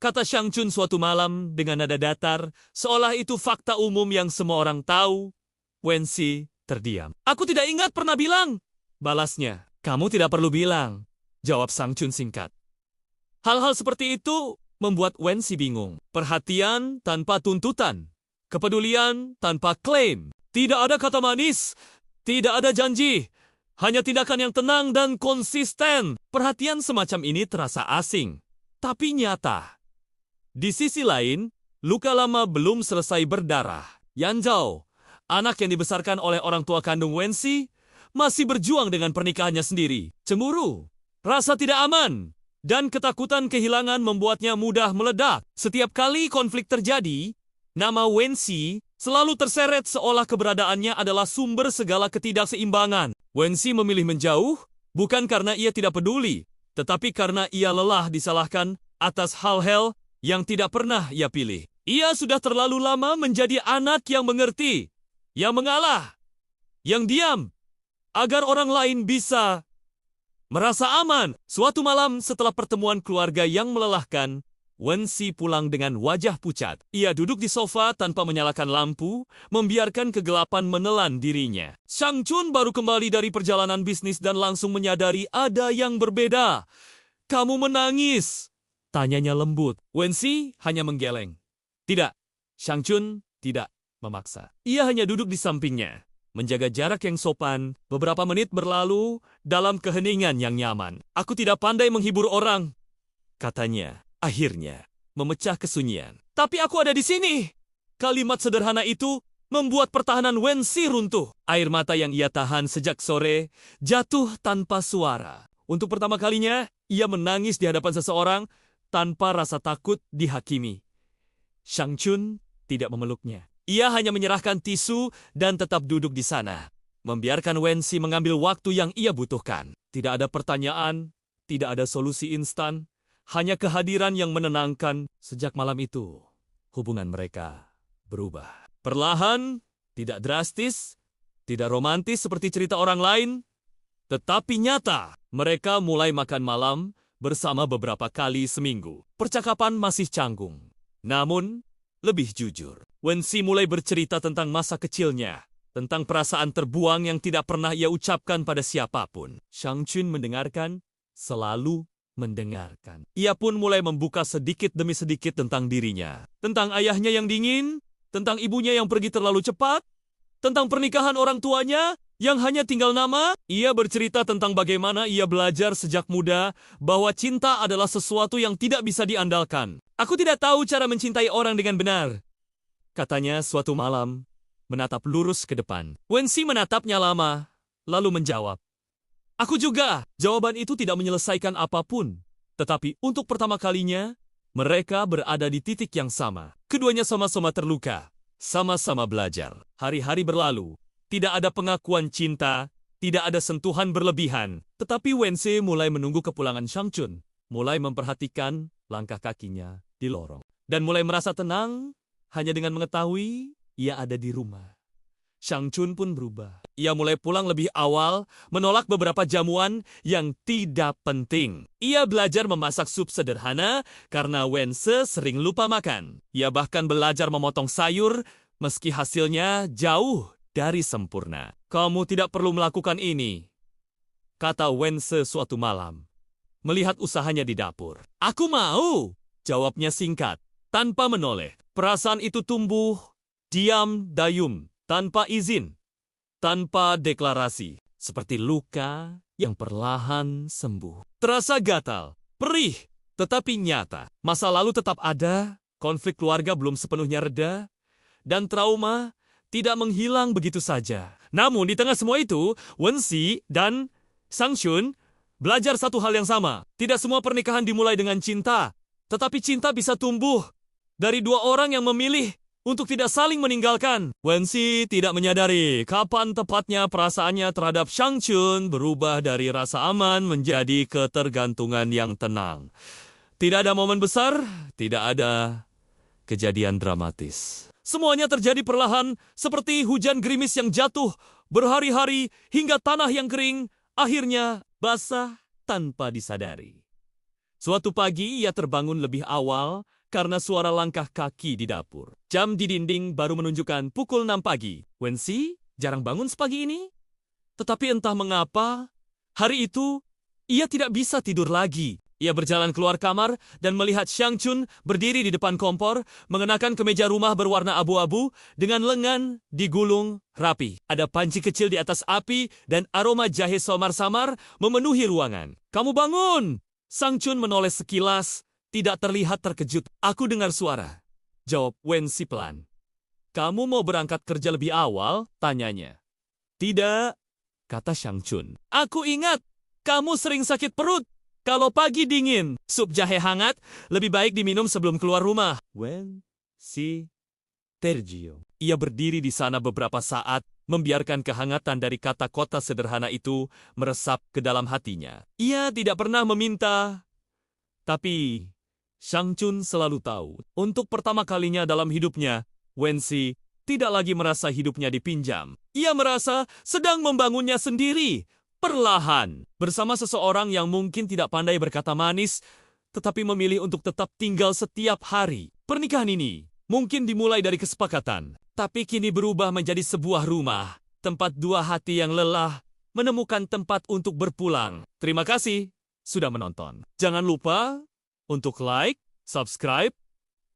C: kata Shang Chun suatu malam dengan nada datar, seolah itu fakta umum yang semua orang tahu. Wensi terdiam. Aku tidak ingat pernah bilang, balasnya. Kamu tidak perlu bilang, jawab Shang Chun singkat. Hal-hal seperti itu membuat Wensi bingung. Perhatian tanpa tuntutan. Kepedulian tanpa klaim. Tidak ada kata manis, tidak ada janji, hanya tindakan yang tenang dan konsisten. Perhatian semacam ini terasa asing, tapi nyata. Di sisi lain, luka lama belum selesai berdarah. Yan Zhao, anak yang dibesarkan oleh orang tua kandung Wensi, masih berjuang dengan pernikahannya sendiri. Cemburu, rasa tidak aman, dan ketakutan kehilangan membuatnya mudah meledak. Setiap kali konflik terjadi, nama Wensi selalu terseret seolah keberadaannya adalah sumber segala ketidakseimbangan. Wensi memilih menjauh, bukan karena ia tidak peduli, tetapi karena ia lelah disalahkan atas hal-hal yang tidak pernah ia pilih. Ia sudah terlalu lama menjadi anak yang mengerti, yang mengalah, yang diam, agar orang lain bisa merasa aman. Suatu malam setelah pertemuan keluarga yang melelahkan, Wensi pulang dengan wajah pucat. Ia duduk di sofa tanpa menyalakan lampu, membiarkan kegelapan menelan dirinya. Shang Chun baru kembali dari perjalanan bisnis dan langsung menyadari ada yang berbeda. Kamu menangis, tanyanya lembut. Wensi hanya menggeleng. Tidak, Shang Chun tidak memaksa. Ia hanya duduk di sampingnya, menjaga jarak yang sopan. Beberapa menit berlalu dalam keheningan yang nyaman. Aku tidak pandai menghibur orang, katanya. akhirnya memecah kesunyian. Tapi aku ada di sini. Kalimat sederhana itu membuat pertahanan Wensi runtuh. Air mata yang ia tahan sejak sore jatuh tanpa suara. Untuk pertama kalinya, ia menangis di hadapan seseorang tanpa rasa takut dihakimi. Shang Chun tidak memeluknya. Ia hanya menyerahkan tisu dan tetap duduk di sana, membiarkan Wensi mengambil waktu yang ia butuhkan. Tidak ada pertanyaan, tidak ada solusi instan, hanya kehadiran yang menenangkan. Sejak malam itu, hubungan mereka berubah. Perlahan, tidak drastis, tidak romantis seperti cerita orang lain, tetapi nyata. Mereka mulai makan malam bersama beberapa kali seminggu. Percakapan masih canggung, namun lebih jujur. Wensi mulai bercerita tentang masa kecilnya, tentang perasaan terbuang yang tidak pernah ia ucapkan pada siapapun. Shang Chun mendengarkan, selalu mendengarkan. Ia pun mulai membuka sedikit demi sedikit tentang dirinya. Tentang ayahnya yang dingin, tentang ibunya yang pergi terlalu cepat, tentang pernikahan orang tuanya yang hanya tinggal nama. Ia bercerita tentang bagaimana ia belajar sejak muda bahwa cinta adalah sesuatu yang tidak bisa diandalkan. Aku tidak tahu cara mencintai orang dengan benar, katanya suatu malam, menatap lurus ke depan. Wensi menatapnya lama, lalu menjawab, aku juga. Jawaban itu tidak menyelesaikan apapun, tetapi untuk pertama kalinya, mereka berada di titik yang sama. Keduanya sama-sama terluka, sama-sama belajar. Hari-hari berlalu, tidak ada pengakuan cinta, tidak ada sentuhan berlebihan. Tetapi Wensi mulai menunggu kepulangan Shang Chun, mulai memperhatikan langkah kakinya di lorong, dan mulai merasa tenang hanya dengan mengetahui ia ada di rumah. Shang Chun pun berubah. Ia mulai pulang lebih awal, menolak beberapa jamuan yang tidak penting. Ia belajar memasak sup sederhana karena Wense sering lupa makan. Ia bahkan belajar memotong sayur meski hasilnya jauh dari sempurna. Kamu tidak perlu melakukan ini, kata Wense suatu malam, melihat usahanya di dapur. Aku mau, jawabnya singkat, tanpa menoleh. Perasaan itu tumbuh, diam dayum, tanpa izin, tanpa deklarasi, seperti luka yang perlahan sembuh. Terasa gatal, perih, tetapi nyata. Masa lalu tetap ada, konflik keluarga belum sepenuhnya reda, dan trauma tidak menghilang begitu saja. Namun di tengah semua itu, Wensi dan Shang Chun belajar satu hal yang sama. Tidak semua pernikahan dimulai dengan cinta, tetapi cinta bisa tumbuh dari dua orang yang memilih untuk tidak saling meninggalkan. Wensi tidak menyadari kapan tepatnya perasaannya terhadap Shang Chun berubah dari rasa aman menjadi ketergantungan yang tenang. Tidak ada momen besar, tidak ada kejadian dramatis. Semuanya terjadi perlahan, seperti hujan gerimis yang jatuh berhari-hari hingga tanah yang kering akhirnya basah tanpa disadari. Suatu pagi ia terbangun lebih awal karena suara langkah kaki di dapur. Jam di dinding baru menunjukkan pukul 6 pagi. Wensi jarang bangun sepagi ini. Tetapi entah mengapa, hari itu ia tidak bisa tidur lagi. Ia berjalan keluar kamar dan melihat Shang Chun berdiri di depan kompor, mengenakan kemeja rumah berwarna abu-abu dengan lengan digulung rapi. Ada panci kecil di atas api dan aroma jahe samar-samar memenuhi ruangan. Kamu bangun! Shang Chun menoleh sekilas, tidak terlihat terkejut. Aku dengar suara, jawab Wensi pelan. Kamu mau berangkat kerja lebih awal? Tanyanya. Tidak, kata Shang Chun. Aku ingat, kamu sering sakit perut. Kalau pagi dingin, sup jahe hangat lebih baik diminum sebelum keluar rumah. Wensi tergiur. Ia berdiri di sana beberapa saat, membiarkan kehangatan dari kata-kata sederhana itu meresap ke dalam hatinya. Ia tidak pernah meminta, tapi Shang Chun selalu tahu. Untuk pertama kalinya dalam hidupnya, Wensi tidak lagi merasa hidupnya dipinjam. Ia merasa sedang membangunnya sendiri, perlahan, bersama seseorang yang mungkin tidak pandai berkata manis, tetapi memilih untuk tetap tinggal setiap hari. Pernikahan ini mungkin dimulai dari kesepakatan, tapi kini berubah menjadi sebuah rumah, tempat dua hati yang lelah menemukan tempat untuk berpulang. Terima kasih sudah menonton. Jangan lupa untuk like, subscribe,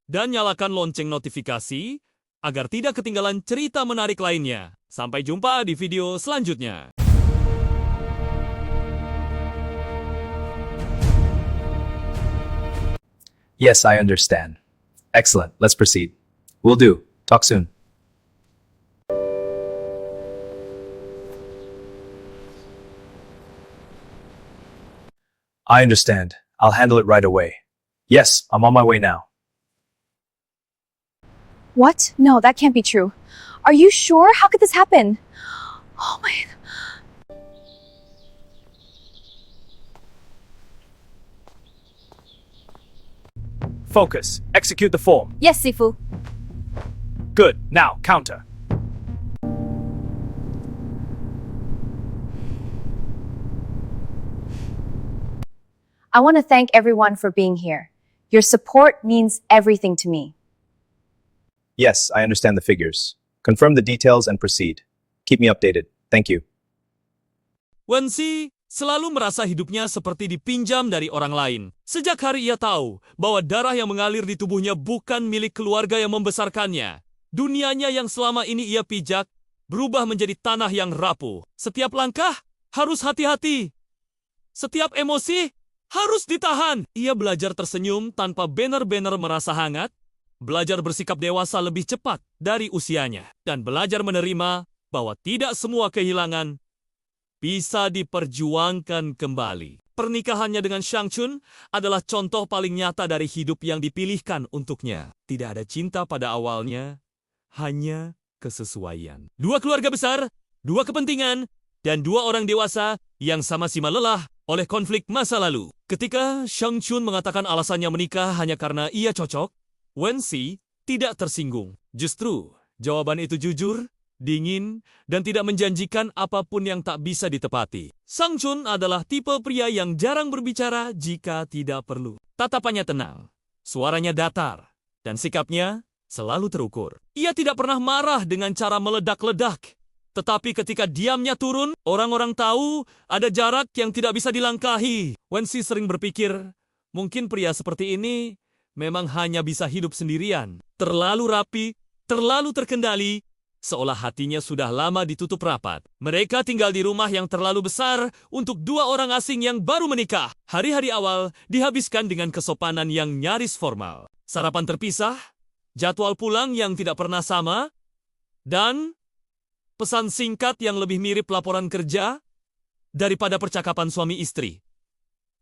C: dan nyalakan lonceng notifikasi agar tidak ketinggalan cerita menarik lainnya. Sampai jumpa di video selanjutnya.
A: Yes, I understand. Excellent. Let's proceed. Will do. Talk soon. I understand. I'll handle it right away. Yes, I'm on my way now.
B: What? No, that can't be true. Are you sure? How could this happen? Oh my.
D: Focus. Execute the form.
B: Yes, Sifu.
D: Good. Now, counter.
B: I want to thank everyone for being here. Your support means everything to me.
A: Yes, I understand the figures. Confirm the details and proceed. Keep me updated. Thank you.
C: Wensi selalu merasa hidupnya seperti dipinjam dari orang lain. Sejak hari ia tahu bahwa darah yang mengalir di tubuhnya bukan milik keluarga yang membesarkannya. Dunianya yang selama ini ia pijak berubah menjadi tanah yang rapuh. Setiap langkah harus hati-hati. Setiap emosi harus ditahan. Ia belajar tersenyum tanpa benar-benar merasa hangat, belajar bersikap dewasa lebih cepat dari usianya, dan belajar menerima bahwa tidak semua kehilangan bisa diperjuangkan kembali. Pernikahannya dengan Shang Chun adalah contoh paling nyata dari hidup yang dipilihkan untuknya. Tidak ada cinta pada awalnya, hanya kesesuaian. Dua keluarga besar, dua kepentingan, dan dua orang dewasa yang sama-sama lelah oleh konflik masa lalu. Ketika Shang Chun mengatakan alasannya menikah hanya karena ia cocok, Wensi tidak tersinggung. Justru, jawaban itu jujur, dingin, dan tidak menjanjikan apapun yang tak bisa ditepati. Shang Chun adalah tipe pria yang jarang berbicara jika tidak perlu. Tatapannya tenang, suaranya datar, dan sikapnya selalu terukur. Ia tidak pernah marah dengan cara meledak-ledak. Tetapi ketika diamnya turun, orang-orang tahu ada jarak yang tidak bisa dilangkahi. Wensi sering berpikir, mungkin pria seperti ini memang hanya bisa hidup sendirian. Terlalu rapi, terlalu terkendali, seolah hatinya sudah lama ditutup rapat. Mereka tinggal di rumah yang terlalu besar untuk dua orang asing yang baru menikah. Hari-hari awal dihabiskan dengan kesopanan yang nyaris formal. Sarapan terpisah, jadwal pulang yang tidak pernah sama, dan pesan singkat yang lebih mirip laporan kerja daripada percakapan suami istri.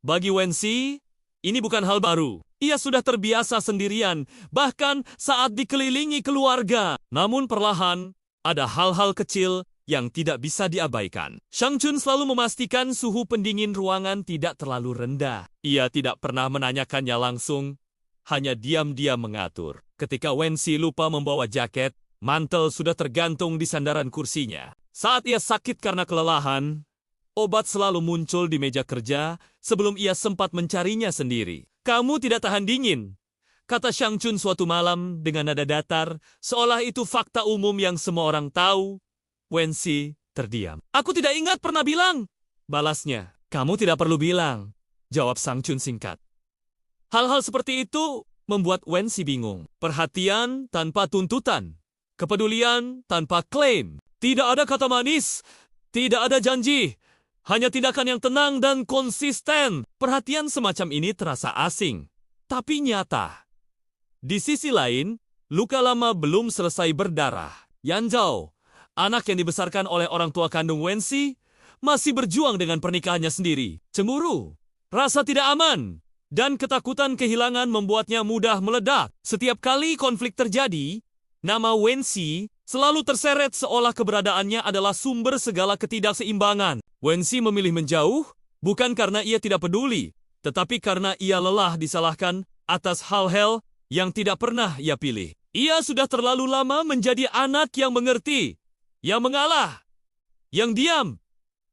C: Bagi Wensi, ini bukan hal baru. Ia sudah terbiasa sendirian, bahkan saat dikelilingi keluarga. Namun perlahan, ada hal-hal kecil yang tidak bisa diabaikan. Shang Chun selalu memastikan suhu pendingin ruangan tidak terlalu rendah. Ia tidak pernah menanyakannya langsung, hanya diam-diam mengatur. Ketika Wensi lupa membawa jaket, mantel sudah tergantung di sandaran kursinya. Saat ia sakit karena kelelahan, obat selalu muncul di meja kerja sebelum ia sempat mencarinya sendiri. Kamu tidak tahan dingin, kata Shang Chun suatu malam dengan nada datar, seolah itu fakta umum yang semua orang tahu. Wensi terdiam. Aku tidak ingat pernah bilang, balasnya. Kamu tidak perlu bilang, jawab Shang Chun singkat. Hal-hal seperti itu membuat Wensi bingung. Perhatian tanpa tuntutan. Kepedulian tanpa klaim. Tidak ada kata manis, tidak ada janji. Hanya tindakan yang tenang dan konsisten. Perhatian semacam ini terasa asing, tapi nyata. Di sisi lain, luka lama belum selesai berdarah. Yan Zhao, anak yang dibesarkan oleh orang tua kandung Wensi, masih berjuang dengan pernikahannya sendiri. Cemburu, rasa tidak aman, dan ketakutan kehilangan membuatnya mudah meledak. Setiap kali konflik terjadi, nama Wensi selalu terseret seolah keberadaannya adalah sumber segala ketidakseimbangan. Wensi memilih menjauh, bukan karena ia tidak peduli, tetapi karena ia lelah disalahkan atas hal-hal yang tidak pernah ia pilih. Ia sudah terlalu lama menjadi anak yang mengerti, yang mengalah, yang diam,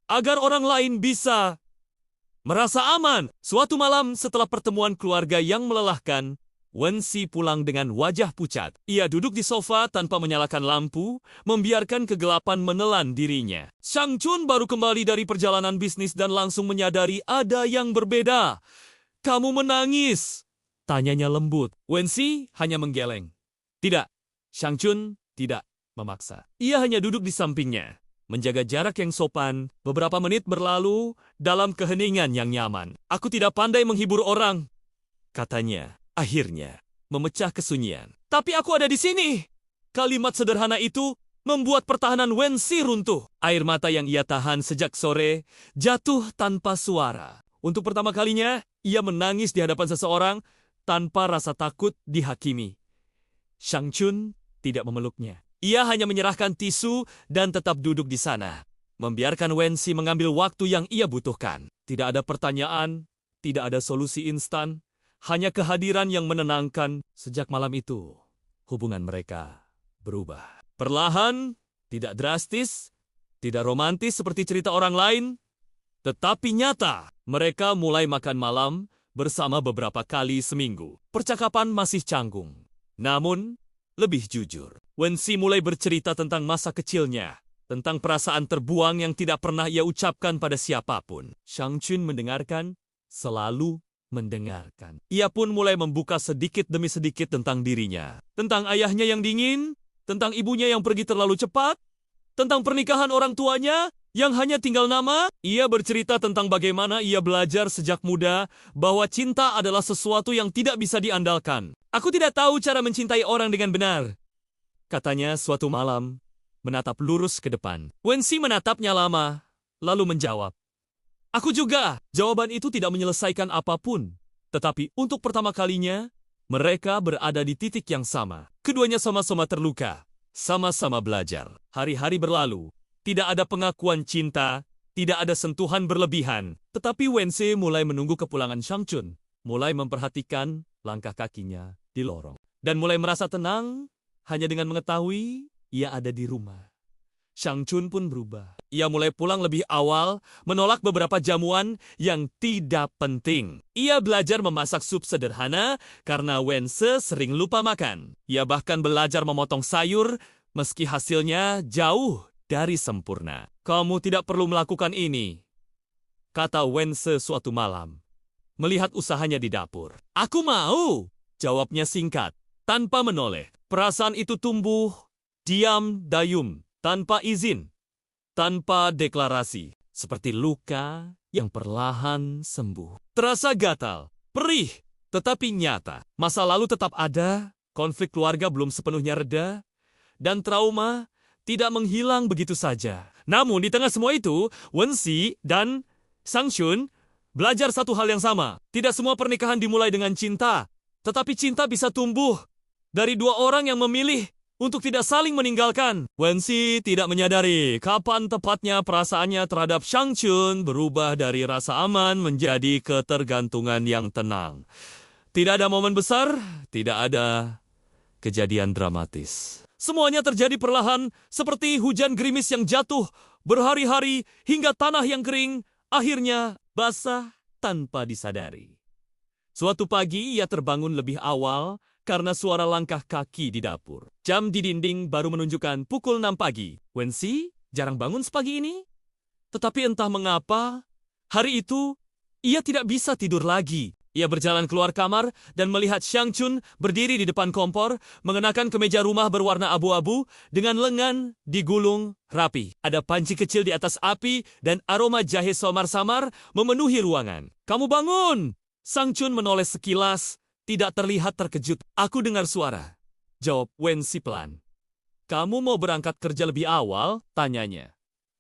C: agar orang lain bisa merasa aman. Suatu malam setelah pertemuan keluarga yang melelahkan, Wensi pulang dengan wajah pucat. Ia duduk di sofa tanpa menyalakan lampu, membiarkan kegelapan menelan dirinya. Shang Chun baru kembali dari perjalanan bisnis dan langsung menyadari ada yang berbeda. Kamu menangis, tanyanya lembut. Wensi hanya menggeleng. Tidak, Shang Chun tidak memaksa. Ia hanya duduk di sampingnya, menjaga jarak yang sopan. Beberapa menit berlalu dalam keheningan yang nyaman. Aku tidak pandai menghibur orang, katanya. akhirnya memecah kesunyian. Tapi aku ada di sini. Kalimat sederhana itu membuat pertahanan Wensi runtuh. Air mata yang ia tahan sejak sore jatuh tanpa suara. Untuk pertama kalinya, ia menangis di hadapan seseorang tanpa rasa takut dihakimi. Shang Chun tidak memeluknya. Ia hanya menyerahkan tisu dan tetap duduk di sana, membiarkan Wensi mengambil waktu yang ia butuhkan. Tidak ada pertanyaan, tidak ada solusi instan, hanya kehadiran yang menenangkan. Sejak malam itu, hubungan mereka berubah. Perlahan, tidak drastis, tidak romantis seperti cerita orang lain, tetapi nyata. Mereka mulai makan malam bersama beberapa kali seminggu. Percakapan masih canggung, namun lebih jujur. Wensi mulai bercerita tentang masa kecilnya, tentang perasaan terbuang yang tidak pernah ia ucapkan pada siapapun. Shang Chun mendengarkan, selalu mendengarkan. Ia pun mulai membuka sedikit demi sedikit tentang dirinya. Tentang ayahnya yang dingin, tentang ibunya yang pergi terlalu cepat, tentang pernikahan orang tuanya yang hanya tinggal nama. Ia bercerita tentang bagaimana ia belajar sejak muda bahwa cinta adalah sesuatu yang tidak bisa diandalkan. Aku tidak tahu cara mencintai orang dengan benar, katanya suatu malam, menatap lurus ke depan. Wensi menatapnya lama, lalu menjawab, "Aku juga." Jawaban itu tidak menyelesaikan apapun, tetapi untuk pertama kalinya, mereka berada di titik yang sama. Keduanya sama-sama terluka, sama-sama belajar. Hari-hari berlalu, tidak ada pengakuan cinta, tidak ada sentuhan berlebihan. Tetapi Wensi mulai menunggu kepulangan Shang Chun, mulai memperhatikan langkah kakinya di lorong, dan mulai merasa tenang hanya dengan mengetahui ia ada di rumah. Shang Chun pun berubah. Ia mulai pulang lebih awal, menolak beberapa jamuan yang tidak penting. Ia belajar memasak sup sederhana karena Wense sering lupa makan. Ia bahkan belajar memotong sayur meski hasilnya jauh dari sempurna. "Kamu tidak perlu melakukan ini," kata Wense suatu malam, melihat usahanya di dapur. "Aku mau," jawabnya singkat, tanpa menoleh. Perasaan itu tumbuh, diam dayung, tanpa izin, tanpa deklarasi, seperti luka yang perlahan sembuh. Terasa gatal, perih, tetapi nyata. Masa lalu tetap ada, konflik keluarga belum sepenuhnya reda, dan trauma tidak menghilang begitu saja. Namun di tengah semua itu, Wensi dan Shang Chun belajar satu hal yang sama. Tidak semua pernikahan dimulai dengan cinta, tetapi cinta bisa tumbuh dari dua orang yang memilih untuk tidak saling meninggalkan. Wensi tidak menyadari kapan tepatnya perasaannya terhadap Shang Chun berubah dari rasa aman menjadi ketergantungan yang tenang. Tidak ada momen besar, tidak ada kejadian dramatis. Semuanya terjadi perlahan, seperti hujan gerimis yang jatuh berhari-hari hingga tanah yang kering akhirnya basah tanpa disadari. Suatu pagi ia terbangun lebih awal karena suara langkah kaki di dapur. Jam di dinding baru menunjukkan pukul 6 pagi. Wensi jarang bangun sepagi ini. Tetapi entah mengapa, hari itu ia tidak bisa tidur lagi. Ia berjalan keluar kamar dan melihat Shang Chun berdiri di depan kompor, mengenakan kemeja rumah berwarna abu-abu dengan lengan digulung rapi. Ada panci kecil di atas api dan aroma jahe samar-samar memenuhi ruangan. "Kamu bangun!" Shang Chun menoleh sekilas, tidak terlihat terkejut. "Aku dengar suara," jawab Wensi pelan. "Kamu mau berangkat kerja lebih awal?" tanyanya.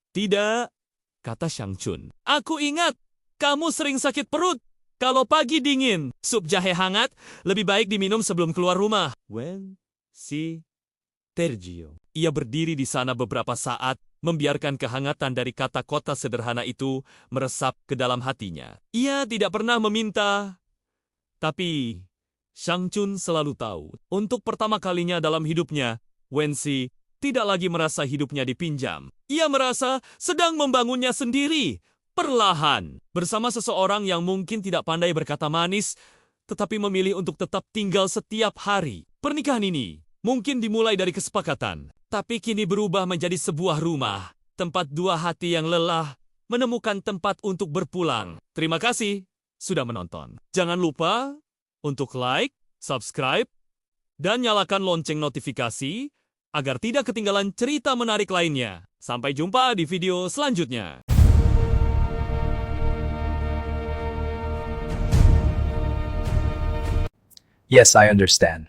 C: "Tidak," kata Shang Chun. "Aku ingat, kamu sering sakit perut kalau pagi dingin. Sup jahe hangat lebih baik diminum sebelum keluar rumah." Wensi tergiur. Ia berdiri di sana beberapa saat, membiarkan kehangatan dari kata-kata sederhana itu meresap ke dalam hatinya. Ia tidak pernah meminta, tapi Shang Chun selalu tahu. Untuk pertama kalinya dalam hidupnya, Wensi tidak lagi merasa hidupnya dipinjam. Ia merasa sedang membangunnya sendiri, perlahan, bersama seseorang yang mungkin tidak pandai berkata manis, tetapi memilih untuk tetap tinggal setiap hari. Pernikahan ini mungkin dimulai dari kesepakatan, tapi kini berubah menjadi sebuah rumah, tempat dua hati yang lelah menemukan tempat untuk berpulang. Terima kasih sudah menonton. Jangan lupa untuk like, subscribe, dan nyalakan lonceng notifikasi agar tidak ketinggalan cerita menarik lainnya. Sampai jumpa di video selanjutnya.
A: Yes, I understand.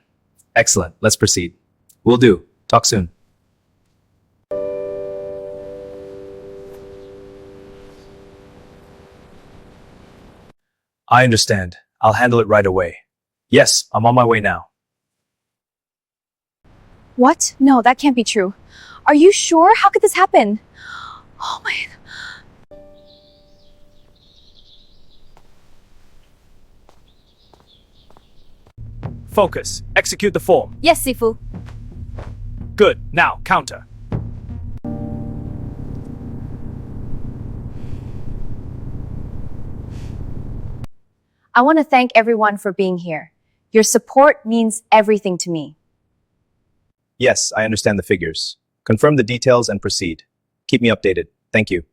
A: Excellent. Let's proceed. Will do. Talk soon. I understand. I'll handle it right away. Yes, I'm on my way now.
B: What? No, that can't be true. Are you sure? How could this happen? Oh my.
D: Focus. Execute the form.
B: Yes, Sifu.
D: Good. Now, counter.
B: I want to thank everyone for being here. Your support means everything to me.
A: Yes, I understand the figures. Confirm the details and proceed. Keep me updated. Thank you.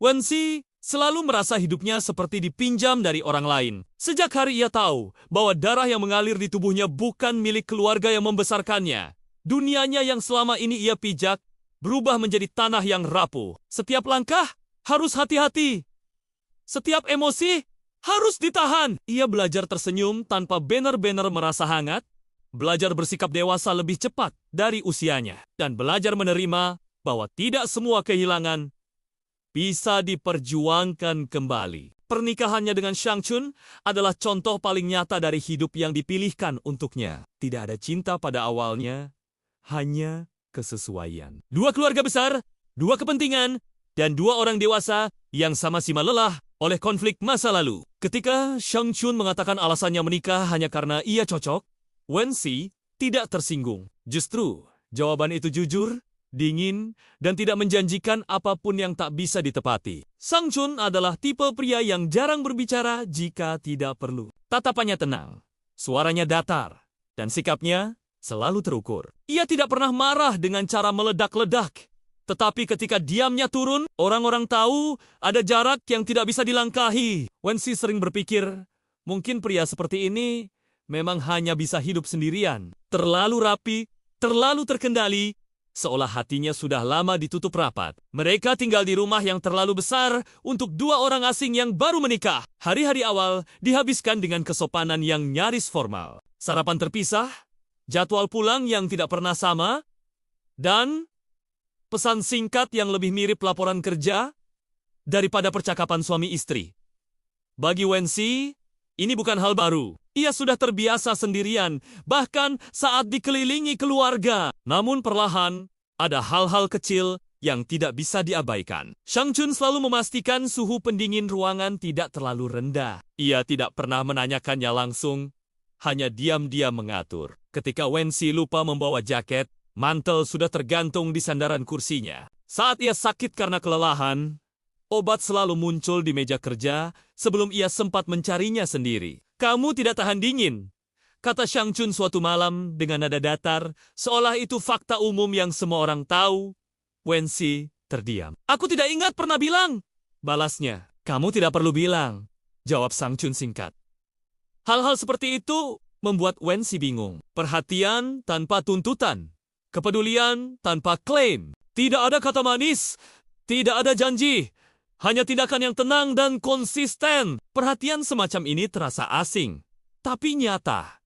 C: Wensi selalu merasa hidupnya seperti dipinjam dari orang lain. Sejak hari ia tahu bahwa darah yang mengalir di tubuhnya bukan milik keluarga yang membesarkannya. Dunianya yang selama ini ia pijak berubah menjadi tanah yang rapuh. Setiap langkah harus hati-hati. Setiap emosi harus ditahan. Ia belajar tersenyum tanpa benar-benar merasa hangat, belajar bersikap dewasa lebih cepat dari usianya, dan belajar menerima bahwa tidak semua kehilangan bisa diperjuangkan kembali. Pernikahannya dengan Shang Chun adalah contoh paling nyata dari hidup yang dipilihkan untuknya. Tidak ada cinta pada awalnya, hanya kesesuaian. Dua keluarga besar, dua kepentingan, dan dua orang dewasa yang sama-sama lelah oleh konflik masa lalu. Ketika Shang Chun mengatakan alasannya menikah hanya karena ia cocok, Wensi tidak tersinggung. Justru, jawaban itu jujur, dingin, dan tidak menjanjikan apapun yang tak bisa ditepati. Shang Chun adalah tipe pria yang jarang berbicara jika tidak perlu. Tatapannya tenang, suaranya datar, dan sikapnya selalu terukur. Ia tidak pernah marah dengan cara meledak-ledak. Tetapi ketika diamnya turun, orang-orang tahu ada jarak yang tidak bisa dilangkahi. Wensi sering berpikir, mungkin pria seperti ini memang hanya bisa hidup sendirian. Terlalu rapi, terlalu terkendali, seolah hatinya sudah lama ditutup rapat. Mereka tinggal di rumah yang terlalu besar untuk dua orang asing yang baru menikah. Hari-hari awal dihabiskan dengan kesopanan yang nyaris formal. Sarapan terpisah, jadwal pulang yang tidak pernah sama, dan pesan singkat yang lebih mirip laporan kerja daripada percakapan suami istri. Bagi Wensi, ini bukan hal baru. Ia sudah terbiasa sendirian, bahkan saat dikelilingi keluarga. Namun perlahan, ada hal-hal kecil yang tidak bisa diabaikan. Shang Chun selalu memastikan suhu pendingin ruangan tidak terlalu rendah. Ia tidak pernah menanyakannya langsung, hanya diam-diam mengatur. Ketika Wensi lupa membawa jaket, mantel sudah tergantung di sandaran kursinya. Saat ia sakit karena kelelahan, obat selalu muncul di meja kerja sebelum ia sempat mencarinya sendiri. Kamu tidak tahan dingin, kata Shang Chun suatu malam dengan nada datar, seolah itu fakta umum yang semua orang tahu. Wensi terdiam. Aku tidak ingat pernah bilang, balasnya. Kamu tidak perlu bilang, jawab Shang Chun singkat. Hal-hal seperti itu membuat Wensi bingung. Perhatian tanpa tuntutan. Kepedulian tanpa klaim. Tidak ada kata manis, tidak ada janji, hanya tindakan yang tenang dan konsisten. Perhatian semacam ini terasa asing, tapi nyata.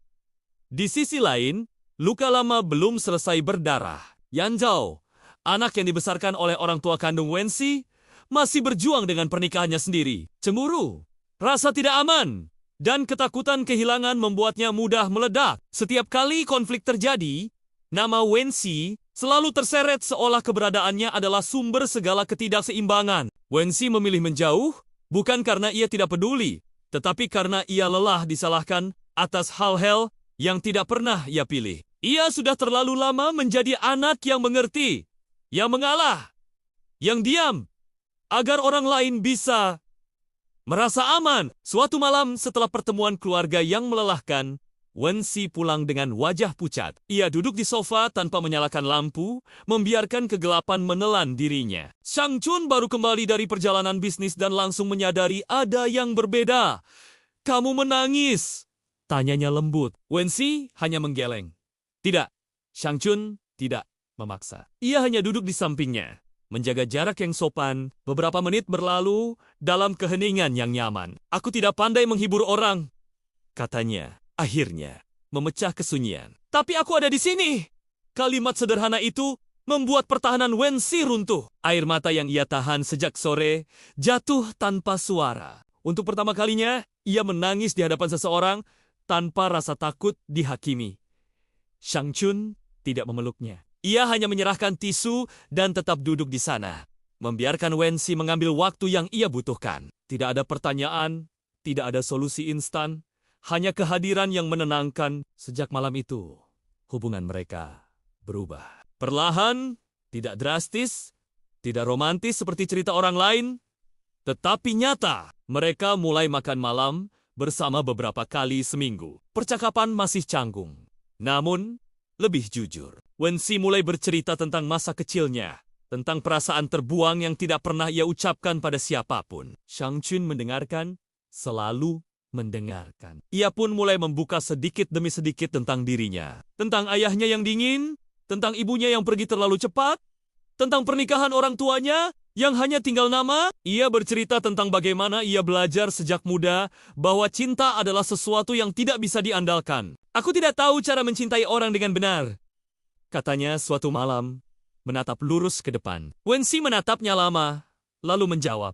C: Di sisi lain, luka lama belum selesai berdarah. Yan Zhao, anak yang dibesarkan oleh orang tua kandung Wensi, masih berjuang dengan pernikahannya sendiri. Cemburu, rasa tidak aman, dan ketakutan kehilangan membuatnya mudah meledak. Setiap kali konflik terjadi, nama Wensi selalu terseret seolah keberadaannya adalah sumber segala ketidakseimbangan. Wensi memilih menjauh, bukan karena ia tidak peduli, tetapi karena ia lelah disalahkan atas hal-hal yang tidak pernah ia pilih. Ia sudah terlalu lama menjadi anak yang mengerti, yang mengalah, yang diam, agar orang lain bisa merasa aman. Suatu malam setelah pertemuan keluarga yang melelahkan, Wensi pulang dengan wajah pucat. Ia duduk di sofa tanpa menyalakan lampu, membiarkan kegelapan menelan dirinya. Shang Chun baru kembali dari perjalanan bisnis dan langsung menyadari ada yang berbeda. Kamu menangis, tanyanya lembut. Wensi hanya menggeleng. Tidak, Shang Chun tidak memaksa. Ia hanya duduk di sampingnya, menjaga jarak yang sopan. Beberapa menit berlalu dalam keheningan yang nyaman. Aku tidak pandai menghibur orang, katanya. akhirnya memecah kesunyian. Tapi aku ada di sini. Kalimat sederhana itu membuat pertahanan Wensi runtuh. Air mata yang ia tahan sejak sore jatuh tanpa suara. Untuk pertama kalinya, ia menangis di hadapan seseorang tanpa rasa takut dihakimi. Shang Chun tidak memeluknya. Ia hanya menyerahkan tisu dan tetap duduk di sana, membiarkan Wensi mengambil waktu yang ia butuhkan. Tidak ada pertanyaan, tidak ada solusi instan, hanya kehadiran yang menenangkan. Sejak malam itu, hubungan mereka berubah. Perlahan, tidak drastis, tidak romantis seperti cerita orang lain, tetapi nyata. Mereka mulai makan malam bersama beberapa kali seminggu. Percakapan masih canggung, namun lebih jujur. Wensi mulai bercerita tentang masa kecilnya, tentang perasaan terbuang yang tidak pernah ia ucapkan pada siapapun. Shang Chun mendengarkan, selalu mendengarkan. Ia pun mulai membuka sedikit demi sedikit tentang dirinya. Tentang ayahnya yang dingin, tentang ibunya yang pergi terlalu cepat, tentang pernikahan orang tuanya yang hanya tinggal nama. Ia bercerita tentang bagaimana ia belajar sejak muda bahwa cinta adalah sesuatu yang tidak bisa diandalkan. Aku tidak tahu cara mencintai orang dengan benar, katanya suatu malam, menatap lurus ke depan. Wensi menatapnya lama, lalu menjawab,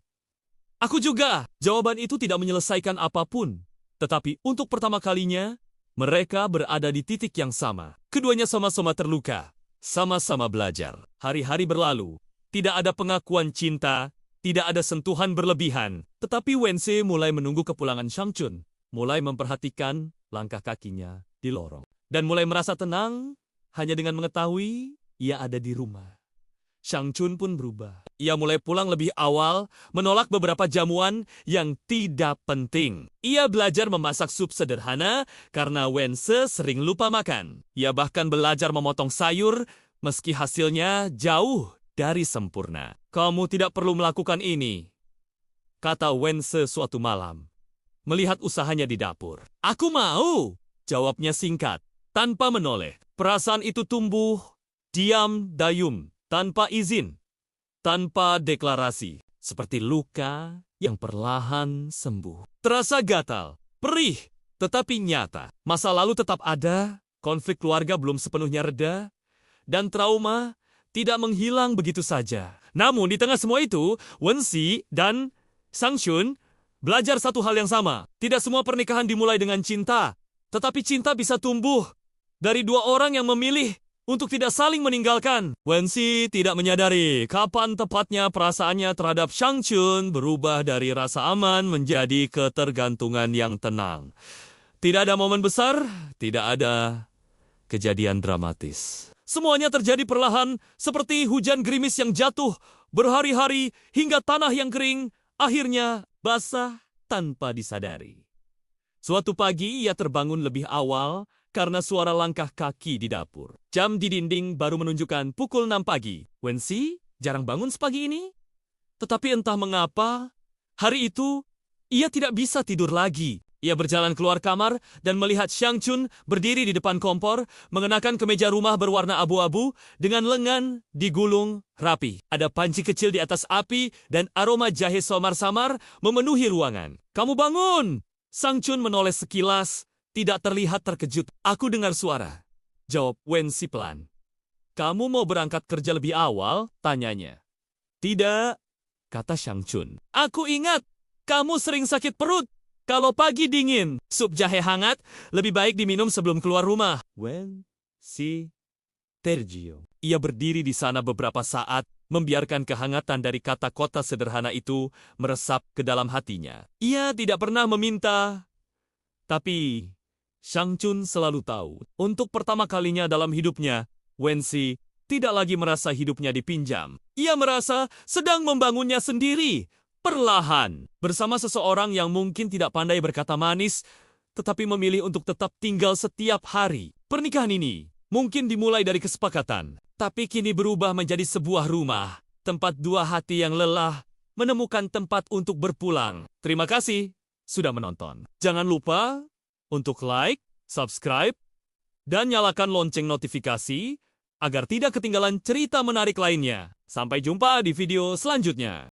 C: aku juga. Jawaban itu tidak menyelesaikan apapun, tetapi untuk pertama kalinya, mereka berada di titik yang sama. Keduanya sama-sama terluka, sama-sama belajar. Hari-hari berlalu, tidak ada pengakuan cinta, tidak ada sentuhan berlebihan. Tetapi Wensi mulai menunggu kepulangan Shang Chun, mulai memperhatikan langkah kakinya di lorong, dan mulai merasa tenang hanya dengan mengetahui ia ada di rumah. Shang Chun pun berubah. Ia mulai pulang lebih awal, menolak beberapa jamuan yang tidak penting. Ia belajar memasak sup sederhana karena Wense sering lupa makan. Ia bahkan belajar memotong sayur meski hasilnya jauh dari sempurna. Kamu tidak perlu melakukan ini, kata Wense suatu malam, melihat usahanya di dapur. Aku mau, jawabnya singkat, tanpa menoleh. Perasaan itu tumbuh, diam dayum, tanpa izin, tanpa deklarasi, seperti luka yang perlahan sembuh. Terasa gatal, perih, tetapi nyata. Masa lalu tetap ada, konflik keluarga belum sepenuhnya reda, dan trauma tidak menghilang begitu saja. Namun di tengah semua itu, Wensi dan Shang Chun belajar satu hal yang sama. Tidak semua pernikahan dimulai dengan cinta, tetapi cinta bisa tumbuh dari dua orang yang memilih untuk tidak saling meninggalkan. Wensi tidak menyadari kapan tepatnya perasaannya terhadap Shang Chun berubah dari rasa aman menjadi ketergantungan yang tenang. Tidak ada momen besar, tidak ada kejadian dramatis. Semuanya terjadi perlahan, seperti hujan gerimis yang jatuh berhari-hari hingga tanah yang kering akhirnya basah tanpa disadari. Suatu pagi ia terbangun lebih awal karena suara langkah kaki di dapur. Jam di dinding baru menunjukkan pukul 6 pagi. Wensi jarang bangun sepagi ini. Tetapi entah mengapa, hari itu ia tidak bisa tidur lagi. Ia berjalan keluar kamar dan melihat Shang Chun berdiri di depan kompor, mengenakan kemeja rumah berwarna abu-abu dengan lengan digulung rapi. Ada panci kecil di atas api dan aroma jahe samar-samar memenuhi ruangan. Kamu bangun! Shang Chun menoleh sekilas, tidak terlihat terkejut. Aku dengar suara, jawab Wensi pelan. Kamu mau berangkat kerja lebih awal? Tanyanya. Tidak, kata Shang Chun. Aku ingat, kamu sering sakit perut. Kalau pagi dingin, sup jahe hangat lebih baik diminum sebelum keluar rumah. Wensi tergiur. Ia berdiri di sana beberapa saat, membiarkan kehangatan dari kata-kata sederhana itu meresap ke dalam hatinya. Ia tidak pernah meminta, tapi Shang Chun selalu tahu. Untuk pertama kalinya dalam hidupnya, Wensi tidak lagi merasa hidupnya dipinjam. Ia merasa sedang membangunnya sendiri, perlahan, bersama seseorang yang mungkin tidak pandai berkata manis, tetapi memilih untuk tetap tinggal setiap hari. Pernikahan ini mungkin dimulai dari kesepakatan, tapi kini berubah menjadi sebuah rumah, tempat dua hati yang lelah menemukan tempat untuk berpulang. Terima kasih sudah menonton. Jangan lupa untuk like, subscribe, dan nyalakan lonceng notifikasi agar tidak ketinggalan cerita menarik lainnya. Sampai jumpa di video selanjutnya.